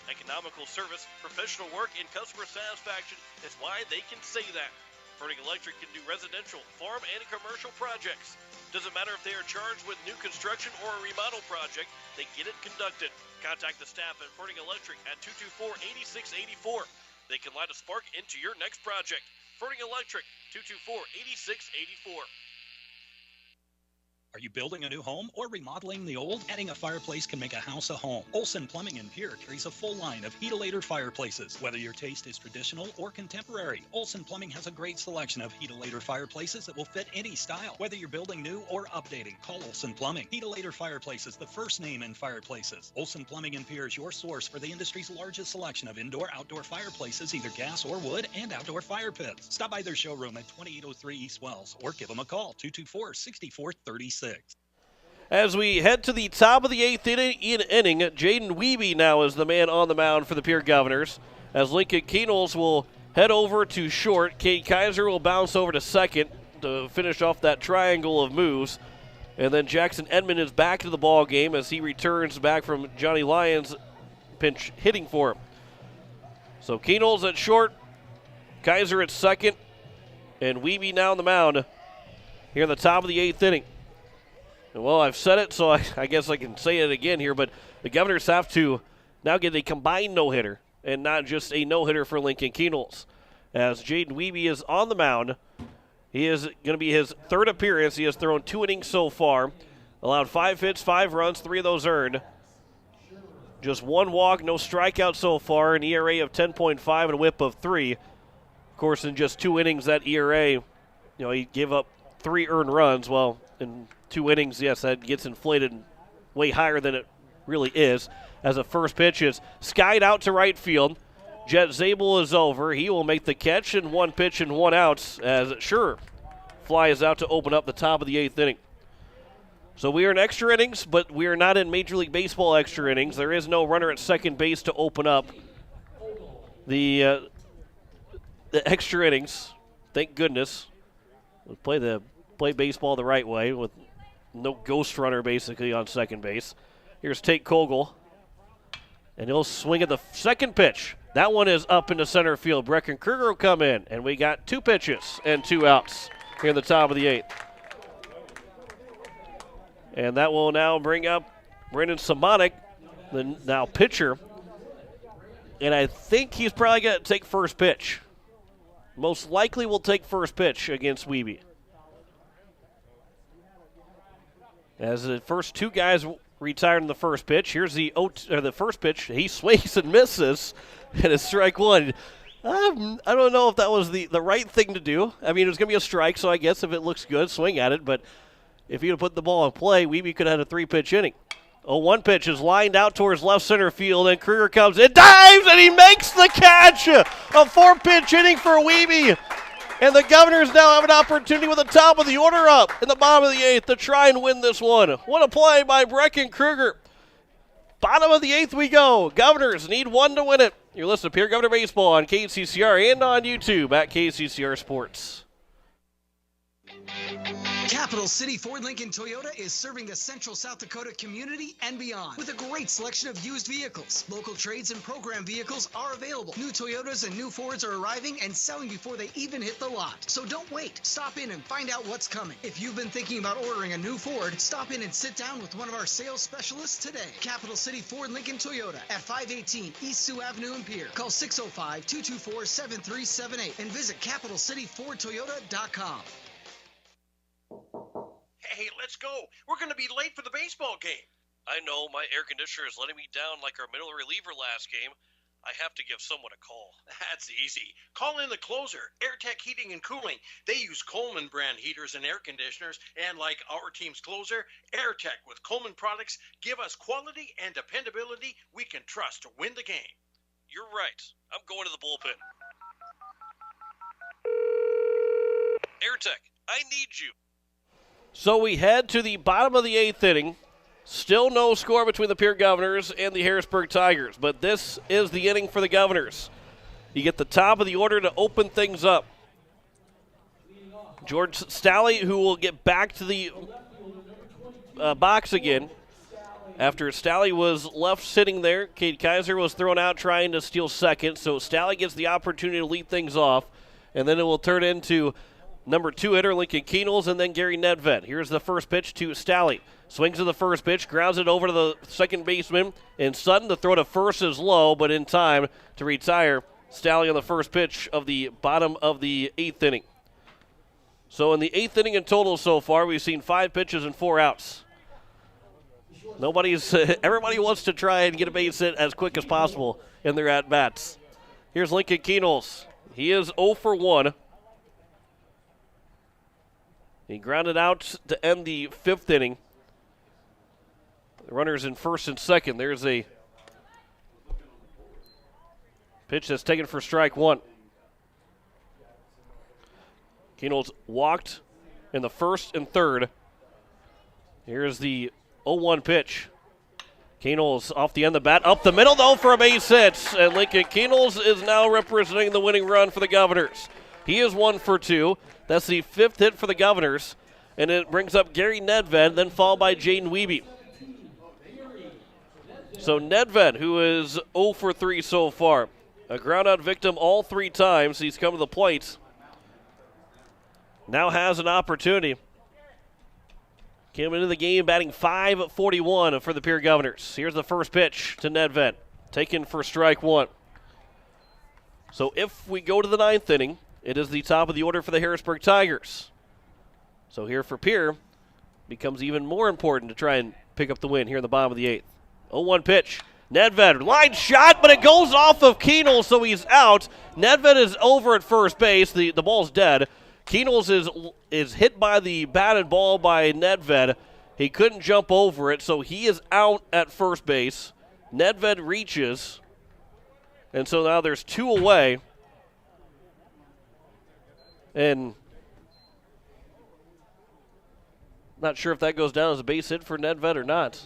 Economical service, professional work, and customer satisfaction is why they can say that. Verdict Electric can do residential, farm, and commercial projects. Doesn't matter if they are charged with new construction or a remodel project, they get it conducted. Contact the staff at Verdict Electric at 224-8684. They can light a spark into your next project. Verdict Electric, 224-8684. Are you building a new home or remodeling the old? Adding a fireplace can make a house a home. Olson Plumbing in Pierre carries a full line of Heat-A-Later fireplaces. Whether your taste is traditional or contemporary, Olson Plumbing has a great selection of Heat-A-Later fireplaces that will fit any style. Whether you're building new or updating, call Olson Plumbing. Heat-A-Later Fireplaces, the first name in fireplaces. Olson Plumbing in Pierre is your source for the industry's largest selection of indoor-outdoor fireplaces, either gas or wood, and outdoor fire pits. Stop by their showroom at 2803 East Wells or give them a call, 224-6436. As we head to the top of the 8th inning, Jaden Wiebe now is the man on the mound for the Pierre Governors. As Lincoln Keenels will head over to short, Kate Kaiser will bounce over to second to finish off that triangle of moves. And then Jackson Edmond is back to the ball game as he returns back from Johnny Lyons pinch hitting for him. So Keenels at short, Kaiser at second, and Wiebe now on the mound here in the top of the 8th inning. Well, I've said it, so I guess I can say it again here, but the Governors have to now get a combined no-hitter and not just a no-hitter for Lincoln Keenels. As Jaden Wiebe is on the mound, he is going to be his third appearance. He has thrown 2 innings so far, allowed 5 hits, 5 runs, 3 of those earned. Just 1 walk, no strikeout so far, an ERA of 10.5 and a whip of 3. Of course, in just 2 innings, that ERA, he gave up 3 earned runs. Well, in 2 innings, yes, that gets inflated way higher than it really is. As the first pitch is skied out to right field. Jet Zabel is over. He will make the catch, and 1 pitch and 1 out as Sure flies out to open up the top of the 8th inning. So we are in extra innings, but we are not in Major League Baseball extra innings. There is no runner at second base to open up the extra innings. Thank goodness. We'll play baseball the right way with no ghost runner basically on second base. Here's Tate Kogel, and he'll swing at the second pitch. That one is up into center field. Brecken Kruger will come in, and we got 2 pitches and 2 outs here in the top of the 8th. And that will now bring up Brendan Simonik, the now pitcher, and I think he's probably going to take first pitch. Most likely will take first pitch against Wiebe. As the first 2 guys retired in the first pitch, here's the first pitch. He swings and misses, and it's strike 1. I don't know if that was the right thing to do. I mean, it was going to be a strike, so I guess if it looks good, swing at it. But if he'd have put the ball in play, Wiebe could have had a 3-pitch inning. 0-1 pitch is lined out towards left center field, and Kruger comes in, dives, and he makes the catch. A 4-pitch inning for Wiebe. And the Governors now have an opportunity with the top of the order up in the bottom of the 8th to try and win this one. What a play by Brecken Kruger. Bottom of the 8th we go. Governors need 1 to win it. You're listening to Pierre Governor Baseball on KCCR and on YouTube at KCCR Sports. Capital City Ford Lincoln Toyota is serving the central South Dakota community and beyond with a great selection of used vehicles. Local trades and program vehicles are available. New Toyotas and new Fords are arriving and selling before they even hit the lot. So don't wait. Stop in and find out what's coming. If you've been thinking about ordering a new Ford, stop in and sit down with one of our sales specialists today. Capital City Ford Lincoln Toyota at 518 East Sioux Avenue in Pierre. Call 605-224-7378 and visit CapitalCityFordToyota.com. Hey, let's go. We're going to be late for the baseball game. I know, my air conditioner is letting me down like our middle reliever last game. I have to give someone a call. That's easy. Call in the closer, AirTech Heating and Cooling. They use Coleman brand heaters and air conditioners, and like our team's closer, AirTech with Coleman products give us quality and dependability we can trust to win the game. You're right. I'm going to the bullpen. AirTech, I need you. So we head to the bottom of the 8th inning. Still no score between the Pierre Governors and the Harrisburg Tigers, but this is the inning for the Governors. You get the top of the order to open things up. George Stalley, who will get back to the box again. After Stalley was left sitting there, Cade Kaiser was thrown out trying to steal second, so Stalley gets the opportunity to lead things off, and then it will turn into number 2 hitter Lincoln Keenels and then Gary Nedved. Here's the first pitch to Stalley. Swings to the first pitch, grounds it over to the second baseman, and Sutton, the throw to first is low, but in time to retire Stalley on the first pitch of the bottom of the 8th inning. So in the 8th inning in total so far, we've seen 5 pitches and 4 outs. Everybody wants to try and get a base hit as quick as possible in their at-bats. Here's Lincoln Keenels. He is 0 for 1. He grounded out to end the 5th inning. The runners in first and second. There's a pitch that's taken for strike 1. Keenels walked in the first and third. Here's the 0-1 pitch. Keenels off the end of the bat, up the middle though for a base hit. And Lincoln Keenels is now representing the winning run for the Governors. He is 1 for 2. That's the 5th hit for the Governors. And it brings up Gary Nedved, then followed by Jaden Wiebe. So Nedved, who is 0 for 3 so far. A ground-out victim all 3 times. He's come to the plate. Now has an opportunity. Came into the game batting .541 for the Pierre Governors. Here's the first pitch to Nedved, taken for strike 1. So if we go to the 9th inning, it is the top of the order for the Harrisburg Tigers. So here for Pierre, becomes even more important to try and pick up the win here in the bottom of the 8th. 0-1 pitch. Nedved, line shot, but it goes off of Keenels, so he's out. Nedved is over at first base. The ball's dead. Keenels is hit by the batted ball by Nedved. He couldn't jump over it, so he is out at first base. Nedved reaches, and so now there's 2 away. And not sure if that goes down as a base hit for Nedved or not.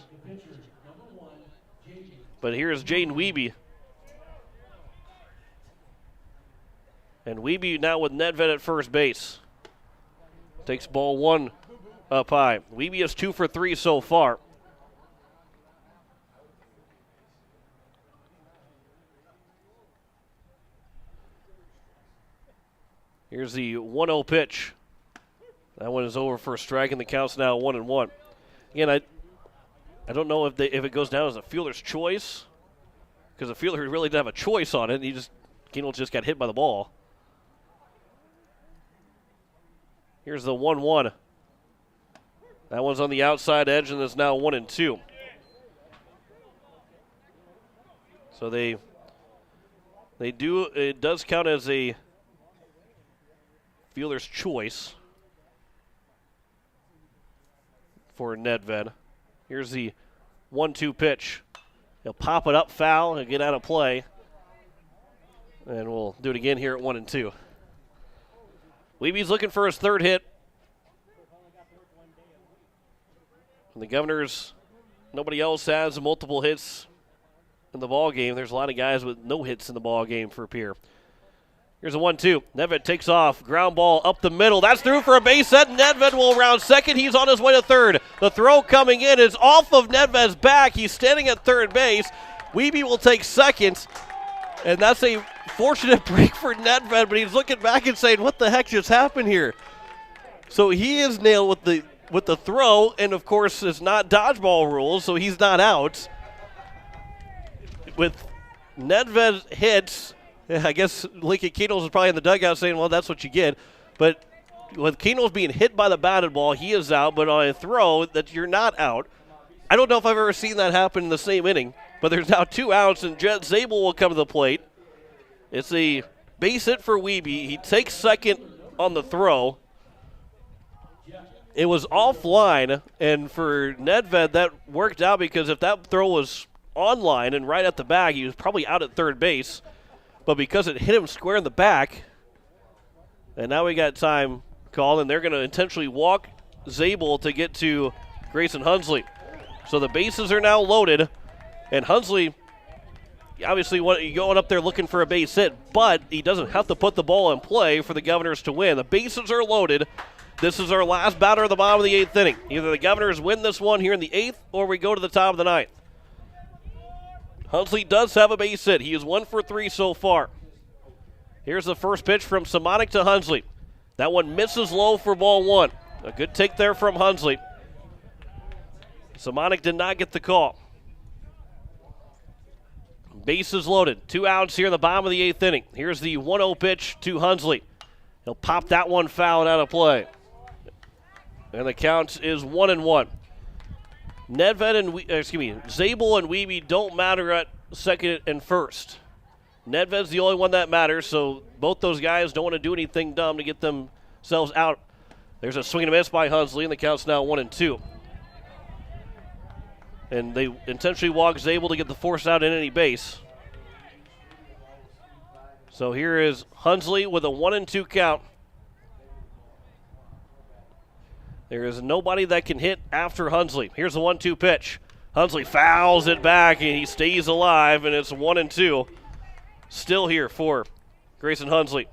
But here's Jaden Wiebe. And Wiebe now with Nedved at first base. Takes ball 1 up high. Wiebe is 2 for 3 so far. Here's the 1-0 pitch. That one is over for a strike, and the count's now 1-1. Again, I don't know if it goes down as a fielder's choice, because the fielder really didn't have a choice on it. Keenels just got hit by the ball. Here's the 1-1. That one's on the outside edge, and it's now 1-2. So it does count as a fielder's choice for Nedved. Here's the 1-2 pitch. He'll pop it up foul and get out of play. And we'll do it again here at 1-2. Wiebe's looking for his 3rd hit. And the Governors, nobody else has multiple hits in the ball game. There's a lot of guys with no hits in the ball game for Pierre. Here's a 1-2. Nedved takes off. Ground ball up the middle. That's through for a base hit. Nedved will round second. He's on his way to third. The throw coming in is off of Nedved's back. He's standing at third base. Wiebe will take second. And that's a fortunate break for Nedved, but he's looking back and saying, what the heck just happened here? So he is nailed with the throw, and of course it's not dodgeball rules, so he's not out. With Nedved hits, I guess Lincoln Keenels is probably in the dugout saying, well, that's what you get. But with Keenels being hit by the batted ball, he is out, but on a throw that you're not out. I don't know if I've ever seen that happen in the same inning, but there's now 2 outs, and Jet Zabel will come to the plate. It's a base hit for Wiebe. He takes second on the throw. It was offline, and for Nedved, that worked out because if that throw was online and right at the bag, he was probably out at third base. But because it hit him square in the back, and now we got time called, and they're going to intentionally walk Zabel to get to Grayson Hunsley. So the bases are now loaded, and Hunsley obviously going up there looking for a base hit, but he doesn't have to put the ball in play for the Governors to win. The bases are loaded. This is our last batter of the bottom of the 8th inning. Either the Governors win this one here in the 8th, or we go to the top of the 9th. Hunsley does have a base hit. He is 1 for 3 so far. Here's the first pitch from Simonik to Hunsley. That one misses low for ball 1. A good take there from Hunsley. Simonik did not get the call. Bases loaded. 2 outs here in the bottom of the 8th inning. Here's the 1-0 pitch to Hunsley. He'll pop that one foul and out of play. And the count is 1-1. Zabel and Wiebe don't matter at second and first. Nedved's the only one that matters, so both those guys don't want to do anything dumb to get themselves out. There's a swing and a miss by Hunsley, and the count's now 1-2. And they intentionally walk Zabel to get the force out in any base. So here is Hunsley with a 1-2 count. There is nobody that can hit after Hunsley. Here's the 1-2 pitch. Hunsley fouls it back, and he stays alive, and it's 1-2. Still here for Grayson Hunsley.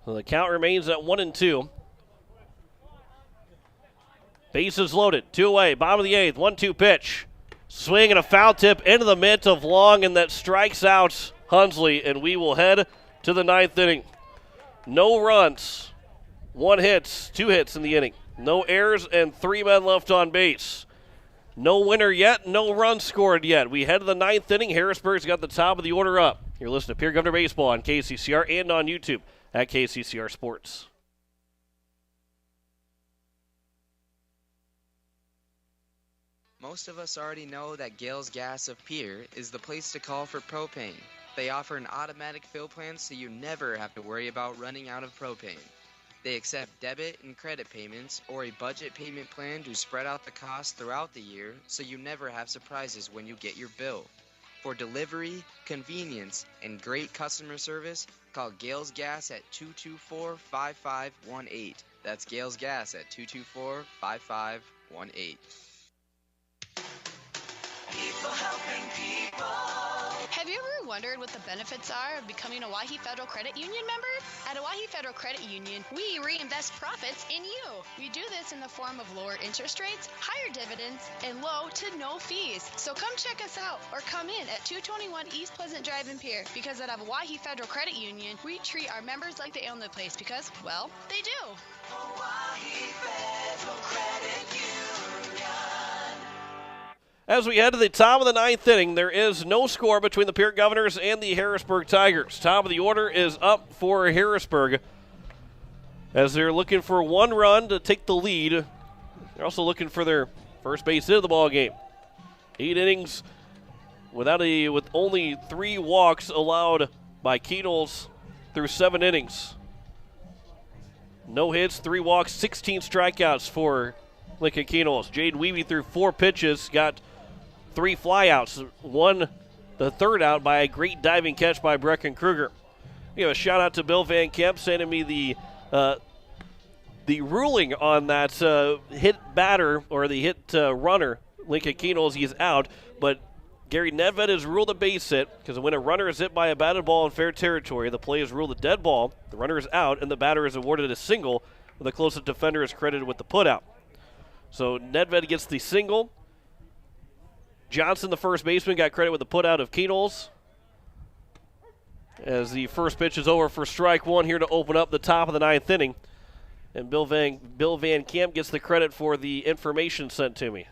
So the count remains at 1-2. Bases loaded. 2 away. Bottom of the 8th. 1-2 pitch. Swing and a foul tip into the mitt of Long, and that strikes out Hunsley, and we will head to the 9th inning. No runs. 2 hits in the inning. No errors and 3 men left on base. No winner yet. No runs scored yet. We head to the 9th inning. Harrisburg's got the top of the order up. You're listening to Pierre Governor Baseball on KCCR and on YouTube at KCCR Sports. Most of us already know that Gales Gas of Pierre is the place to call for propane. They offer an automatic fill plan so you never have to worry about running out of propane. They accept debit and credit payments or a budget payment plan to spread out the cost throughout the year so you never have surprises when you get your bill. For delivery, convenience, and great customer service, call Gales Gas at 224-5518. That's Gales Gas at 224-5518. People helping people. Have you ever wondered what the benefits are of becoming a Owyhee Federal Credit Union member? At Owyhee Federal Credit Union, we reinvest profits in you. We do this in the form of lower interest rates, higher dividends, and low to no fees. So come check us out or come in at 221 East Pleasant Drive in Pierre, because at Owyhee Federal Credit Union, we treat our members like they own the place because, well, they do. Owyhee Federal Credit Union. As we head to the top of the 9th inning, there is no score between the Pierre Governors and the Harrisburg Tigers. Top of the order is up for Harrisburg as they're looking for 1 run to take the lead. They're also looking for their first base hit of the ball game. 8 innings with only 3 walks allowed by Keatles through 7 innings. No hits, 3 walks, 16 strikeouts for Lincoln Keatles. Jade Wiebe threw 4 pitches, got 3 flyouts, the third out by a great diving catch by Brecken Kruger. We have a shout out to Bill Van Camp sending me the ruling on that hit batter or the hit runner. Lincoln Keatles, he's out, but Gary Nedved has ruled a base hit because when a runner is hit by a batted ball in fair territory, the play is ruled a dead ball, the runner is out, and the batter is awarded a single, and the closest defender is credited with the putout. So Nedved gets the single. Johnson, the first baseman, got credit with the putout of Keatles. As the first pitch is over for strike 1 here to open up the top of the 9th inning. And Bill Van Camp gets the credit for the information sent to me.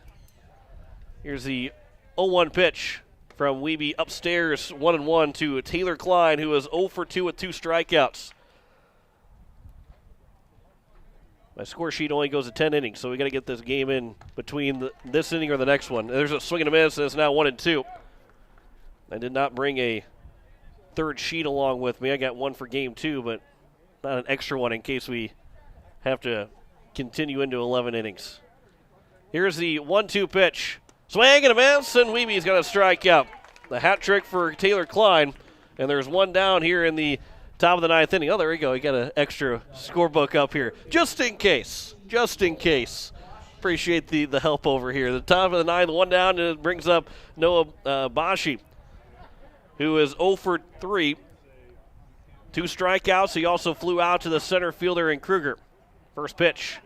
Here's the 0-1 pitch from Wiebe upstairs, 1-1 to Taylor Klein, who is 0 for 2 with 2 strikeouts. My score sheet only goes to 10 innings, so we got to get this game in between this inning or the next one. There's a swing and a miss, and it's now 1-2. I did not bring a third sheet along with me. I got one for game 2, but not an extra one in case we have to continue into 11 innings. Here's the 1-2 pitch. Swing and a miss, and Wiebe's going to strike out. the hat trick for Taylor Klein, and there's one down here in the top of the 9th inning. Oh, there we go. We got an extra scorebook up here. Just in case. Just in case. Appreciate the help over here. The top of the 9th, one down, and it brings up Noah Bashi, who is 0 for 3. 2 strikeouts. He also flew out to the center fielder in Kruger. First pitch.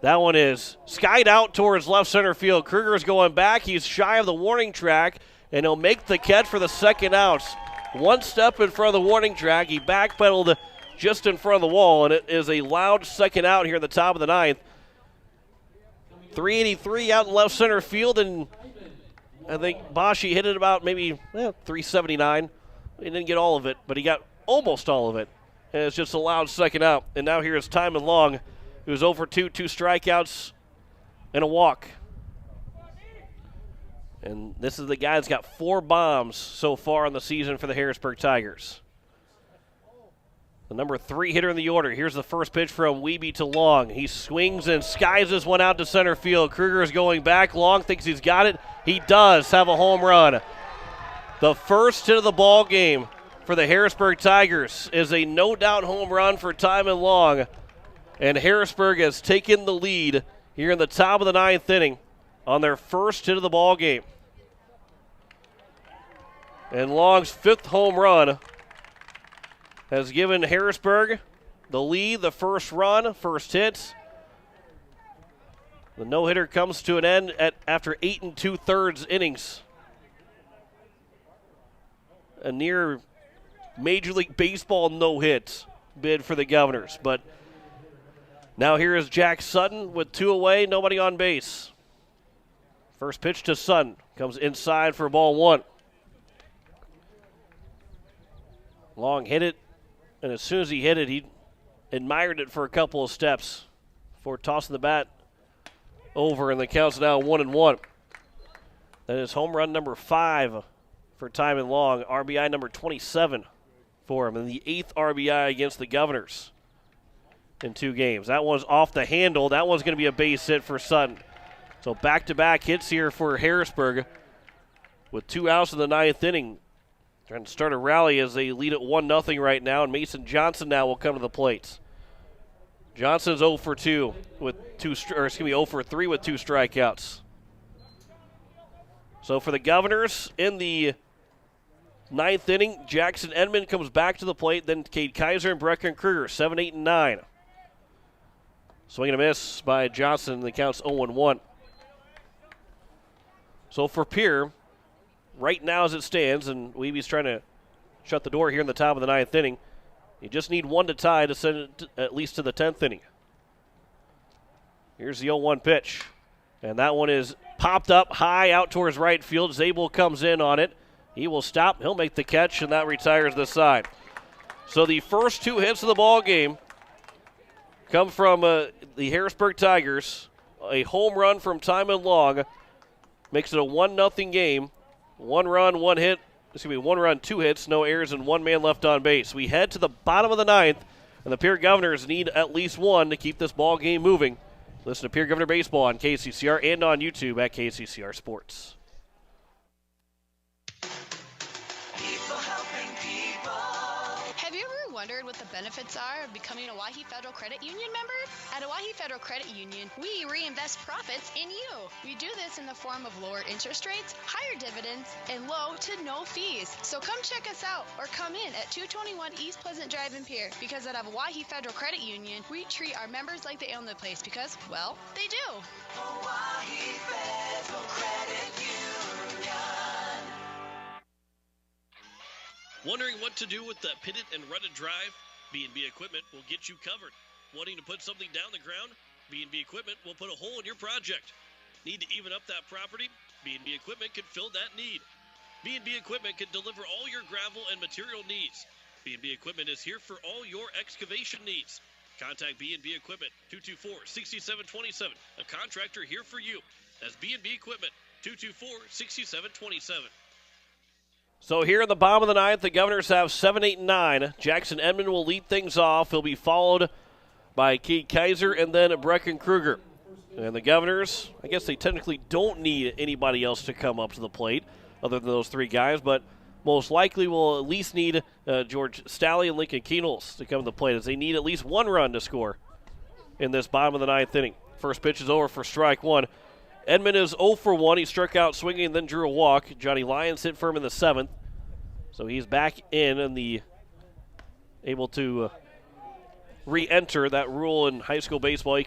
That one is skied out towards left center field. Kruger's going back. He's shy of the warning track, and he'll make the catch for the second out. One step in front of the warning track. He backpedaled just in front of the wall, and it is a loud second out here in the top of the 9th. 383 out in left center field, and I think Bashi hit it about maybe 379. He didn't get all of it, but he got almost all of it. And it's just a loud second out. And now here's Timon Long, who's 0 for 2, 2 strikeouts, and a walk. And this is the guy that's got 4 bombs so far in the season for the Harrisburg Tigers. The number 3 hitter in the order. Here's the first pitch from Wiebe to Long. He swings and skies this one out to center field. Kruger is going back. Long thinks he's got it. He does have a home run. The first hit of the ball game for the Harrisburg Tigers is a no-doubt home run for Timon Long. And Harrisburg has taken the lead here in the top of the 9th inning on their first hit of the ball game. And Long's 5th home run has given Harrisburg the lead, the first run, first hit. The no-hitter comes to an end after 8 2/3 innings. A near Major League Baseball no-hit bid for the Governors. But now here is Jack Sutton with 2 away, nobody on base. First pitch to Sutton comes inside for ball 1. Long hit it, and as soon as he hit it, he admired it for a couple of steps before tossing the bat over, and the count's now 1-1. That is home run number 5 for Timon Long, RBI number 27 for him, and the 8th RBI against the Governors in 2 games. That one's off the handle. That one's going to be a base hit for Sutton. So back-to-back hits here for Harrisburg with 2 outs in the 9th inning. Trying to start a rally as they lead at 1-0 right now, and Mason Johnson now will come to the plate. Johnson's 0 for 2 with 0 for 3 with 2 strikeouts. So for the Governors in the 9th inning, Jackson Edmond comes back to the plate, then Cade Kaiser and Brecken Kruger, 7, 8, and 9. Swing and a miss by Johnson, the count's 0-1. So for Pierre, right now as it stands, and Wiebe's trying to shut the door here in the top of the 9th inning, you just need 1 to tie to send it at least to the 10th inning. Here's the 0-1 pitch. And that one is popped up high out towards right field. Zabel comes in on it. He will stop. He'll make the catch, and that retires this side. So the first 2 hits of the ball game come from the Harrisburg Tigers. A home run from Timon Long makes it a 1-0 game. 1 run, 1 hit. This is going to be 1 run, 2 hits, no errors, and 1 man left on base. We head to the bottom of the 9th, and the Pierre Governors need at least 1 to keep this ball game moving. Listen to Pierre Governor Baseball on KCCR and on YouTube at KCCR Sports. Have you ever wondered what the benefits are of becoming a Owyhee Federal Credit Union member? At Owyhee Federal Credit Union, we reinvest profits in you. We do this in the form of lower interest rates, higher dividends, and low to no fees. So come check us out or come in at 221 East Pleasant Drive in Pierre, because at Owyhee Federal Credit Union, we treat our members like they own the place because, well, they do. Owyhee Federal Credit Union. Wondering what to do with the pitted and rutted drive? B&B Equipment will get you covered. Wanting to put something down the ground? B&B Equipment will put a hole in your project. Need to even up that property? B&B Equipment can fill that need. B&B Equipment can deliver all your gravel and material needs. B&B Equipment is here for all your excavation needs. Contact B&B Equipment, 224-6727. A contractor here for you. That's B&B Equipment, 224-6727. So here in the bottom of the 9th, the Governors have 7, 8, and 9. Jackson Edmond will lead things off. He'll be followed by Cade Kaiser and then Brecken Kruger. And the Governors, I guess they technically don't need anybody else to come up to the plate. other than those three guys, but most likely will at least need George Staley and Lincoln Keenels to come to the plate, as they need at least one run to score in this bottom of the ninth inning. First pitch is over for strike one. Edmond is 0 for 1. He struck out swinging and then drew a walk. Johnny Lyons hit for him in the seventh. So he's back in and able to re-enter. That rule in high school baseball,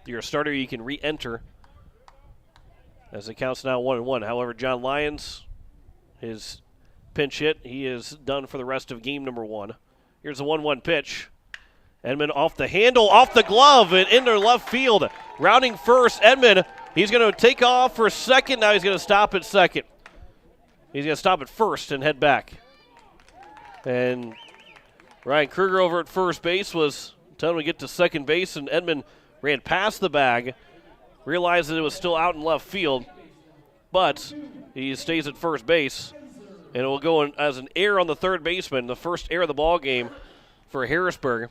you're a starter, you can re-enter, as it counts now 1-1. However, John Lyons, his pinch hit, he is done for the rest of game number one. Here's a 1-1 pitch. Edmond off the handle, off the glove, and into left field. Rounding first, Edmond, he's going to take off for second. Now he's going to stop at second. He's going to stop at first and head back. And Ryan Kruger over at first base was telling him to get to second base, and Edmond ran past the bag, realized that it was still out in left field, but he stays at first base, and it will go in as an error on the third baseman, the first error of the ball game for Harrisburg,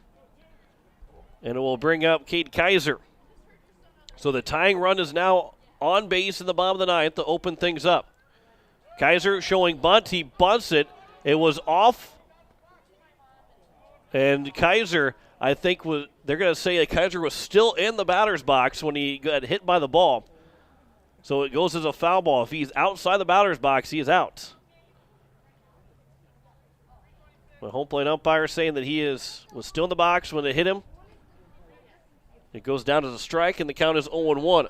and it will bring up Cade Kaiser. So the tying run is now on base in the bottom of the ninth to open things up. Kaiser showing bunt. He bunts it. It was off. And Kaiser, I think, they're going to say that Kaiser was still in the batter's box when he got hit by the ball. So it goes as a foul ball. If he's outside the batter's box, he is out. The home plate umpire saying that he was still in the box when it hit him. It goes down as a strike, and the count is 0-1.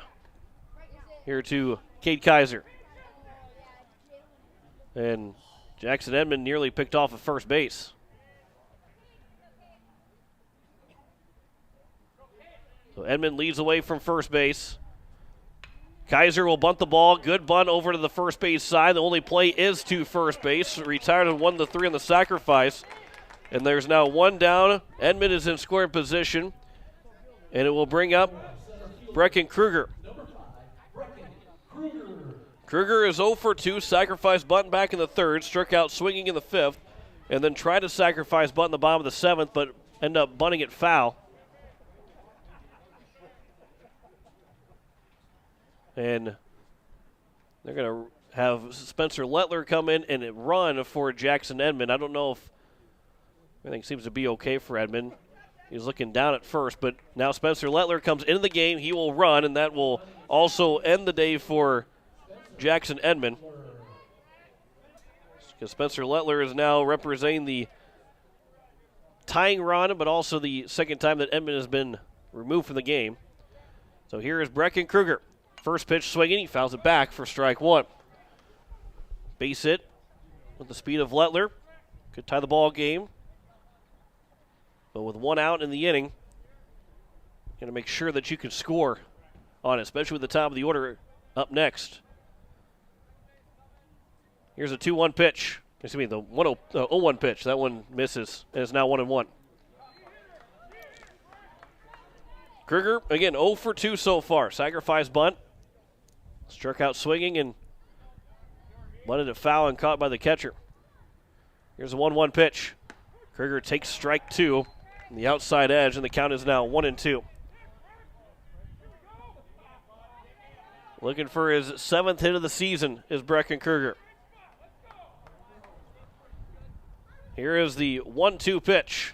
Here to Cade Kaiser. And Jackson Edmond nearly picked off at first base. So Edmond leads away from first base. Kaiser will bunt the ball. Good bunt over to the first base side. The only play is to first base. Retired on 1-3 on the sacrifice. And there's now one down. Edmond is in scoring position. And it will bring up Brecken Kruger. Kruger is 0 for 2. Sacrifice bunt back in the third. Struck out swinging in the fifth. And then tried to sacrifice bunt in the bottom of the seventh, but ended up bunting it foul. And they're going to have Spencer Lettler come in and run for Jackson Edmond. I don't know if everything seems to be okay for Edmond. He's looking down at first, but now Spencer Lettler comes into the game. He will run, and that will also end the day for Jackson Edmond. Because Spencer Lettler is now representing the tying run, but also the second time that Edmond has been removed from the game. So here is Brecken Kruger. First pitch swinging, he fouls it back for strike one. Base hit with the speed of Lettler. Could tie the ball game. But with one out in the inning, going to make sure that you can score on it, especially with the top of the order up next. Here's a 2-1 pitch. Excuse me, the 0-1 pitch. That one misses, and it's now 1-1. Kruger, again, 0 for 2 so far. Sacrifice bunt. Struck out swinging and bunted it foul and caught by the catcher. Here's a 1-1 pitch. Kruger takes strike two on the outside edge, and the count is now 1-2. Looking for his 7th hit of the season is Brecken Kruger. Here is the 1-2 pitch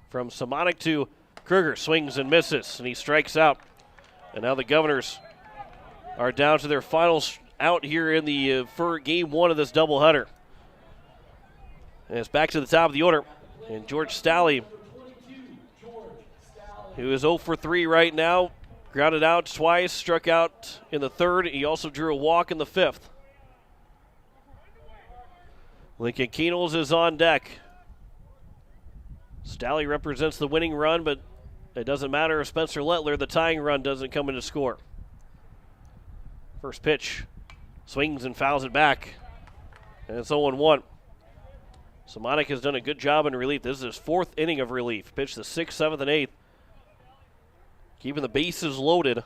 from Simonik to Kruger. Swings and misses, and he strikes out. And now the Governors are down to their final out here in the for game one of this doubleheader. And it's back to the top of the order. And George Staley, who is 0 for 3 right now, grounded out twice, struck out in the third. He also drew a walk in the fifth. Lincoln Keenels is on deck. Staley represents the winning run, but it doesn't matter if Spencer Lettler, the tying run, doesn't come in to score. First pitch, swings and fouls it back, and it's 0-1. Simonik has done a good job in relief. This is his 4th inning of relief. Pitched the 6th, 7th, and 8th. Keeping the bases loaded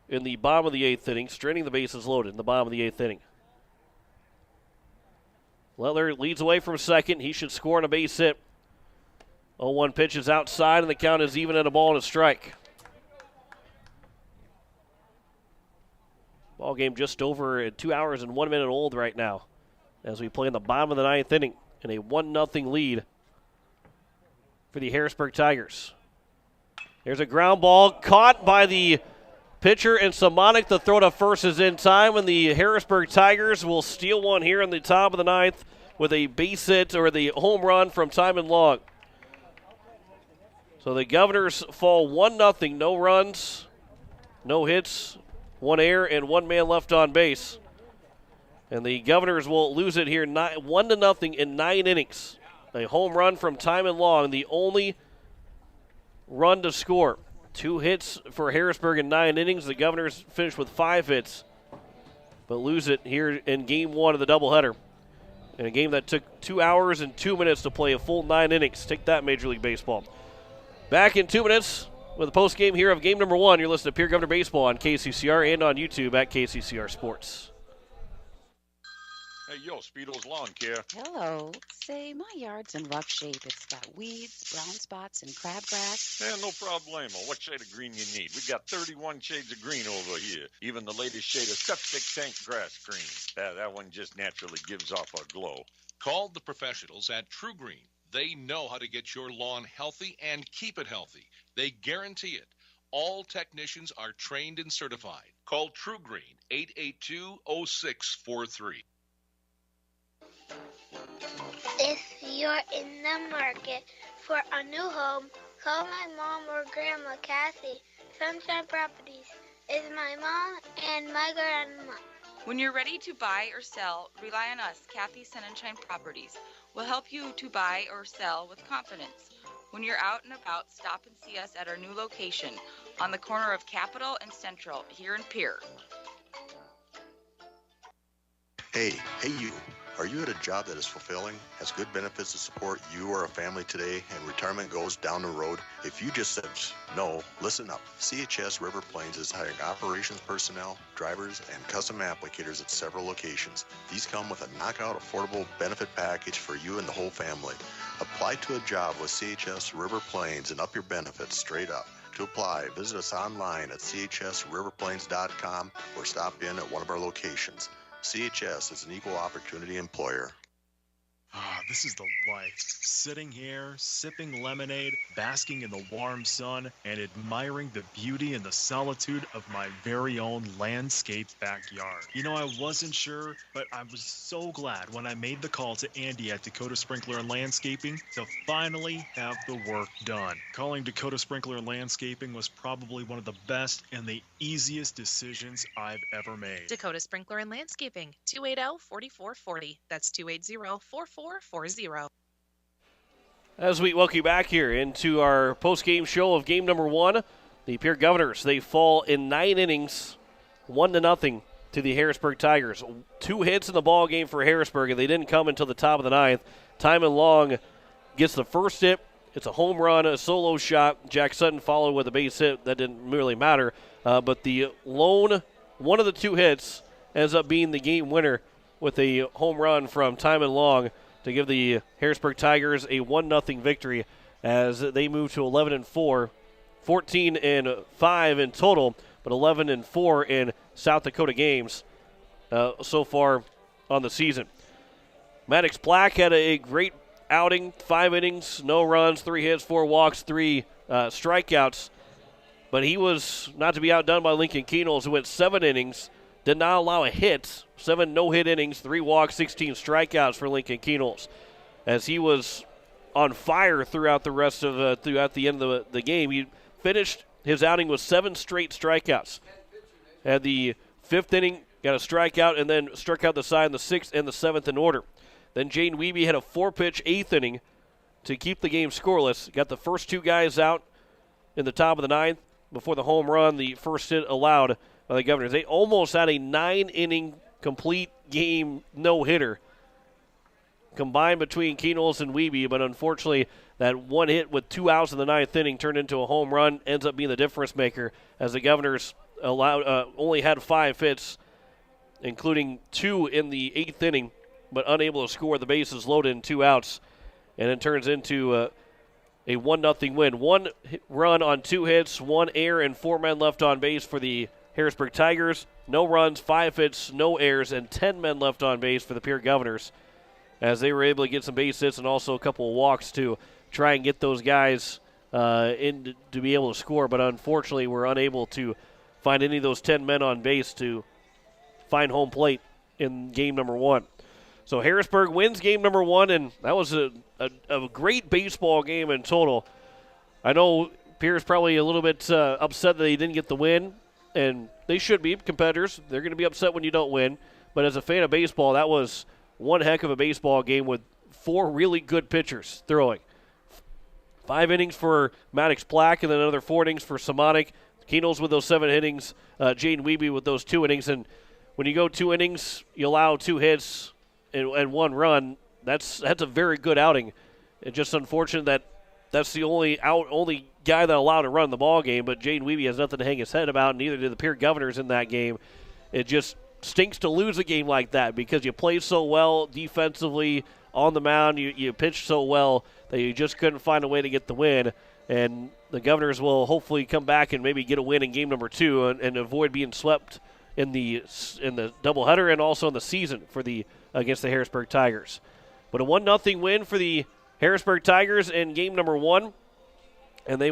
in the bottom of the 8th inning, straining the bases loaded in the bottom of the 8th inning. Lettler leads away from second. He should score on a base hit. 0-1 pitch is outside, and the count is even at a ball and a strike. Ball game just over 2 hours and 1 minute old right now. as we play in the bottom of the ninth inning in a 1-0 lead for the Harrisburg Tigers. There's a ground ball caught by the pitcher, and Samonic. The throw to first is in time, and the Harrisburg Tigers will steal one here in the top of the ninth with a base hit or the home run from Timon Long. So the Governors fall 1-0, no runs, no hits, 1 error, and 1 man left on base. And the Governors will lose it here 1-0 in 9 innings. A home run from Timon Long, the only run to score. 2 hits for Harrisburg in 9 innings. The Governors finished with 5 hits, but lose it here in Game 1 of the doubleheader. In a game that took 2 hours and 2 minutes to play a full 9 innings. Take that, Major League Baseball. Back in 2 minutes with a post-game here of game number 1. You're listening to Pierre Governor Baseball on KCCR and on YouTube at KCCR Sports. Hey, yo, Speedo's Lawn Care. Hello. Say, my yard's in rough shape. It's got weeds, brown spots, and crabgrass. Yeah, no problemo. What shade of green you need? We got 31 shades of green over here. Even the latest shade of septic tank grass green. That one just naturally gives off a glow. Call the professionals at True Green. They know how to get your lawn healthy and keep it healthy. They guarantee it. All technicians are trained and certified. Call True Green, 882-0643. If you're in the market for a new home, call my mom or grandma, Kathy. Sunshine Properties is my mom and my grandma. When you're ready to buy or sell, rely on us, Kathy Sunshine Properties. We'll help you to buy or sell with confidence. When you're out and about, stop and see us at our new location on the corner of Capitol and Central here in Pierre. Hey you. Are you at a job that is fulfilling, has good benefits to support you or a family today, and retirement goes down the road? If you just said no, listen up. CHS River Plains is hiring operations personnel, drivers, and custom applicators at several locations. These come with a knockout affordable benefit package for you and the whole family. Apply to a job with CHS River Plains and up your benefits straight up. To apply, visit us online at chsriverplains.com or stop in at one of our locations. CHS is an equal opportunity employer. This is the life. Sitting here, sipping lemonade, basking in the warm sun, and admiring the beauty and the solitude of my very own landscaped backyard. You know, I wasn't sure, but I was so glad when I made the call to Andy at Dakota Sprinkler and Landscaping to finally have the work done. Calling Dakota Sprinkler and Landscaping was probably one of the best and the easiest decisions I've ever made. Dakota Sprinkler and Landscaping, 280-4440. That's 280-4440. As we welcome you back here into our post-game show of game number 1, the Pierre Governors, they fall in 9 innings, 1-0 to the Harrisburg Tigers. 2 hits in the ball game for Harrisburg, and they didn't come until the top of the 9th. Timon Long gets the first hit. It's a home run, a solo shot. Jack Sutton followed with a base hit. That didn't really matter. But the lone, one of the 2 hits, ends up being the game winner with a home run from Timon Long to give the Harrisburg Tigers a 1-0 victory as they move to 11-4, 14-5 in total, but 11-4 in South Dakota games so far on the season. Maddox Black had a great outing, 5 innings, no runs, 3 hits, 4 walks, 3 strikeouts, but he was not to be outdone by Lincoln Keenels, who went 7 innings, did not allow a hit, 7 no-hit innings, 3 walks, 16 strikeouts for Lincoln Keenels, as he was on fire throughout the rest of throughout the end of the game. He finished his outing with 7 straight strikeouts. At the 5th inning, got a strikeout, and then struck out the side in the 6th and the 7th in order. Then Jaden Wiebe had a 4-pitch 8th inning to keep the game scoreless. Got the first 2 guys out in the top of the 9th before the home run, the first hit allowed by the Governors. They almost had a 9-inning complete game no-hitter combined between Keenels and Wiebe, but unfortunately that one hit with 2 outs in the 9th inning turned into a home run, ends up being the difference maker as the Governors only had 5 hits, including 2 in the 8th inning, but unable to score. The bases loaded and 2 outs, and it turns into a 1-0 win. 1 run on 2 hits, 1 error, and 4 men left on base for the Harrisburg Tigers. No runs, 5 hits, no errors, and 10 men left on base for the Pierre Governors, as they were able to get some base hits and also a couple of walks to try and get those guys in to be able to score. But unfortunately, we're unable to find any of those 10 men on base to find home plate in game number 1. So Harrisburg wins game number 1, and that was a great baseball game in total. I know Pierre's probably a little bit upset that he didn't get the win, and they should be competitors. They're going to be upset when you don't win. But as a fan of baseball, that was one heck of a baseball game with 4 really good pitchers throwing. 5 innings for Maddox Black, and then another 4 innings for Samonic. Keno's with those 7 innings. Jaden Wiebe with those 2 innings. And when you go 2 innings, you allow 2 hits and 1 run. That's a very good outing. It's just unfortunate that that's the only guy that allowed to run the ball game. But Jaden Wiebe has nothing to hang his head about, and neither did the Pierre Governors in that game. It just stinks to lose a game like that because you played so well defensively on the mound. You pitched so well that you just couldn't find a way to get the win. And the Governors will hopefully come back and maybe get a win in game number 2 and avoid being swept in the doubleheader and also in the season against the Harrisburg Tigers. But a 1-0 win for the Harrisburg Tigers in game number 1, and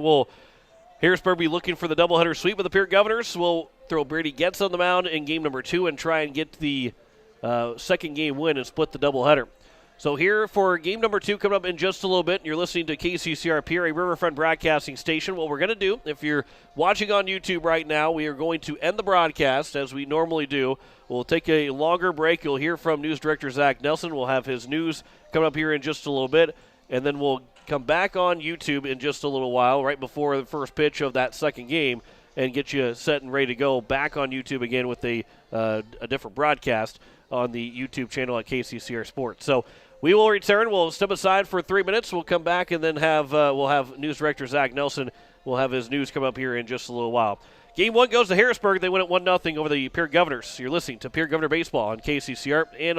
Harrisburg be looking for the doubleheader sweep, but the Pierre Governors will throw Brady Getz on the mound in game number 2 and try and get the second game win and split the doubleheader. So here for game number 2 coming up in just a little bit, you're listening to KCCR Pierre, a Riverfront broadcasting station. What we're going to do, if you're watching on YouTube right now, we are going to end the broadcast as we normally do. We'll take a longer break. You'll hear from News Director Zach Nelson. We'll have his news coming up here in just a little bit, and then we'll come back on YouTube in just a little while, right before the first pitch of that second game, and get you set and ready to go back on YouTube again with a different broadcast on the YouTube channel at KCCR Sports. So we will return. We'll step aside for 3 minutes. We'll come back and then we'll have News Director Zach Nelson. We'll have his news come up here in just a little while. Game 1 goes to Harrisburg. They win at 1-0 over the Pierre Governors. You're listening to Pierre Governor Baseball on KCCR and